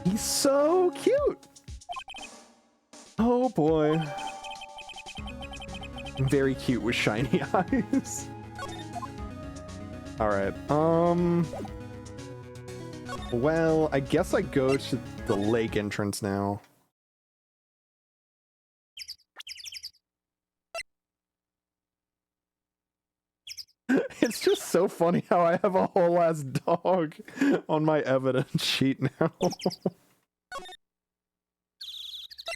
He's so cute! Oh boy. Very cute with shiny eyes. Alright, well, I guess I go to the lake entrance now. It's just so funny how I have a whole ass dog on my evidence sheet now.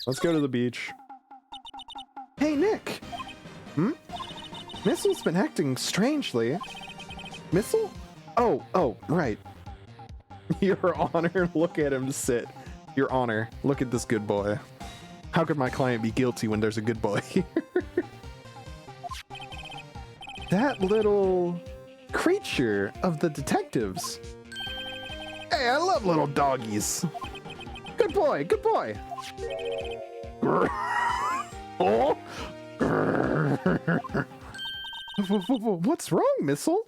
Let's go to the beach. Hey, Nick! Hmm? Missle's been acting strangely. Missile? Oh, right. Your Honor, look at him sit. Your Honor, look at this good boy. How could my client be guilty when there's a good boy here? That little creature of the detectives. Hey, I love little doggies. Good boy, good boy. Oh. What's wrong, Missile?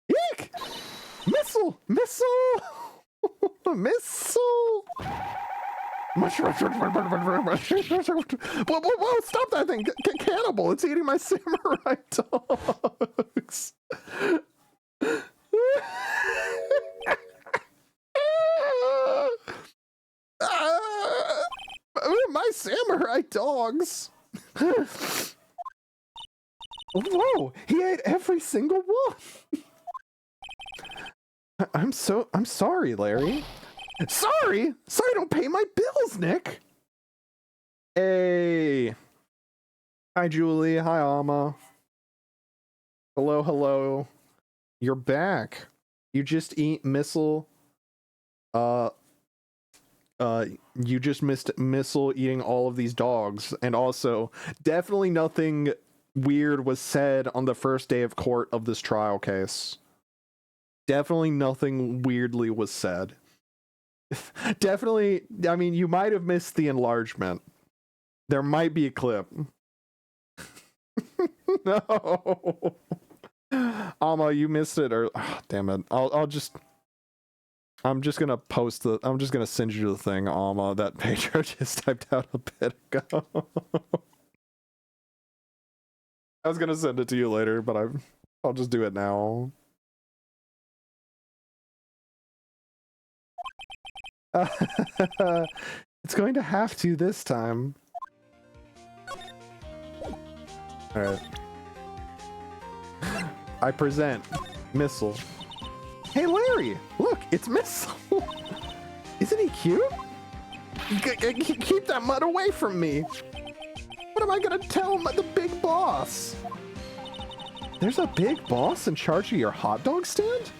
Eek! Missile! Missile! Missile! Whoa, stop that thing! Cannibal! It's eating my samurai dogs! My samurai dogs! Whoa! He ate every single one! I'm sorry, Larry. Sorry? Sorry, don't pay my bills, Nick! Hey! Hi, Julie. Hi, Alma. Hello, hello. You're back. You just eat Missile. You just missed Missile eating all of these dogs. And also, definitely nothing weird was said on the first day of court of this trial case. Definitely nothing weirdly was said. Definitely, I mean, you might have missed the enlargement. There might be a clip. No. Alma, you missed it, or damn it. I'm just gonna send you the thing, Alma, that Pedro just typed out a bit ago. I was gonna send it to you later, but I'll just do it now. It's going to have to this time. Alright. I present Missile. Hey Larry! Look, it's Missile! Isn't he cute? Keep that mud away from me! What am I gonna tell the big boss? There's a big boss in charge of your hot dog stand?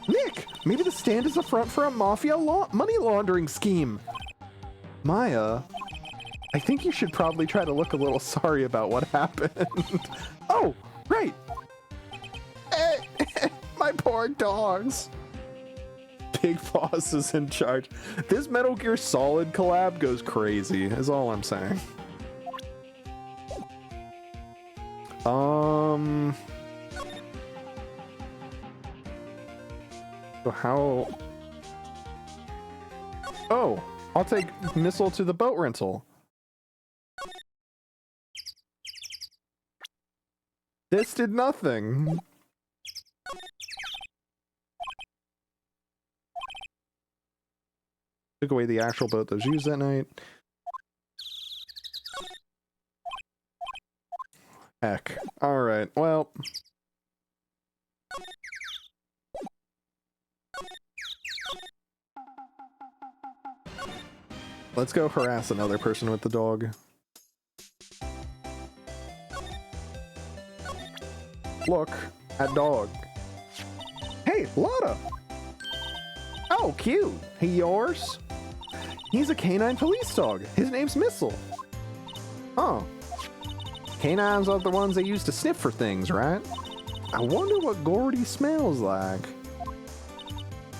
Nick, maybe the stand is a front for a mafia money laundering scheme. Maya, I think you should probably try to look a little sorry about what happened. Oh, right. My poor dogs. Big Boss is in charge. This Metal Gear Solid collab goes crazy, is all I'm saying. So how... Oh, I'll take Missile to the boat rental. This did nothing. Took away the actual boat that was used that night. Heck. Alright, well... Let's go harass another person with the dog. Look at dog. Hey, Lotta! Oh, cute! He yours? He's a canine police dog. His name's Missile. Oh. Canines are the ones they use to sniff for things, right? I wonder what Gordy smells like.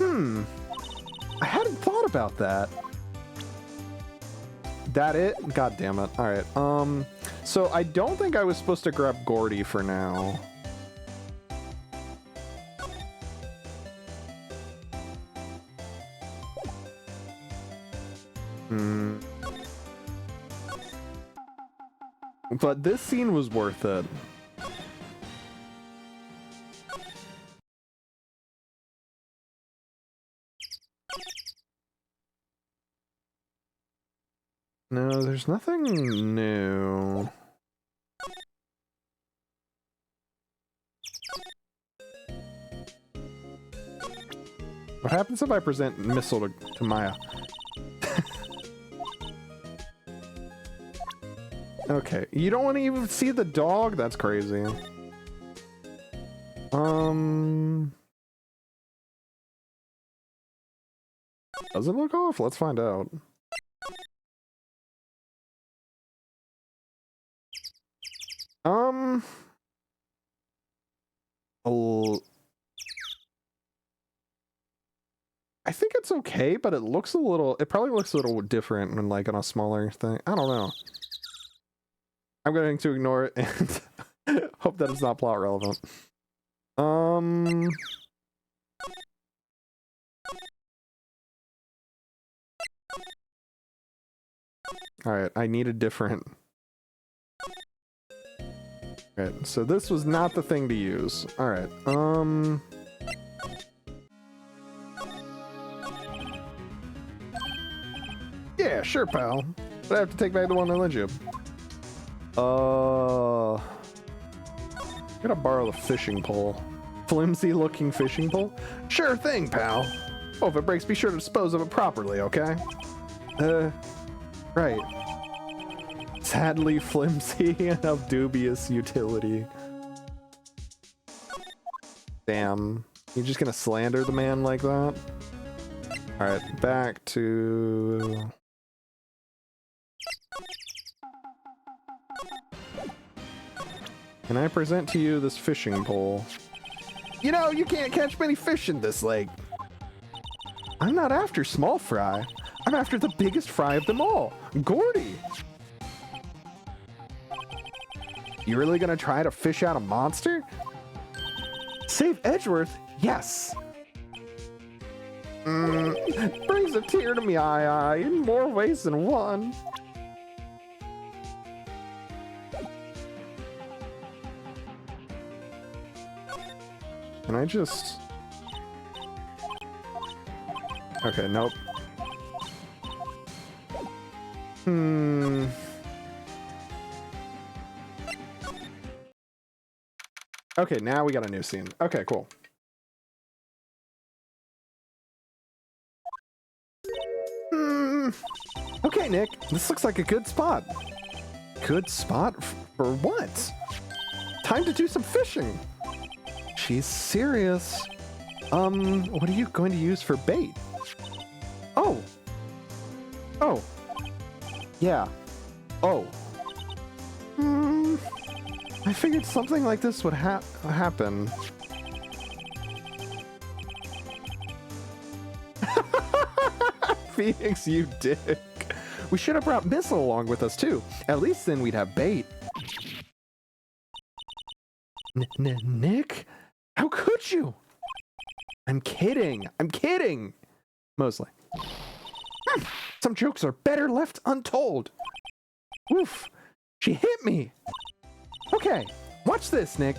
I hadn't thought about that. That it? God damn it. Alright, so I don't think I was supposed to grab Gordy for now. But this scene was worth it. No, there's nothing new. What happens if I present Missile to Maya? Okay, you don't want to even see the dog? That's crazy. Does it look off? Let's find out. I think it's okay, but it looks a little, it probably looks a little different when like on a smaller thing. I don't know. I'm going to ignore it and hope that it's not plot relevant. Alright, I need a different... Alright, so this was not the thing to use. Alright, yeah, sure, pal. But I have to take back the one I lent you. I'm gonna borrow the fishing pole. Flimsy looking fishing pole? Sure thing, pal. Oh, if it breaks, be sure to dispose of it properly, okay? Right. Sadly flimsy and of dubious utility. Damn. You're just gonna slander the man like that? Alright, back to... Can I present to you this fishing pole? You know, you can't catch many fish in this lake. I'm not after small fry. I'm after the biggest fry of them all, Gordy. You really gonna try to fish out a monster? Save Edgeworth? Yes. Brings a tear to me eye in more ways than one. Can I just... Okay, nope. Okay, now we got a new scene. Okay, cool. Okay, Nick, this looks like a good spot. Good spot for what? Time to do some fishing. She's serious. What are you going to use for bait? Oh. Oh. Yeah. Oh. I figured something like this would happen. Phoenix, you dick. We should have brought Missile along with us too. At least then we'd have bait. Nick? How could you? I'm kidding. I'm kidding. Mostly. Some jokes are better left untold. Oof. She hit me. Okay, watch this, Nick.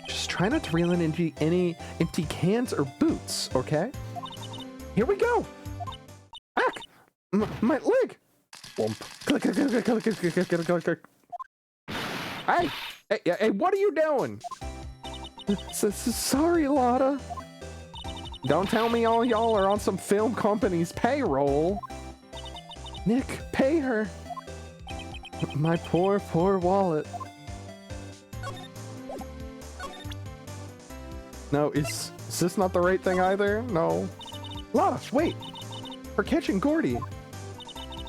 Just try not to reel in any empty cans or boots, okay? Here we go. Ack! My leg! Womp. Click, click, click, click, click, click, click, click, click, click. Hey! Hey, what are you doing? Sorry, Lotta. Don't tell me all y'all are on some film company's payroll. Nick, pay her. My poor, poor wallet. No, is this not the right thing either? No. Lotta, wait. For catching Gordy.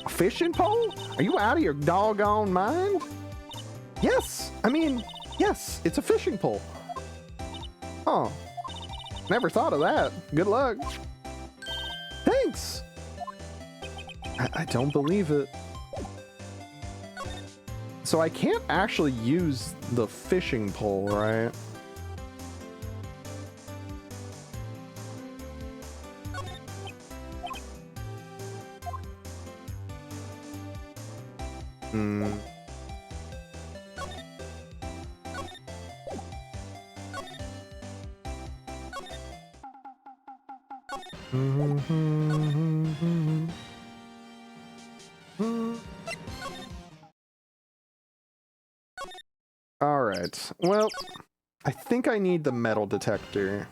A fishing pole? Are you out of your doggone mind? Yes, I mean, yes, it's a fishing pole. Oh, never thought of that. Good luck. Thanks. I don't believe it. So I can't actually use the fishing pole, right? Alright, well, I think I need the metal detector.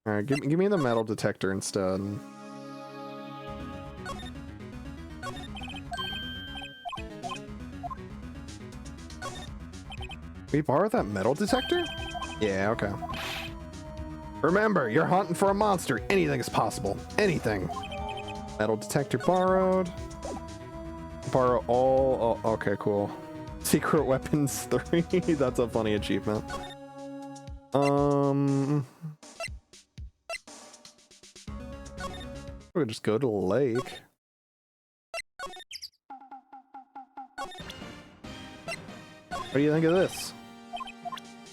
Alright, give me the metal detector instead. Can we borrow that metal detector? Yeah, okay. Remember, you're hunting for a monster. Anything is possible. Anything. Metal detector borrowed. Borrow all... Oh, okay, cool. Secret Weapons 3. That's a funny achievement. We'll just go to the lake. What do you think of this?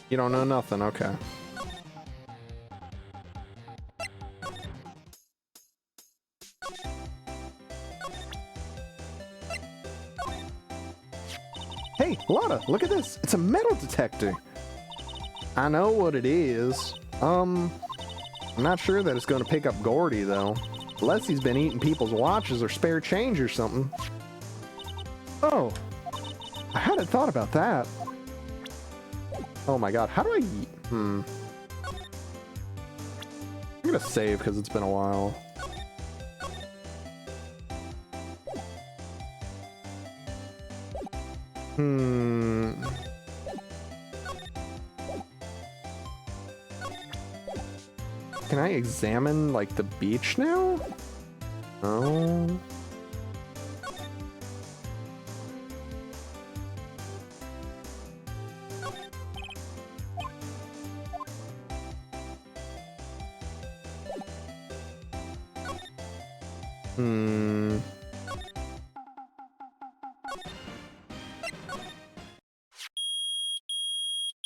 You don't know nothing, okay. Hey, Lotta, look at this. It's a metal detector. I know what it is. I'm not sure that it's going to pick up Gordy, though. Unless he's been eating people's watches or spare change or something. Oh, I hadn't thought about that. Oh my god, how do I eat? I'm gonna save because it's been a while. Can I examine, like, the beach now? Oh.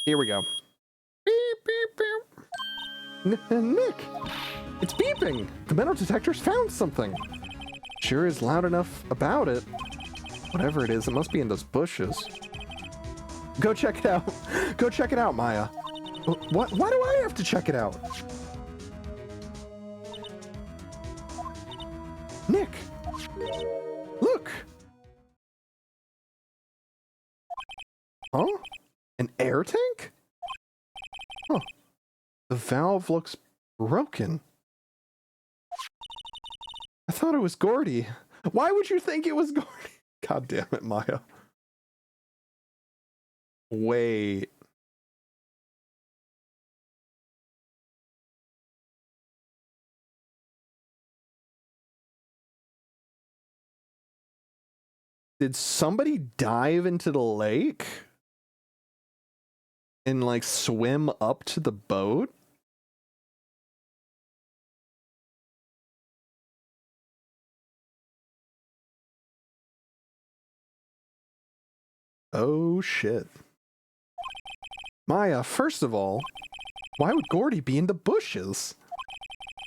Here we go. Beep, beep, beep. Nick! It's beeping! The metal detector's found something! Sure is loud enough about it. Whatever it is, it must be in those bushes. Go check it out. Go check it out, Maya. What? Why do I have to check it out? Nick! Look! Huh? An air tank? Huh. The valve looks broken. I thought it was Gordy. Why would you think it was Gordy? God damn it, Maya. Wait. Did somebody dive into the lake? And, like, swim up to the boat? Oh, shit. Maya, first of all, why would Gordy be in the bushes?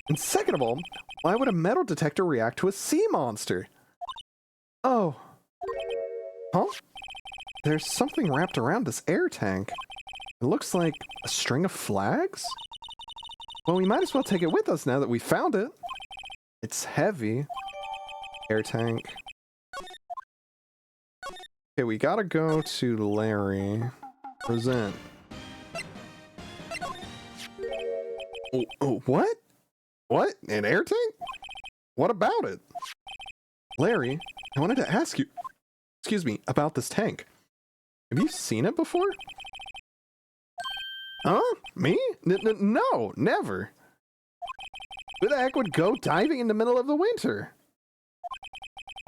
And second of all, why would a metal detector react to a sea monster? Oh. Huh? There's something wrapped around this air tank. It looks like a string of flags? Well, we might as well take it with us now that we found it. It's heavy. Air tank. Okay, we gotta go to Larry. Present. Oh, what? What? An air tank? What about it? Larry, I wanted to ask you, excuse me, about this tank. Have you seen it before? Huh? Me? No, never. Who the heck would go diving in the middle of the winter?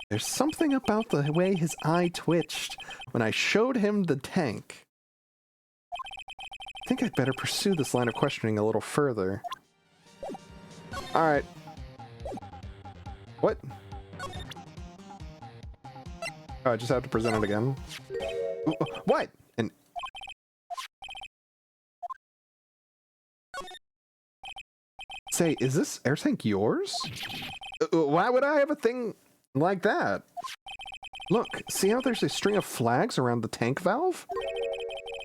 There's something about the way his eye twitched when I showed him the tank. I think I'd better pursue this line of questioning a little further. Alright. What? Oh, I just have to present it again. What? And say, is this air tank yours? Why would I have a thing like that? Look, see how there's a string of flags around the tank valve?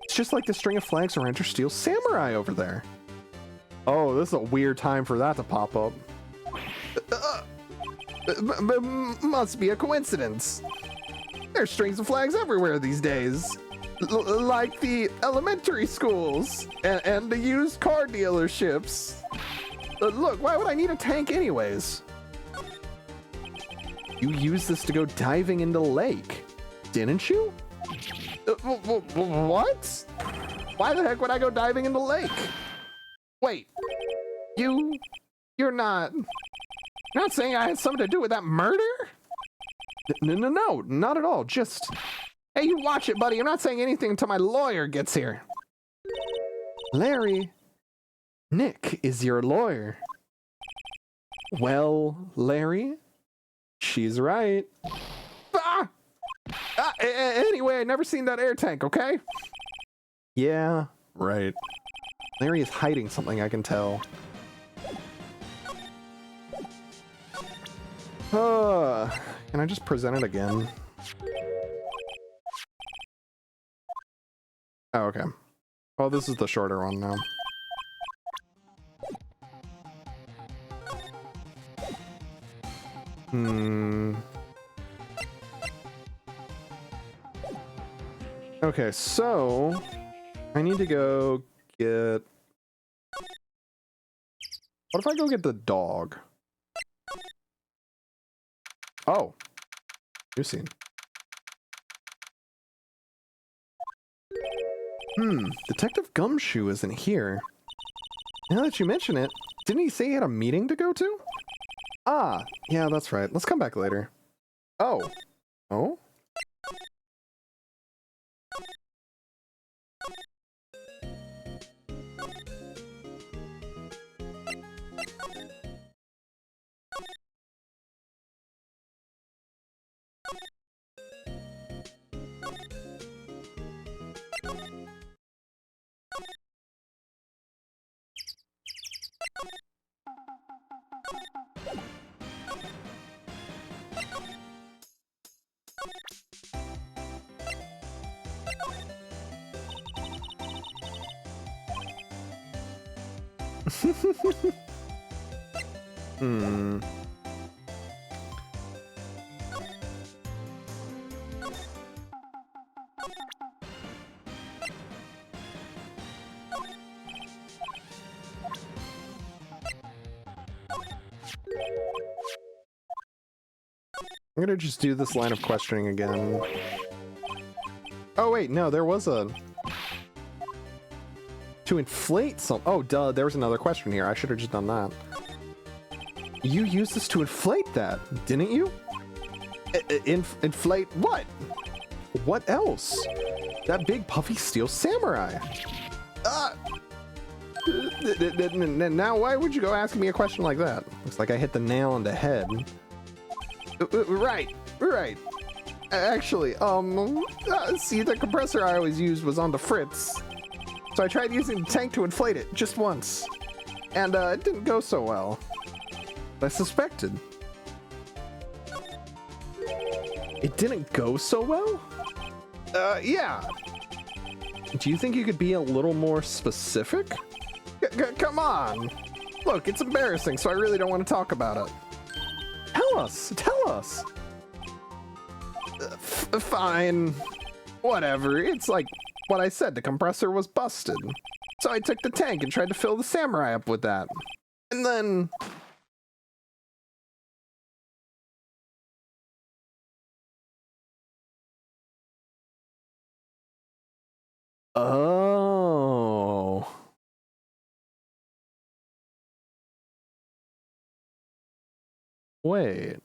It's just like the string of flags around your Steel Samurai over there. Oh, this is a weird time for that to pop up. Must be a coincidence. There's strings of flags everywhere these days. Like the elementary schools and the used car dealerships. Look, why would I need a tank anyways? You used this to go diving in the lake, didn't you? What? Why the heck would I go diving in the lake? Wait, you're not saying I had something to do with that murder? No, not at all. Just, hey, you watch it, buddy. I'm not saying anything until my lawyer gets here. Larry, Nick is your lawyer. Well, Larry, she's right. Anyway, I never seen that air tank, okay? Yeah, right. Larry is hiding something, I can tell. Can I just present it again? Oh, okay. Oh, this is the shorter one now. Okay, so I need to go get... What if I go get the dog? Oh, new scene. Detective Gumshoe isn't here. Now that you mention it, didn't he say he had a meeting to go to? Ah, yeah, that's right. Let's come back later. Oh. Oh? I'm gonna just do this line of questioning again. Oh wait, no, there was a... To inflate some... Oh, duh, there was another question here. I should have just done that. You used this to inflate that, didn't you? Inflate what? What else? That big puffy steel samurai. Now why would you go asking me a question like that? Looks like I hit the nail on the head. Right. Actually, see, the compressor I always used was on the fritz. So I tried using the tank to inflate it just once. And it didn't go so well. I suspected. It didn't go so well? Yeah. Do you think you could be a little more specific? Come on. Look, it's embarrassing, so I really don't want to talk about it. Tell us. Fine. Whatever. It's like what I said, the compressor was busted. So I took the tank and tried to fill the samurai up with that. And then... Oh. Wait.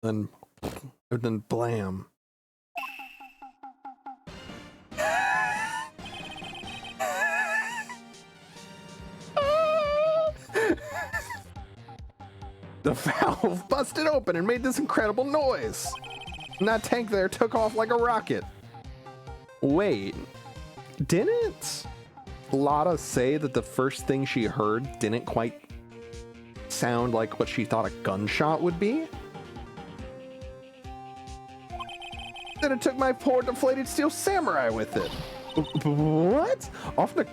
Then blam. The valve busted open and made this incredible noise. And that tank there took off like a rocket. Wait, didn't Lotta say that the first thing she heard didn't quite sound like what she thought a gunshot would be? Then it took my poor deflated steel samurai with it. What? Off the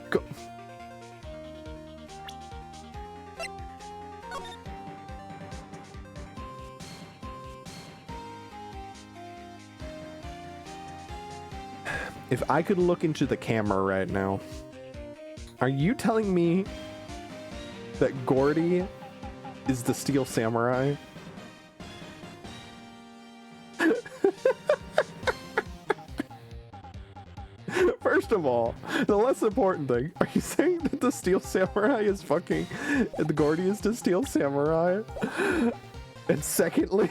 if I could look into the camera right now, are you telling me that Gordy is the Steel Samurai? First of all, the less important thing, are you saying that the Steel Samurai is fucking, the Gordy is the Steel Samurai? And secondly,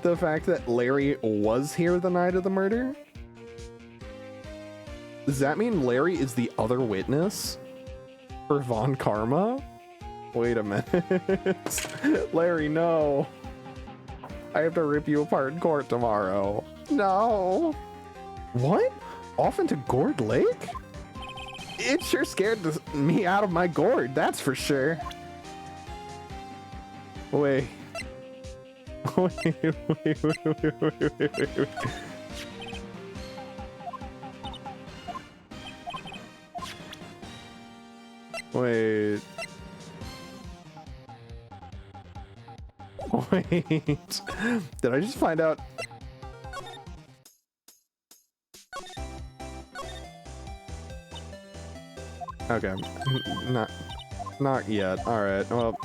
the fact that Larry was here the night of the murder? Does that mean Larry is the other witness for Von Karma? Wait a minute. Larry, no. I have to rip you apart in court tomorrow. No. What? Off into Gourd Lake? It sure scared me out of my gourd, that's for sure. Wait. Wait. Wait. Did I just find out? Okay. Not yet. All right. Well.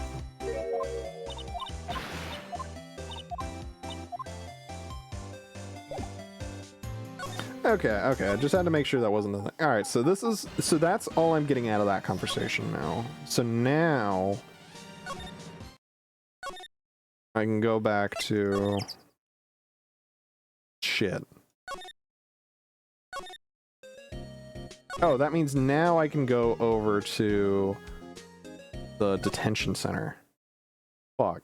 Okay, I just had to make sure that wasn't the thing. All right, so that's all I'm getting out of that conversation now. So now I can go back to shit. Oh, that means now I can go over to the detention center. Fuck.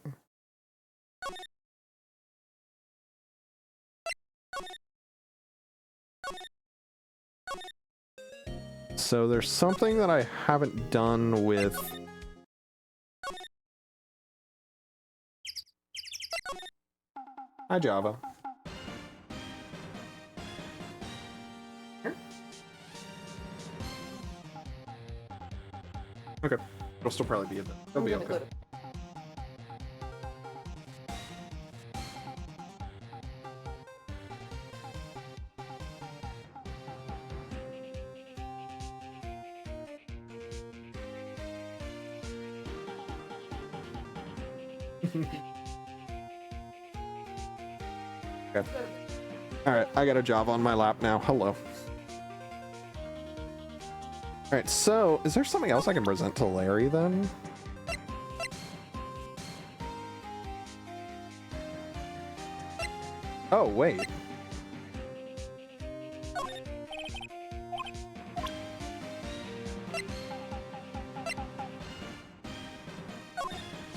So there's something that I haven't done with... Hi, Java. Here? Okay. It'll still probably be a bit. It'll be okay. Okay. Alright, I got a Java on my lap now. Hello. Alright, so, is there something else I can present to Larry then? Oh, wait.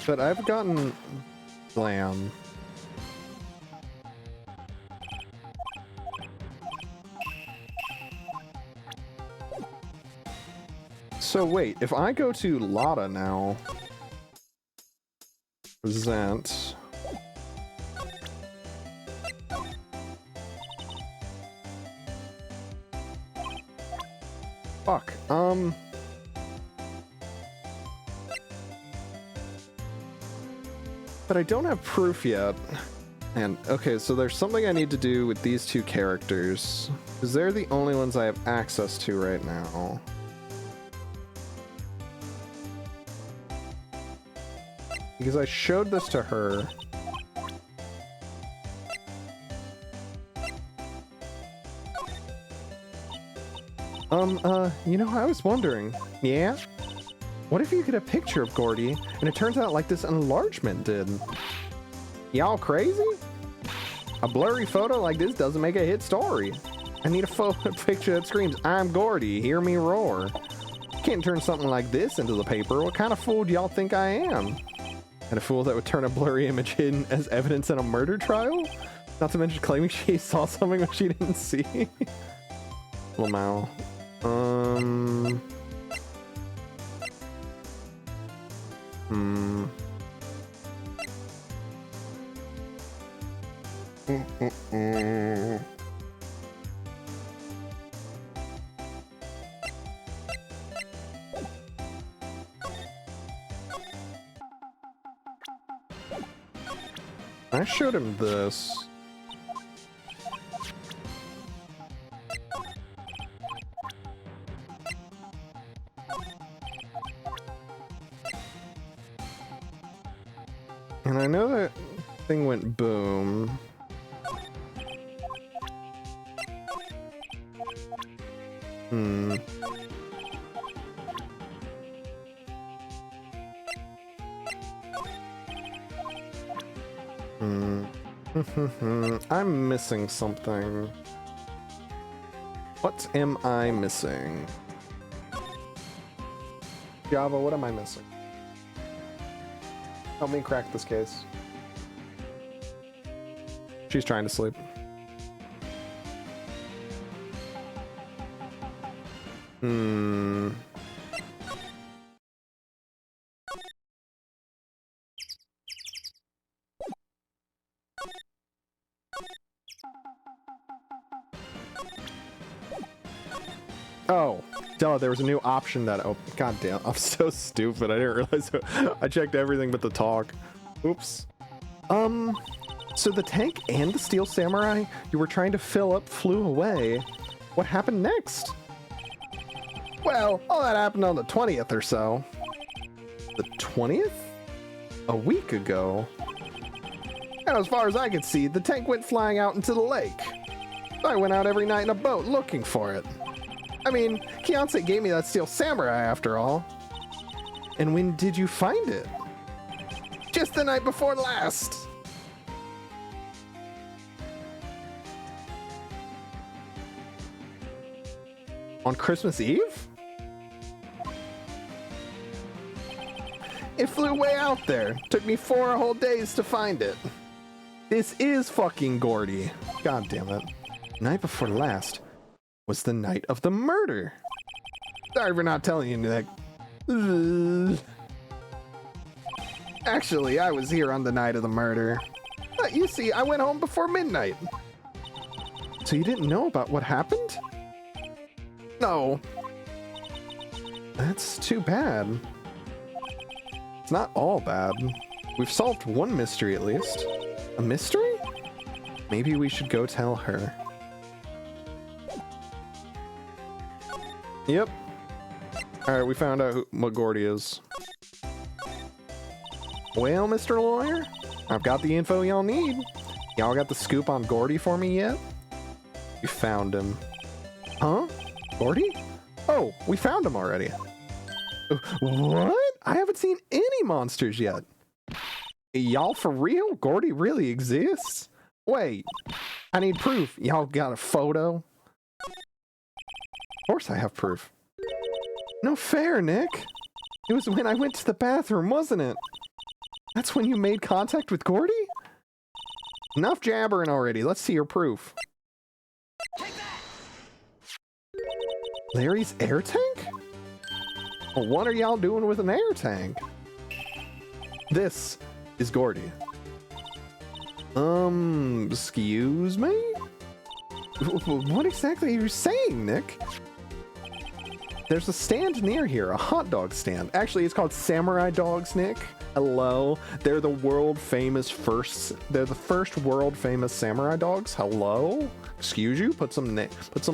But I've gotten Glam. So wait, if I go to Lotta now, present. Fuck, but I don't have proof yet. And okay, so there's something I need to do with these two characters, because they're the only ones I have access to right now. Because I showed this to her. You know, I was wondering, yeah? What if you get a picture of Gordy, and it turns out like this enlargement did? Y'all crazy? A blurry photo like this doesn't make a hit story. I need a picture that screams, "I'm Gordy, hear me roar." Can't turn something like this into the paper. What kind of fool do y'all think I am? And a fool that would turn a blurry image hidden as evidence in a murder trial? Not to mention claiming she saw something which she didn't see. Lamau. I showed him this. And I know that thing went boom. Hmm. I'm missing something. What am I missing? Java, what am I missing? Help me crack this case. She's trying to sleep. Oh, duh, there was a new option that opened. God damn, I'm so stupid. I didn't realize I checked everything but the talk. Oops. So the tank and the Steel Samurai you were trying to fill up flew away. What happened next? Well, all that happened on the 20th or so. The 20th? A week ago? And as far as I could see, the tank went flying out into the lake. I went out every night in a boat looking for it. I mean, Kianse gave me that Steel Samurai after all. And when did you find it? Just the night before last. On Christmas Eve? It flew way out there. Took me 4 whole days to find it. This is fucking Gordy. God damn it. Night before last was the night of the murder. Sorry for not telling you that. Actually, I was here on the night of the murder. But you see, I went home before midnight. So you didn't know about what happened? No. That's too bad. It's not all bad. We've solved one mystery at least. A mystery? Maybe we should go tell her. Yep. Alright, we found out what Gordy is. Well, Mr. Lawyer, I've got the info y'all need. Y'all got the scoop on Gordy for me yet? We found him. Huh? Gordy? Oh, we found him already. What? I haven't seen any monsters yet. Y'all for real? Gordy really exists? Wait, I need proof. Y'all got a photo? Of course I have proof. No fair, Nick. It was when I went to the bathroom, wasn't it? That's when you made contact with Gordy? Enough jabbering already. Let's see your proof. Larry's air tank? Well, what are y'all doing with an air tank? This is Gordy. Excuse me? What exactly are you saying, Nick? There's a stand near here, a hot dog stand. Actually, it's called Samurai Dogs, Nick. Hello. They're the they're the first world famous samurai dogs. Hello? Excuse you? Put some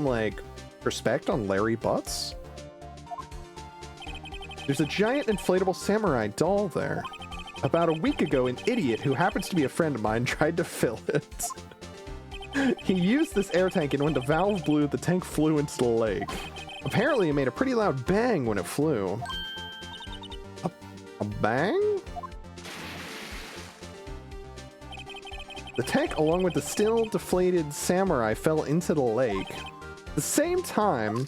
like respect on Larry Butts. There's a giant inflatable samurai doll there. About a week ago, an idiot who happens to be a friend of mine tried to fill it. He used this air tank, and when the valve blew, the tank flew into the lake. Apparently, it made a pretty loud bang when it flew. A bang? The tank, along with the still deflated samurai, fell into the lake. At the same time,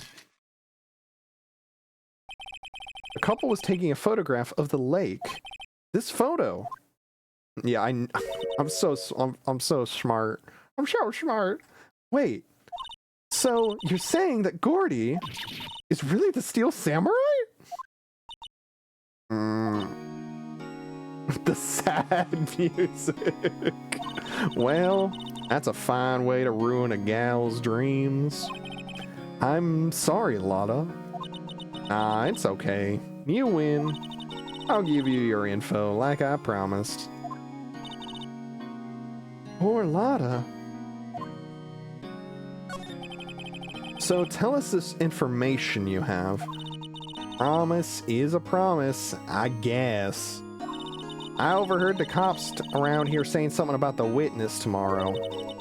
a couple was taking a photograph of the lake. This photo. Yeah, I'm so smart. I'm so smart. Wait. So you're saying that Gordy is really the Steel Samurai? The sad music. Well, that's a fine way to ruin a gal's dreams. I'm sorry, Lotta. Nah, it's okay. You win. I'll give you your info like I promised. Poor Lotta. So tell us this information you have. Promise is a promise, I guess. I overheard the cops around here saying something about the witness tomorrow.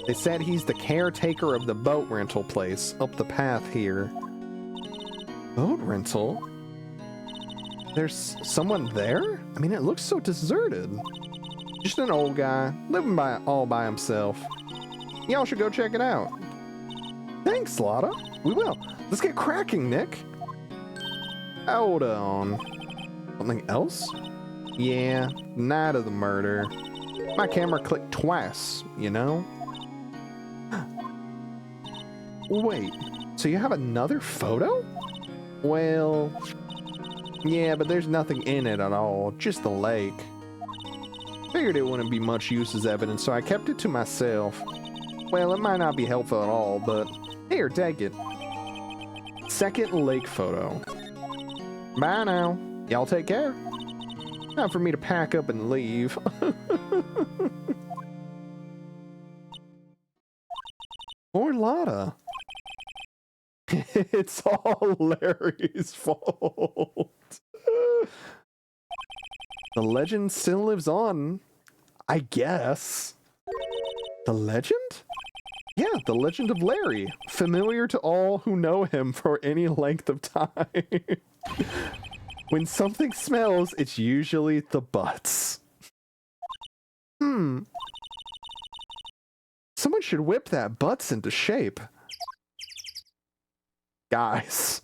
They said he's the caretaker of the boat rental place up the path here. Boat rental? There's someone there? I mean, it looks so deserted. Just an old guy, living all by himself. Y'all should go check it out. Thanks, Lotta. We will. Let's get cracking, Nick. Hold on. Something else? Yeah, night of the murder. My camera clicked twice, you know? Wait, so you have another photo? Well, yeah, but there's nothing in it at all, just the lake. Figured it wouldn't be much use as evidence, so I kept it to myself. Well, it might not be helpful at all, but here, take it. Second lake photo. Bye now. Y'all take care. Time for me to pack up and leave. Poor Lotta. It's all Larry's fault. The legend still lives on, I guess. The legend? Yeah, the legend of Larry. Familiar to all who know him for any length of time. When something smells, it's usually the butts. Someone should whip that butts into shape. Guys.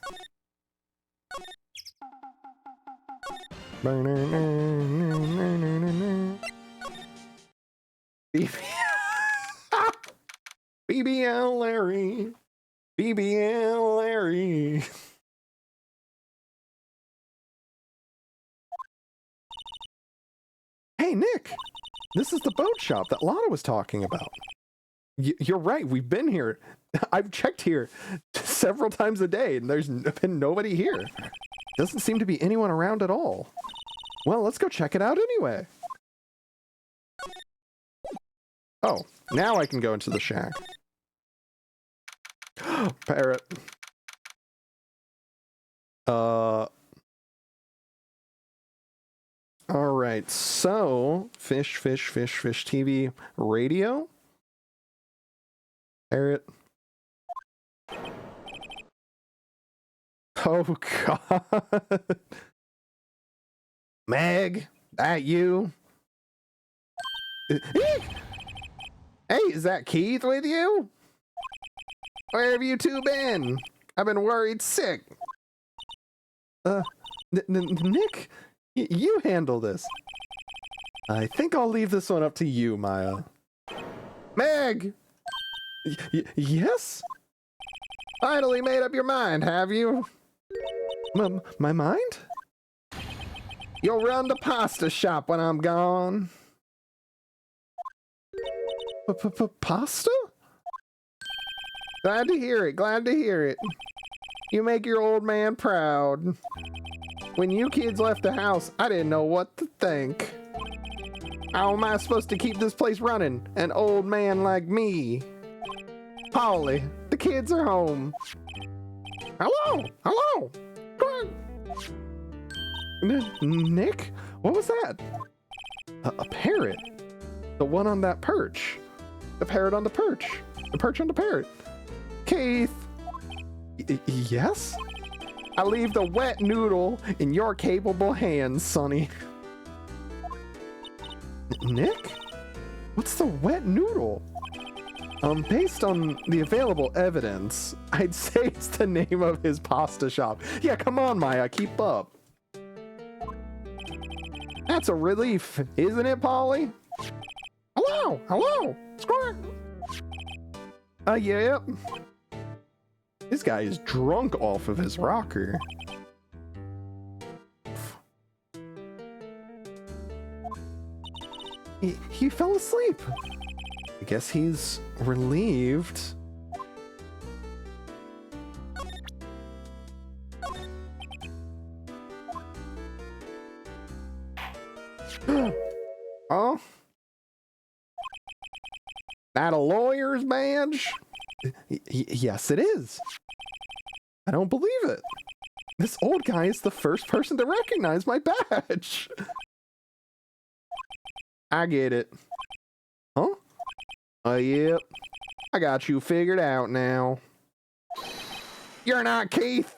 BBL Larry. BBL Larry. Hey, Nick. This is the boat shop that Lotta was talking about. You're right. We've been here. I've checked here several times a day, and there's been nobody here. Doesn't seem to be anyone around at all. Well, let's go check it out anyway. Oh, now I can go into the shack. Parrot. Alright, so fish TV radio. Parrot. Oh god. Meg, that you? Hey, is that Keith with you? Where have you two been? I've been worried sick. Nick, you handle this. I think I'll leave this one up to you, Maya. Meg! Yes? Finally made up your mind, have you? My mind? You'll run the pasta shop when I'm gone. Pasta? Glad to hear it, glad to hear it. You make your old man proud. When you kids left the house, I didn't know what to think. How am I supposed to keep this place running? An old man like me. Polly, the kids are home. Hello, hello. Nick, what was that? A parrot. The one on that perch. The parrot on the perch. The perch on the parrot. Keith. Yes? I leave the wet noodle in your capable hands, Sonny. Nick? What's the wet noodle? Based on the available evidence, I'd say it's the name of his pasta shop. Yeah, come on, Maya, keep up. That's a relief, isn't it, Polly? Hello, hello, Squirt. Yep. This guy is drunk off of his rocker. He fell asleep. I guess he's relieved. Oh? That a lawyer's badge? Yes, it is. I don't believe it. This old guy is the first person to recognize my badge. I get it. Huh? Yep. I got you figured out now. You're not Keith!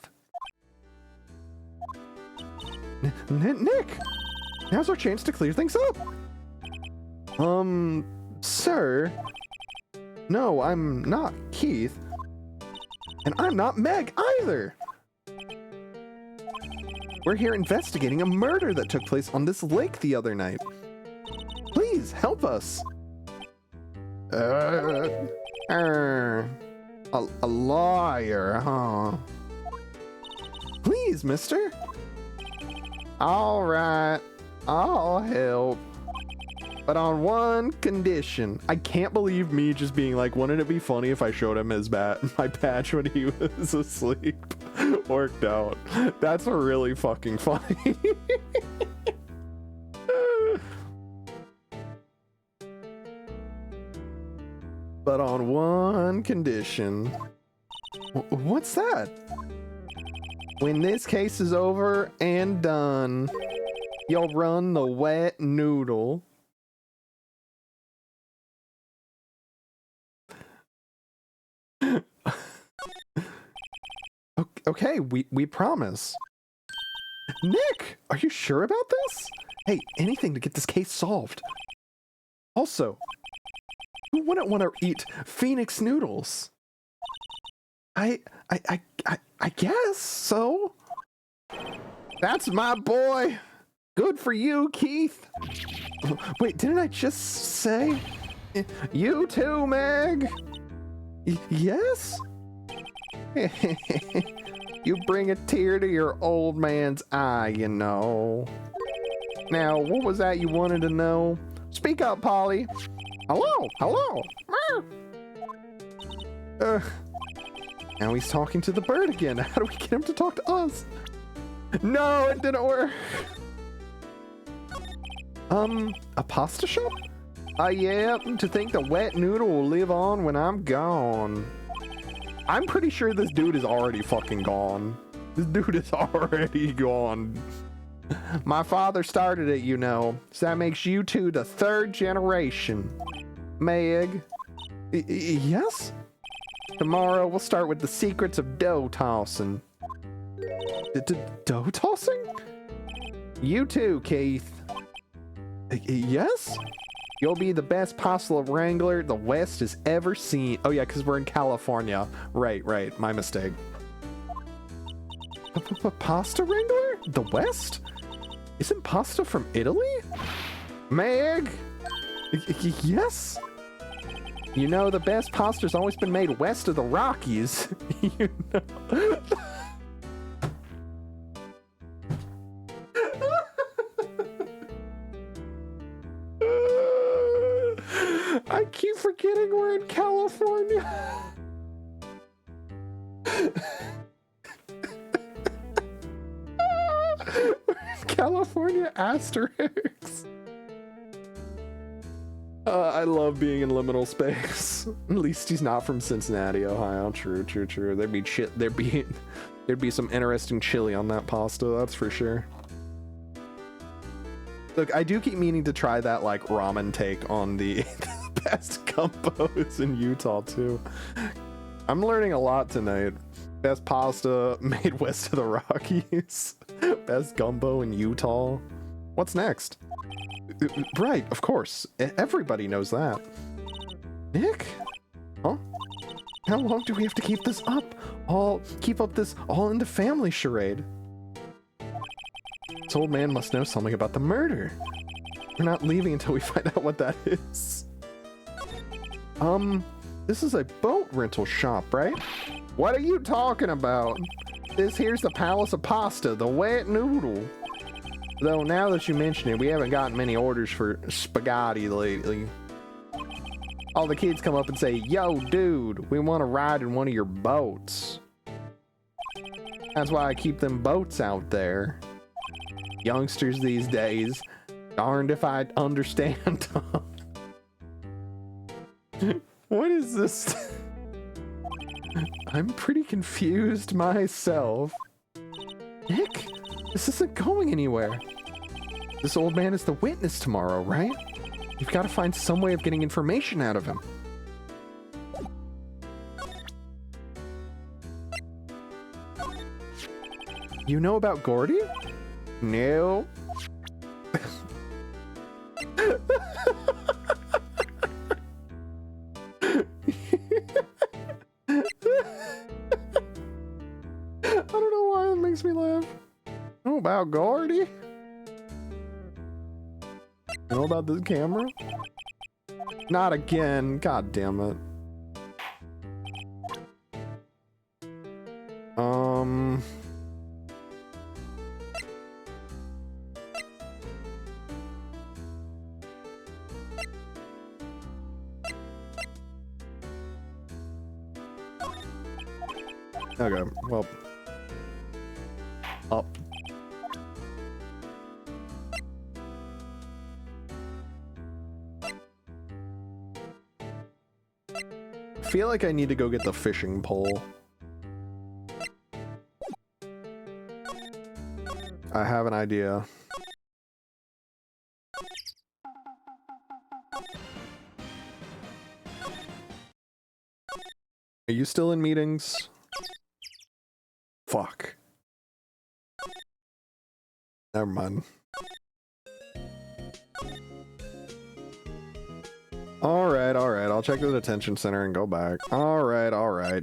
Nick! Now's our chance to clear things up! Sir? No, I'm not Keith. And I'm not Meg either! We're here investigating a murder that took place on this lake the other night. Please, help us! A liar, huh? Please, mister. All right, I'll help. But on one condition. I can't believe me just being like, wouldn't it be funny if I showed him his my patch when he was asleep? Worked out. That's really fucking funny. But on one condition. What's that? When this case is over and done, you'll run the wet noodle. Okay, we promise. Nick, are you sure about this? Hey, anything to get this case solved. Also, who wouldn't want to eat Phoenix noodles? I guess so. That's my boy. Good for you, Keith. Wait, didn't I just say? You too, Meg. Yes? You bring a tear to your old man's eye, you know. Now, what was that you wanted to know? Speak up, Polly. Hello, hello. Now he's talking to the bird again. How do we get him to talk to us? No, it didn't work. A pasta shop? Yeah, to think the wet noodle will live on when I'm gone. I'm pretty sure this dude is already fucking gone. This dude is already gone. My father started it, you know, so that makes you two the third generation. Meg? Yes? Tomorrow we'll start with the secrets of dough tossing. Dough tossing? You too, Keith. Yes? You'll be the best pasta wrangler the West has ever seen. Oh yeah, because we're in California. Right, my mistake. Pasta wrangler? The West? Isn't pasta from Italy? Meg? Yes? You know, the best pasta's always been made west of the Rockies. You know. I keep forgetting we're in California. California Asterix. I love being in liminal space. At least he's not from Cincinnati, Ohio. True. There'd be some interesting chili on that pasta, that's for sure. Look, I do keep meaning to try that like ramen take on the best gumbos in Utah too. I'm learning a lot tonight. Best pasta made west of the Rockies. Best gumbo in Utah. What's next? Right, of course. Everybody knows that. Nick? Huh? How long do we have to keep this up? Keep up this all in the family charade. This old man must know something about the murder. We're not leaving until we find out what that is. This is a boat rental shop, right? What are you talking about? This here's the Palace of Pasta, the wet noodle. Though now that you mention it, we haven't gotten many orders for spaghetti lately. All the kids come up and say, yo, dude, we want to ride in one of your boats. That's why I keep them boats out there. Youngsters these days, darned if I understand them. What is this? I'm pretty confused myself. Nick, this isn't going anywhere. This old man is the witness tomorrow, right? You've got to find some way of getting information out of him. You know about Gordy? No. I don't know why that makes me laugh. Know about Gordy? Know about this camera? Not again. God damn it. Okay, well. Up. Feel like I need to go get the fishing pole. I have an idea. Are you still in meetings? Fuck. Never mind. Alright, alright. I'll check the detention center and go back. Alright, alright.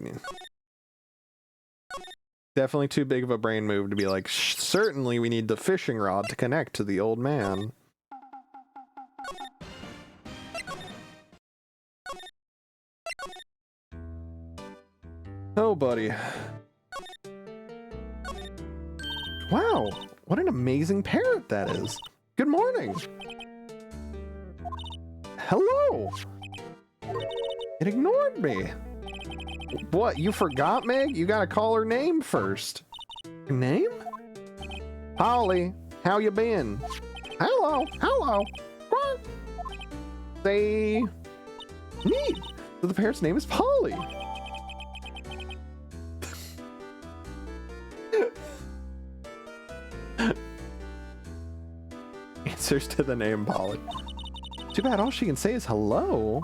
Definitely too big of a brain move to be like, certainly we need the fishing rod to connect to the old man. Oh, buddy. Wow, what an amazing parrot that is. Good morning. Hello. It ignored me. What, you forgot, Meg? You gotta call her name first. Her name? Polly, how you been? Hello, hello. What? Say... Neat. So the parrot's name is Polly. Answers to the name Polly. Too bad all she can say is hello.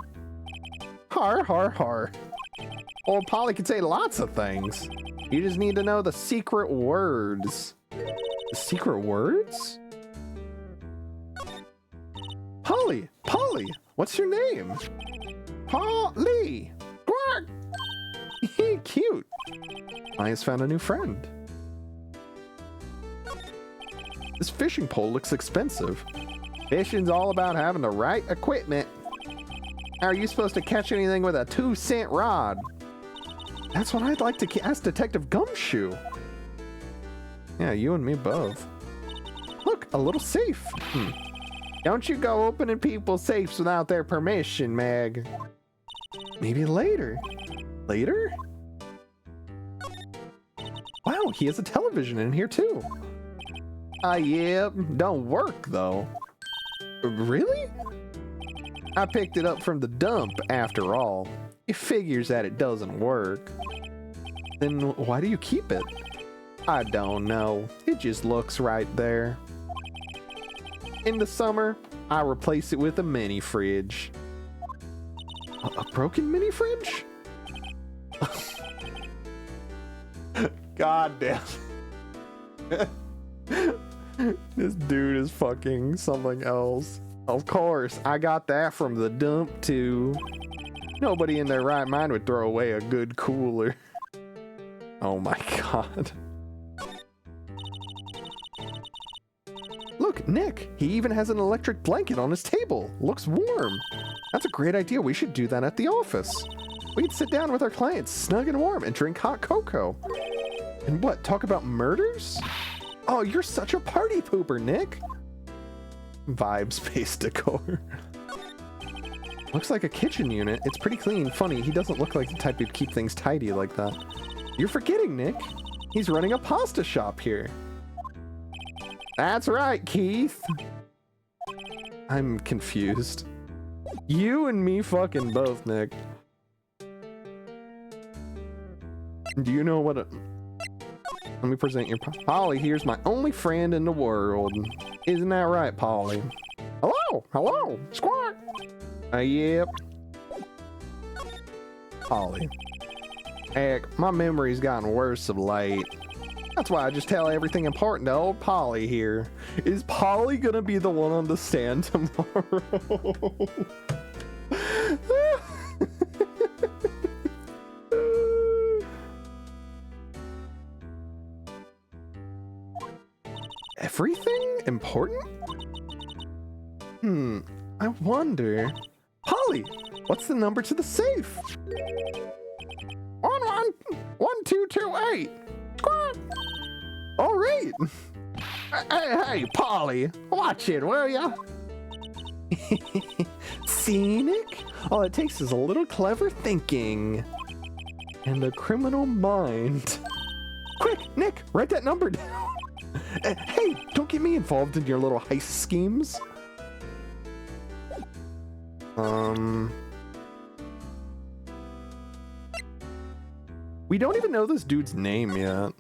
Har, har, har. Old Polly can say lots of things. You just need to know the secret words. The secret words? Polly, Polly, what's your name? Polly. Quack. Cute. I has found a new friend. This fishing pole looks expensive. Fishing's all about having the right equipment. How are you supposed to catch anything with a 2-cent rod? That's what I'd like to ask Detective Gumshoe. Yeah, you and me both. Look, a little safe. Don't you go opening people's safes without their permission, Meg. Maybe later. Later? Wow, he has a television in here too. Yeah, don't work though. Really? I picked it up from the dump after all. It figures that it doesn't work. Then why do you keep it? I don't know. It just looks right there. In the summer, I replace it with a mini fridge. A broken mini fridge? God damn. This dude is fucking something else. Of course, I got that from the dump too. Nobody in their right mind would throw away a good cooler. Oh my god. Look, Nick, he even has an electric blanket on his table. Looks warm. That's a great idea. We should do that at the office. We can sit down with our clients, snug and warm, and drink hot cocoa. And what, talk about murders? Oh, you're such a party pooper, Nick. Vibes-based decor. Looks like a kitchen unit. It's pretty clean. Funny, he doesn't look like the type who'd keep things tidy like that. You're forgetting, Nick. He's running a pasta shop here. That's right, Keith. I'm confused. You and me fucking both, Nick. Do you know what a... Let me present your... Polly, here's my only friend in the world. Isn't that right, Polly? Hello! Hello! Squawk! Yep. Polly. Heck, my memory's gotten worse of late. That's why I just tell everything important to old Polly here. Is Polly gonna be the one on the stand tomorrow? Everything important? I wonder. Polly, what's the number to the safe? 111228. Squawk. All right. Hey, Polly, watch it, will ya? Scenic? All it takes is a little clever thinking. And a criminal mind. Quick, Nick, write that number down. Hey, don't get me involved in your little heist schemes. We don't even know this dude's name yet.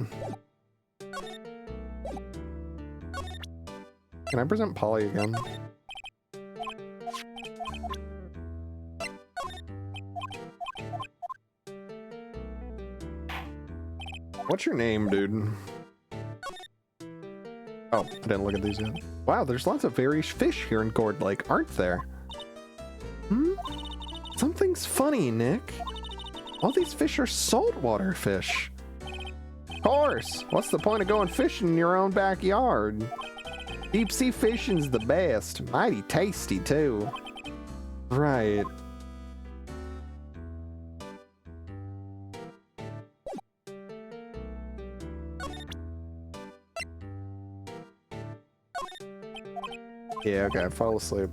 Can I present Polly again? What's your name, dude? Oh, I didn't look at these yet. Wow, there's lots of various fish here in Gourd Lake, aren't there? Something's funny, Nick. All these fish are saltwater fish. Of course. What's the point of going fishing in your own backyard? Deep sea fishing's the best. Mighty tasty, too. Right. Yeah, okay, I fell asleep.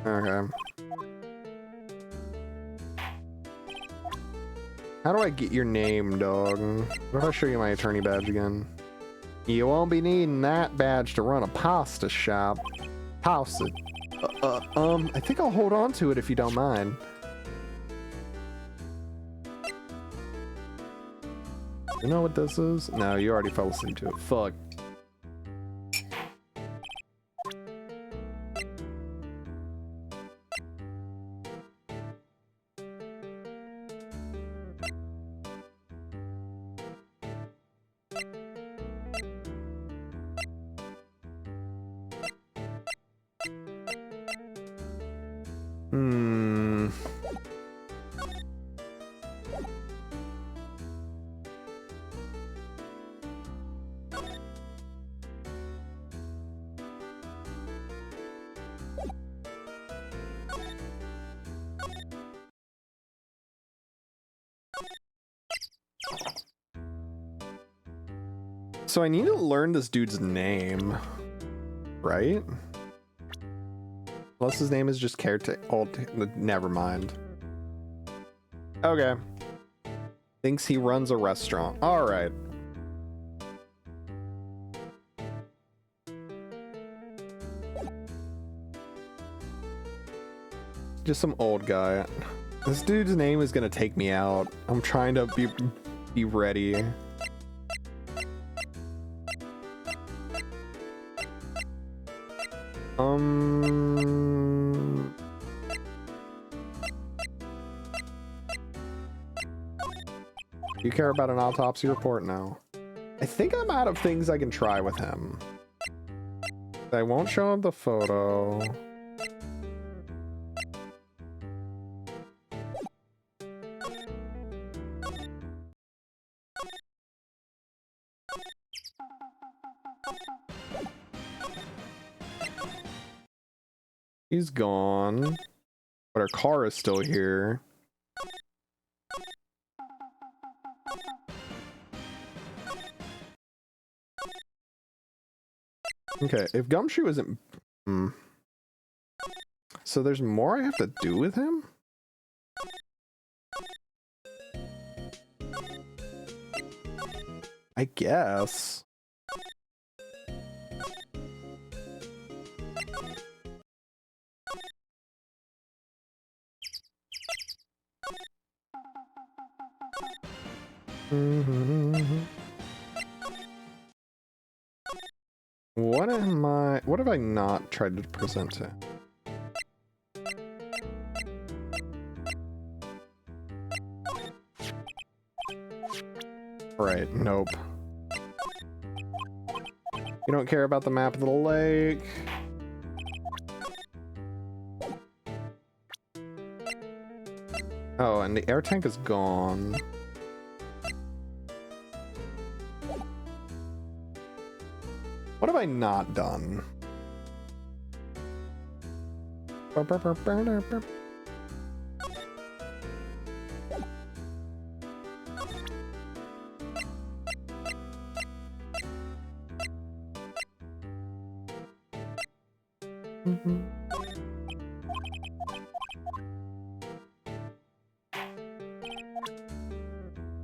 Okay. How do I get your name, dog? What if I show you my attorney badge again? You won't be needing that badge to run a pasta shop. Pasta. I think I'll hold on to it if you don't mind. You know what this is? No, you already fell asleep to it. Fuck. So I need to learn this dude's name, right? Unless his name is just caretaker. Oh, never mind. Okay. Thinks he runs a restaurant. All right. Just some old guy. This dude's name is gonna take me out. I'm trying to be ready. You care about an autopsy report now? I think I'm out of things I can try with him. I won't show him the photo. He's gone, but our car is still here. Okay, if Gumshoe isn't... So there's more I have to do with him? I guess. what have I not tried to present to? Right, nope. You don't care about the map of the lake. Oh, and the air tank is gone. What have I not done?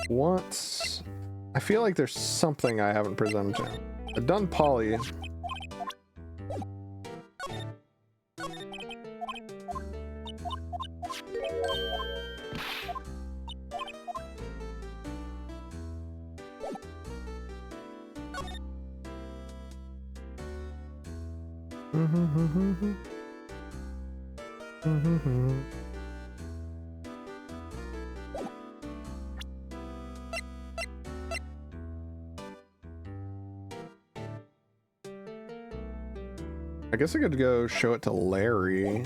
What? I feel like there's something I haven't presented. I've done Polly. I guess I could go show it to Larry.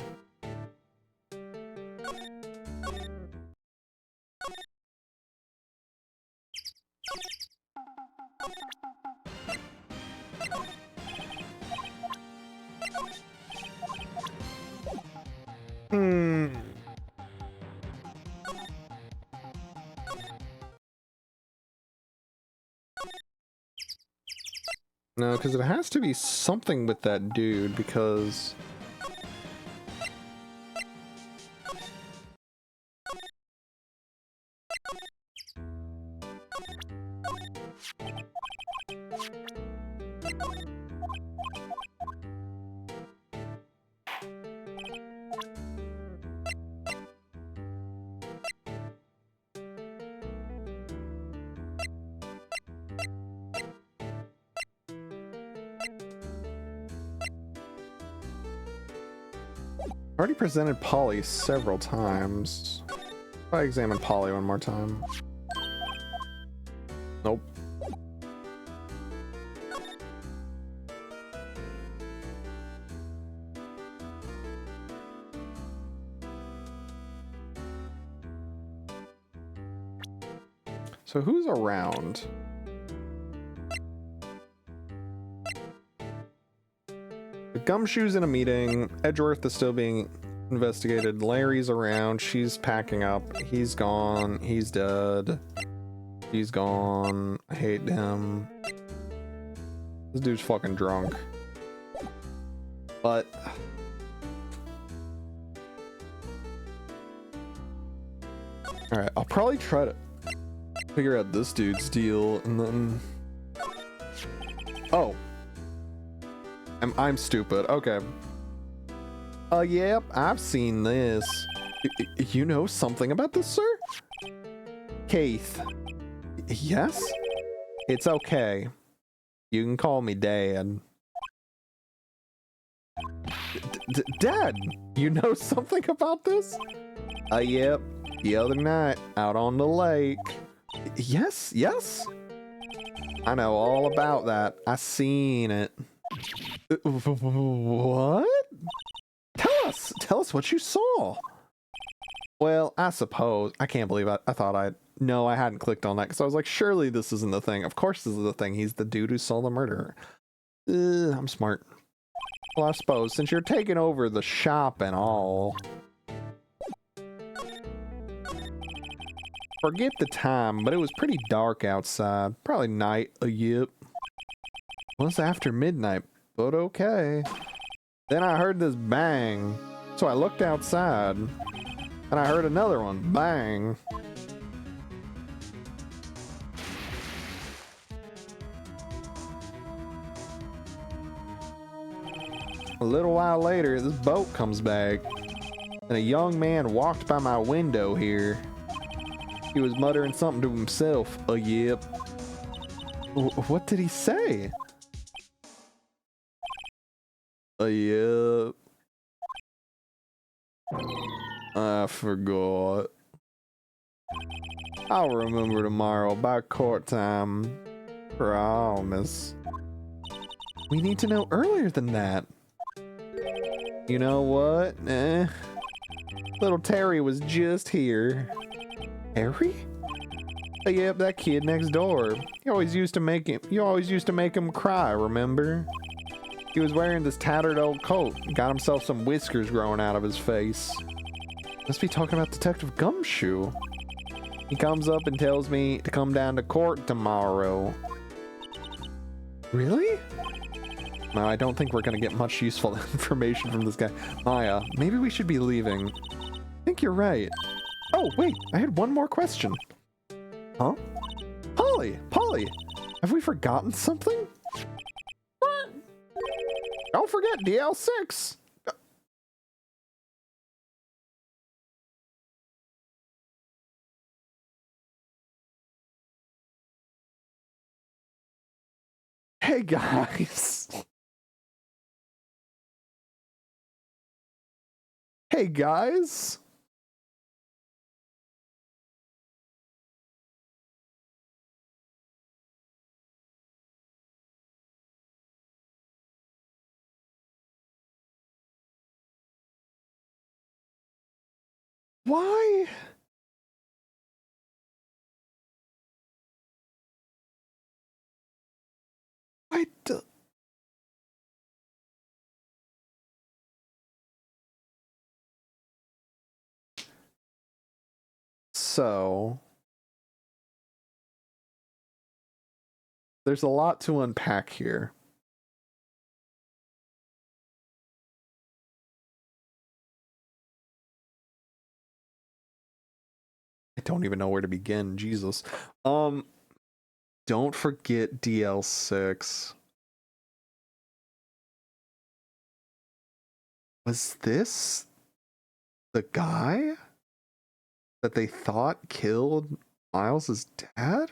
No, because it has to be something with that dude, because... already presented Polly several times. If I examine Polly one more time. Nope. So who's around? The Gumshoe's in a meeting. Edgeworth is still being investigated. Larry's around. She's packing up. He's gone. He's dead. He's gone. I hate him. This dude's fucking drunk. But... Alright, I'll probably try to figure out this dude's deal, and then... Oh. I'm stupid. Okay. Yep, I've seen this. You know something about this, sir? Keith. Yes? It's okay. You can call me Dad. Dad, you know something about this? Yep. The other night, out on the lake. Yes, yes. I know all about that. I seen it. What? Tell us what you saw. Well, I suppose. I can't believe I thought I... No, I hadn't clicked on that because I was like, surely this isn't the thing. Of course this is the thing. He's the dude who saw the murderer. I'm smart. Well, I suppose since you're taking over the shop and all... Forget the time, but it was pretty dark outside. Probably night, yep. Well, it's after midnight, but okay. Then I heard this bang, so I looked outside, and I heard another one, bang. A little while later, this boat comes back, and a young man walked by my window here. He was muttering something to himself, yep. What did he say? Yeah. I forgot. I'll remember tomorrow by court time. Promise. We need to know earlier than that. You know what? Little Terry was just here. Terry? Yep, that kid next door. You always used to make him cry, remember? He was wearing this tattered old coat. Got himself some whiskers growing out of his face. Must be talking about Detective Gumshoe. He comes up and tells me to come down to court tomorrow. Really? No, I don't think we're gonna get much useful information from this guy. Maya, maybe we should be leaving. I think you're right. Oh, wait, I had one more question. Huh? Polly, have we forgotten something? Don't forget DL6. Hey guys. Hey guys. Why? I d- So, there's a lot to unpack here. I don't even know where to begin, Jesus. Don't forget DL6. Was this the guy that they thought killed Miles's dad?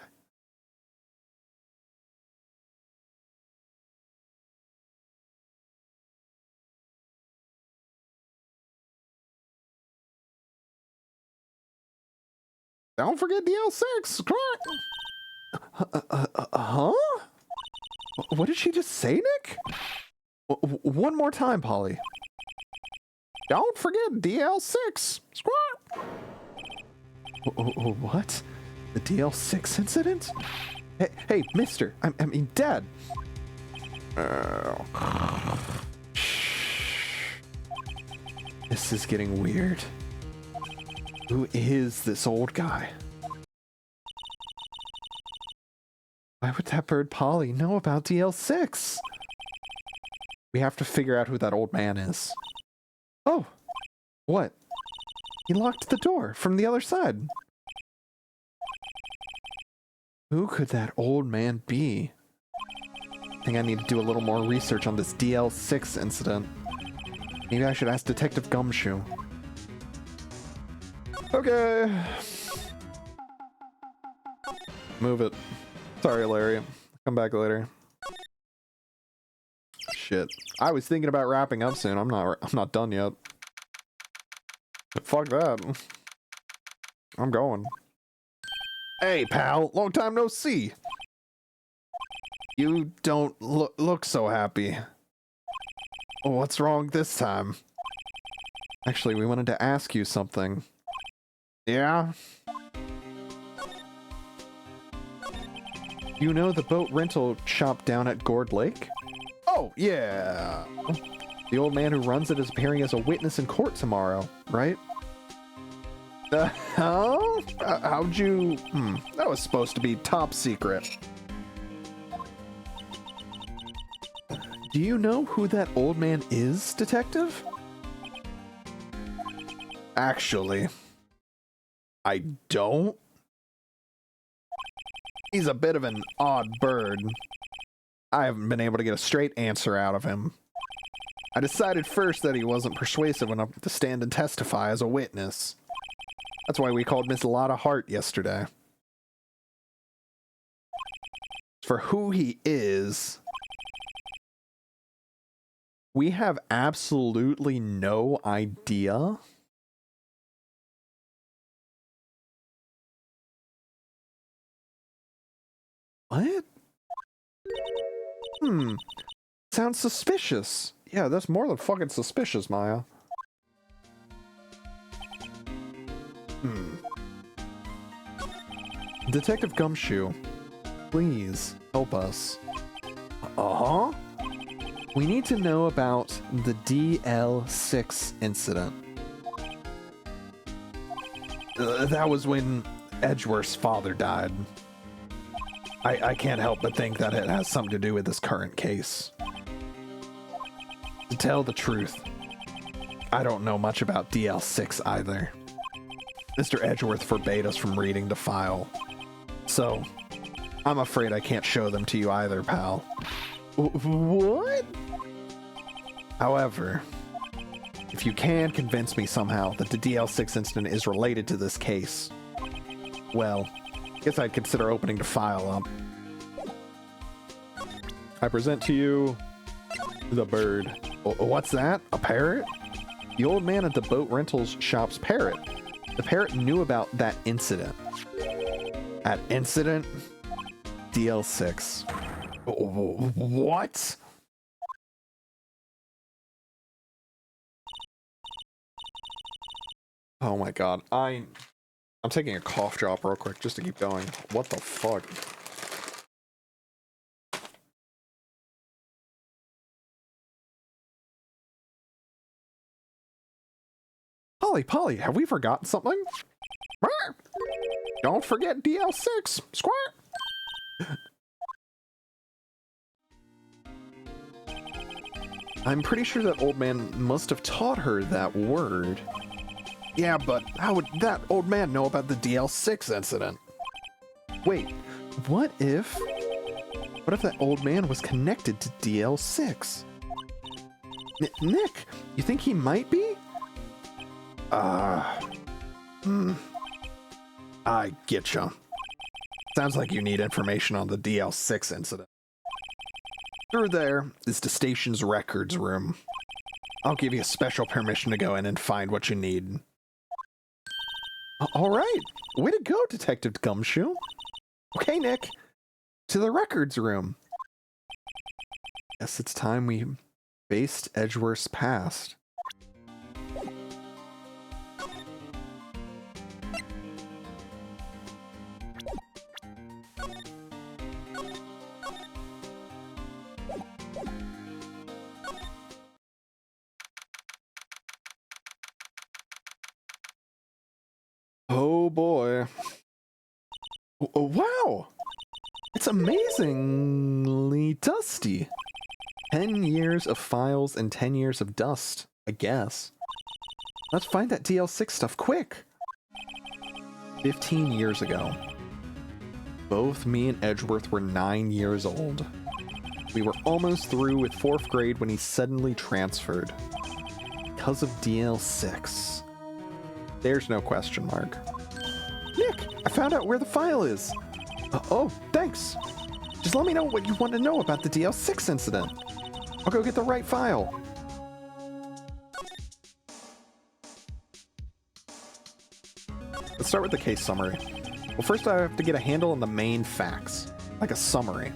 Don't forget DL6. Huh? What did she just say, Nick? One more time, Polly. Don't forget DL6. Squawk. What? The DL6 incident? Hey, mister. I mean, Dad. This is getting weird. Who is this old guy? Why would that bird Polly know about DL6? We have to figure out who that old man is. Oh, what? He locked the door from the other side. Who could that old man be? I think I need to do a little more research on this DL6 incident. Maybe I should ask Detective Gumshoe. Okay. Move it. Sorry, Larry. Come back later. Shit. I was thinking about wrapping up soon. I'm not done yet. Fuck that. I'm going. Hey, pal. Long time no see. You don't look so happy. What's wrong this time? Actually, we wanted to ask you something. Yeah? You know the boat rental shop down at Gourd Lake? Oh, yeah. The old man who runs it is appearing as a witness in court tomorrow, right? How'd you... that was supposed to be top secret. Do you know who that old man is, Detective? Actually, I don't. He's a bit of an odd bird. I haven't been able to get a straight answer out of him. I decided first that he wasn't persuasive enough to stand and testify as a witness. That's why we called Miss Lotta Hart yesterday. For who he is, We have absolutely no idea. What? Sounds suspicious. Yeah, that's more than fucking suspicious, Maya. Detective Gumshoe, please help us. Uh-huh. We need to know about the DL6 incident. That was when Edgeworth's father died. I can't help but think that it has something to do with this current case. To tell the truth, I don't know much about DL6 either. Mr. Edgeworth forbade us from reading the file. So, I'm afraid I can't show them to you either, pal. What? However, if you can convince me somehow that the DL6 incident is related to this case, well, guess I'd consider opening the file up. I present to you the bird. What's that? A parrot? The old man at the boat rentals shop's parrot. The parrot knew about that incident. At incident? DL6. What? Oh my god. I'm taking a cough drop real quick just to keep going. What the fuck? Polly, have we forgotten something? Don't forget DL6, squirt! I'm pretty sure that old man must have taught her that word. Yeah, but how would that old man know about the DL6 incident? Wait, what if that old man was connected to DL6? Nick, you think he might be? I getcha. Sounds like you need information on the DL6 incident. Through there is the station's records room. I'll give you a special permission to go in and find what you need. All right. Way to go, Detective Gumshoe. Okay, Nick. To the records room. Guess it's time we faced Edgeworth's past. Oh boy. Oh, wow! It's amazingly dusty. 10 years of files and 10 years of dust, I guess. Let's find that DL6 stuff quick. 15 years ago. Both me and Edgeworth were 9 years old. We were almost through with 4th grade when he suddenly transferred. Because of DL6. There's no question mark. Nick, I found out where the file is. Oh, thanks. Just let me know what you want to know about the DL6 incident. I'll go get the right file. Let's start with the case summary. Well, first I have to get a handle on the main facts, like a summary.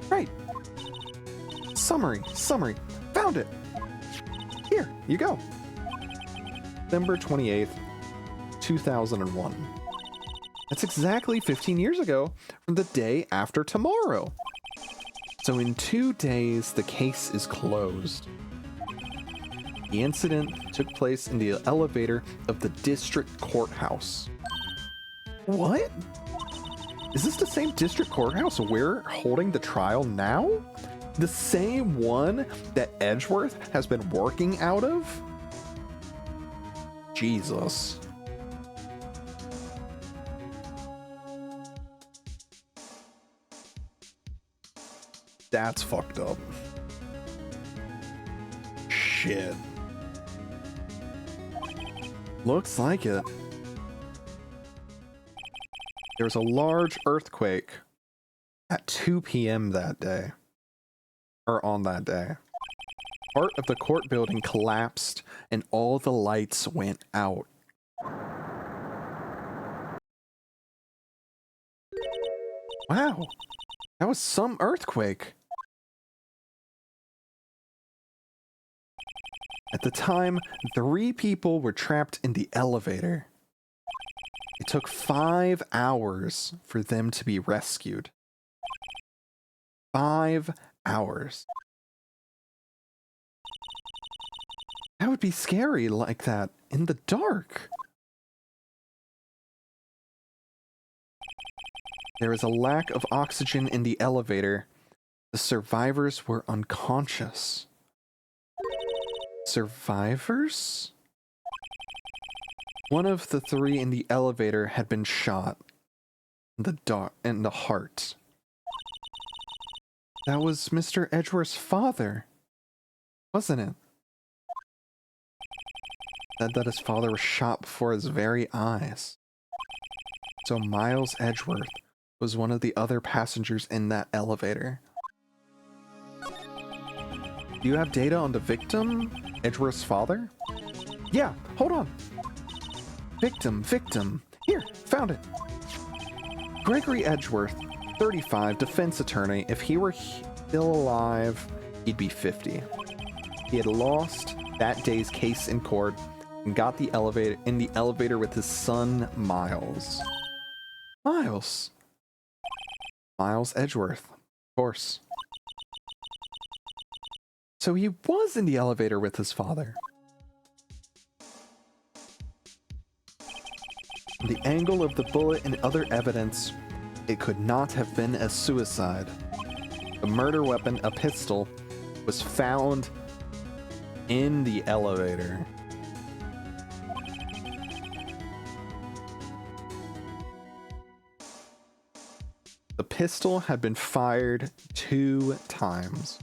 Right. Summary. Found it. Here, you go. December 28th, 2001. That's exactly 15 years ago from the day after tomorrow. So in 2 days, the case is closed. The incident took place in the elevator of the district courthouse. What? Is this the same district courthouse we're holding the trial now? The same one that Edgeworth has been working out of? Jesus. That's fucked up. Shit. Looks like it. There was a large earthquake at 2 p.m. that day. Or on that day. Part of the court building collapsed and all the lights went out. Wow, that was some earthquake. At the time, 3 people were trapped in the elevator. It took 5 hours for them to be rescued. 5 hours. That would be scary like that in the dark. There was a lack of oxygen in the elevator. The survivors were unconscious. Survivors? One of the 3 in the elevator had been shot in the heart. That was Mr. Edgeworth's father, wasn't it? Said that his father was shot before his very eyes. So Miles Edgeworth was one of the other passengers in that elevator. Do you have data on the victim, Edgeworth's father? Yeah, hold on. Victim. Here, found it. Gregory Edgeworth, 35, defense attorney. If he were still alive, he'd be 50. He had lost that day's case in court and got in the elevator with his son, Miles. Miles Edgeworth, of course. So he was in the elevator with his father. From the angle of the bullet and other evidence, it could not have been a suicide. The murder weapon, a pistol, was found in the elevator. The pistol had been fired 2 times.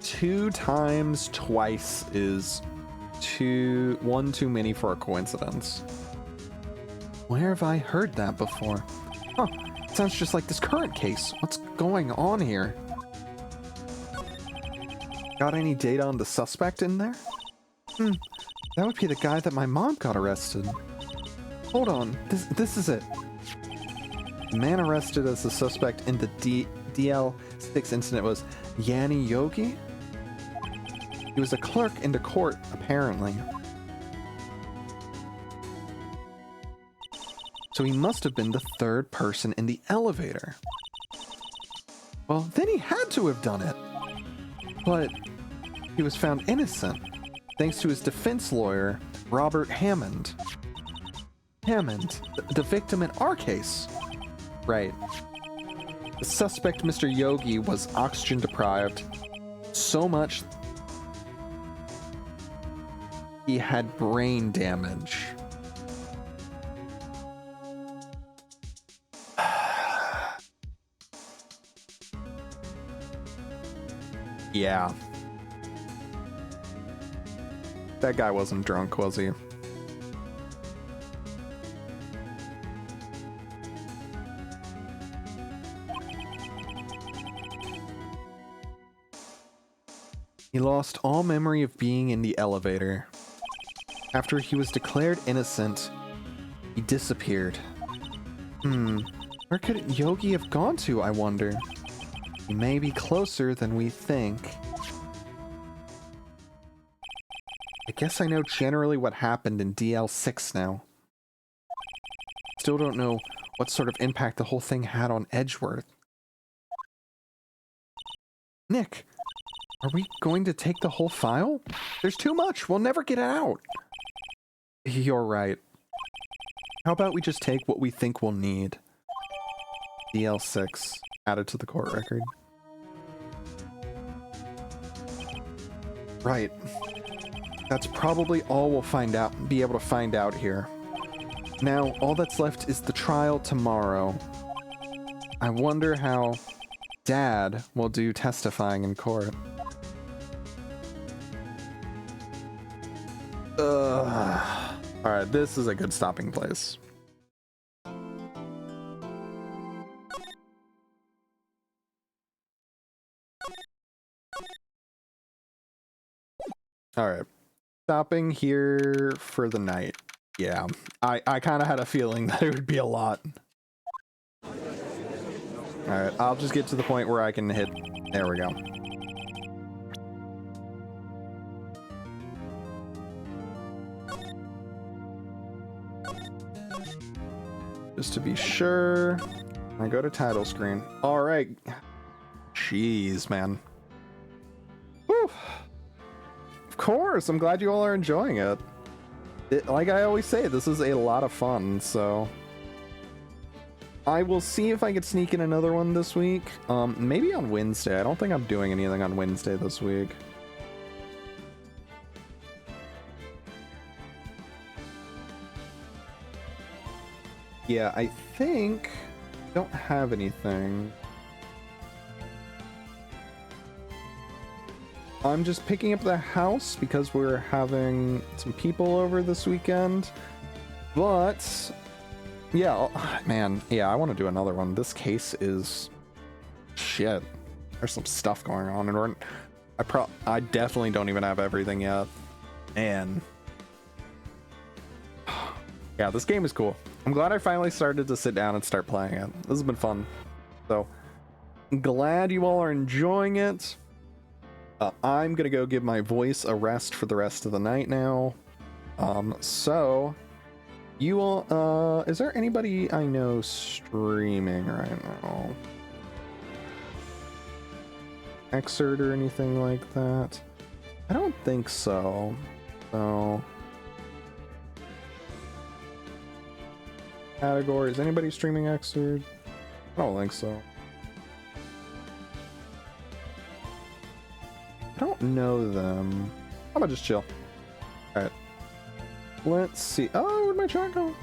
Two times twice is one too many for a coincidence. Where have I heard that before? Huh, sounds just like this current case. What's going on here? Got any data on the suspect in there? That would be the guy that my mom got arrested. Hold on, this is it. The man arrested as the suspect in the DL6 incident was Yanni Yogi? He was a clerk in the court, apparently. So he must have been the 3rd person in the elevator. Well, then he had to have done it. But he was found innocent, thanks to his defense lawyer, Robert Hammond. Hammond, the victim in our case. Right. The suspect, Mr. Yogi, was oxygen deprived so much he had brain damage. Yeah. That guy wasn't drunk, was he? He lost all memory of being in the elevator. After he was declared innocent, he disappeared. Where could Yogi have gone to, I wonder? He may be closer than we think. I guess I know generally what happened in DL6 now. Still don't know what sort of impact the whole thing had on Edgeworth. Nick, are we going to take the whole file? There's too much. We'll never get it out. You're right. How about we just take what we think we'll need? DL6 added to the court record. Right. That's probably all we'll be able to find out here. Now, all that's left is the trial tomorrow. I wonder how Dad will do testifying in court. Alright, this is a good stopping place. All right. Stopping here for the night. Yeah, I kind of had a feeling that it would be a lot. All right, I'll just get to the point where I can hit. There we go. Just to be sure, I go to title screen. All right. Jeez, man. Whew. Of course, I'm glad you all are enjoying it. Like I always say, this is a lot of fun, so I will see if I can sneak in another one this week. Maybe on Wednesday. I don't think I'm doing anything on Wednesday this week. Yeah, I think I don't have anything. I'm just picking up the house because we're having some people over this weekend. But yeah, man, yeah, I want to do another one. This case is shit. There's some stuff going on, and I definitely don't even have everything yet. And yeah, this game is cool. I'm glad I finally started to sit down and start playing it. This has been fun. So I'm glad you all are enjoying it. I'm gonna go give my voice a rest for the rest of the night now. So you all, is there anybody I know streaming right now? Xrd or anything like that? I don't think so. So categories. Anybody streaming Xrd? I don't think so. I don't know them. How about just chill? Alright. Let's see. Oh, where'd my chat go?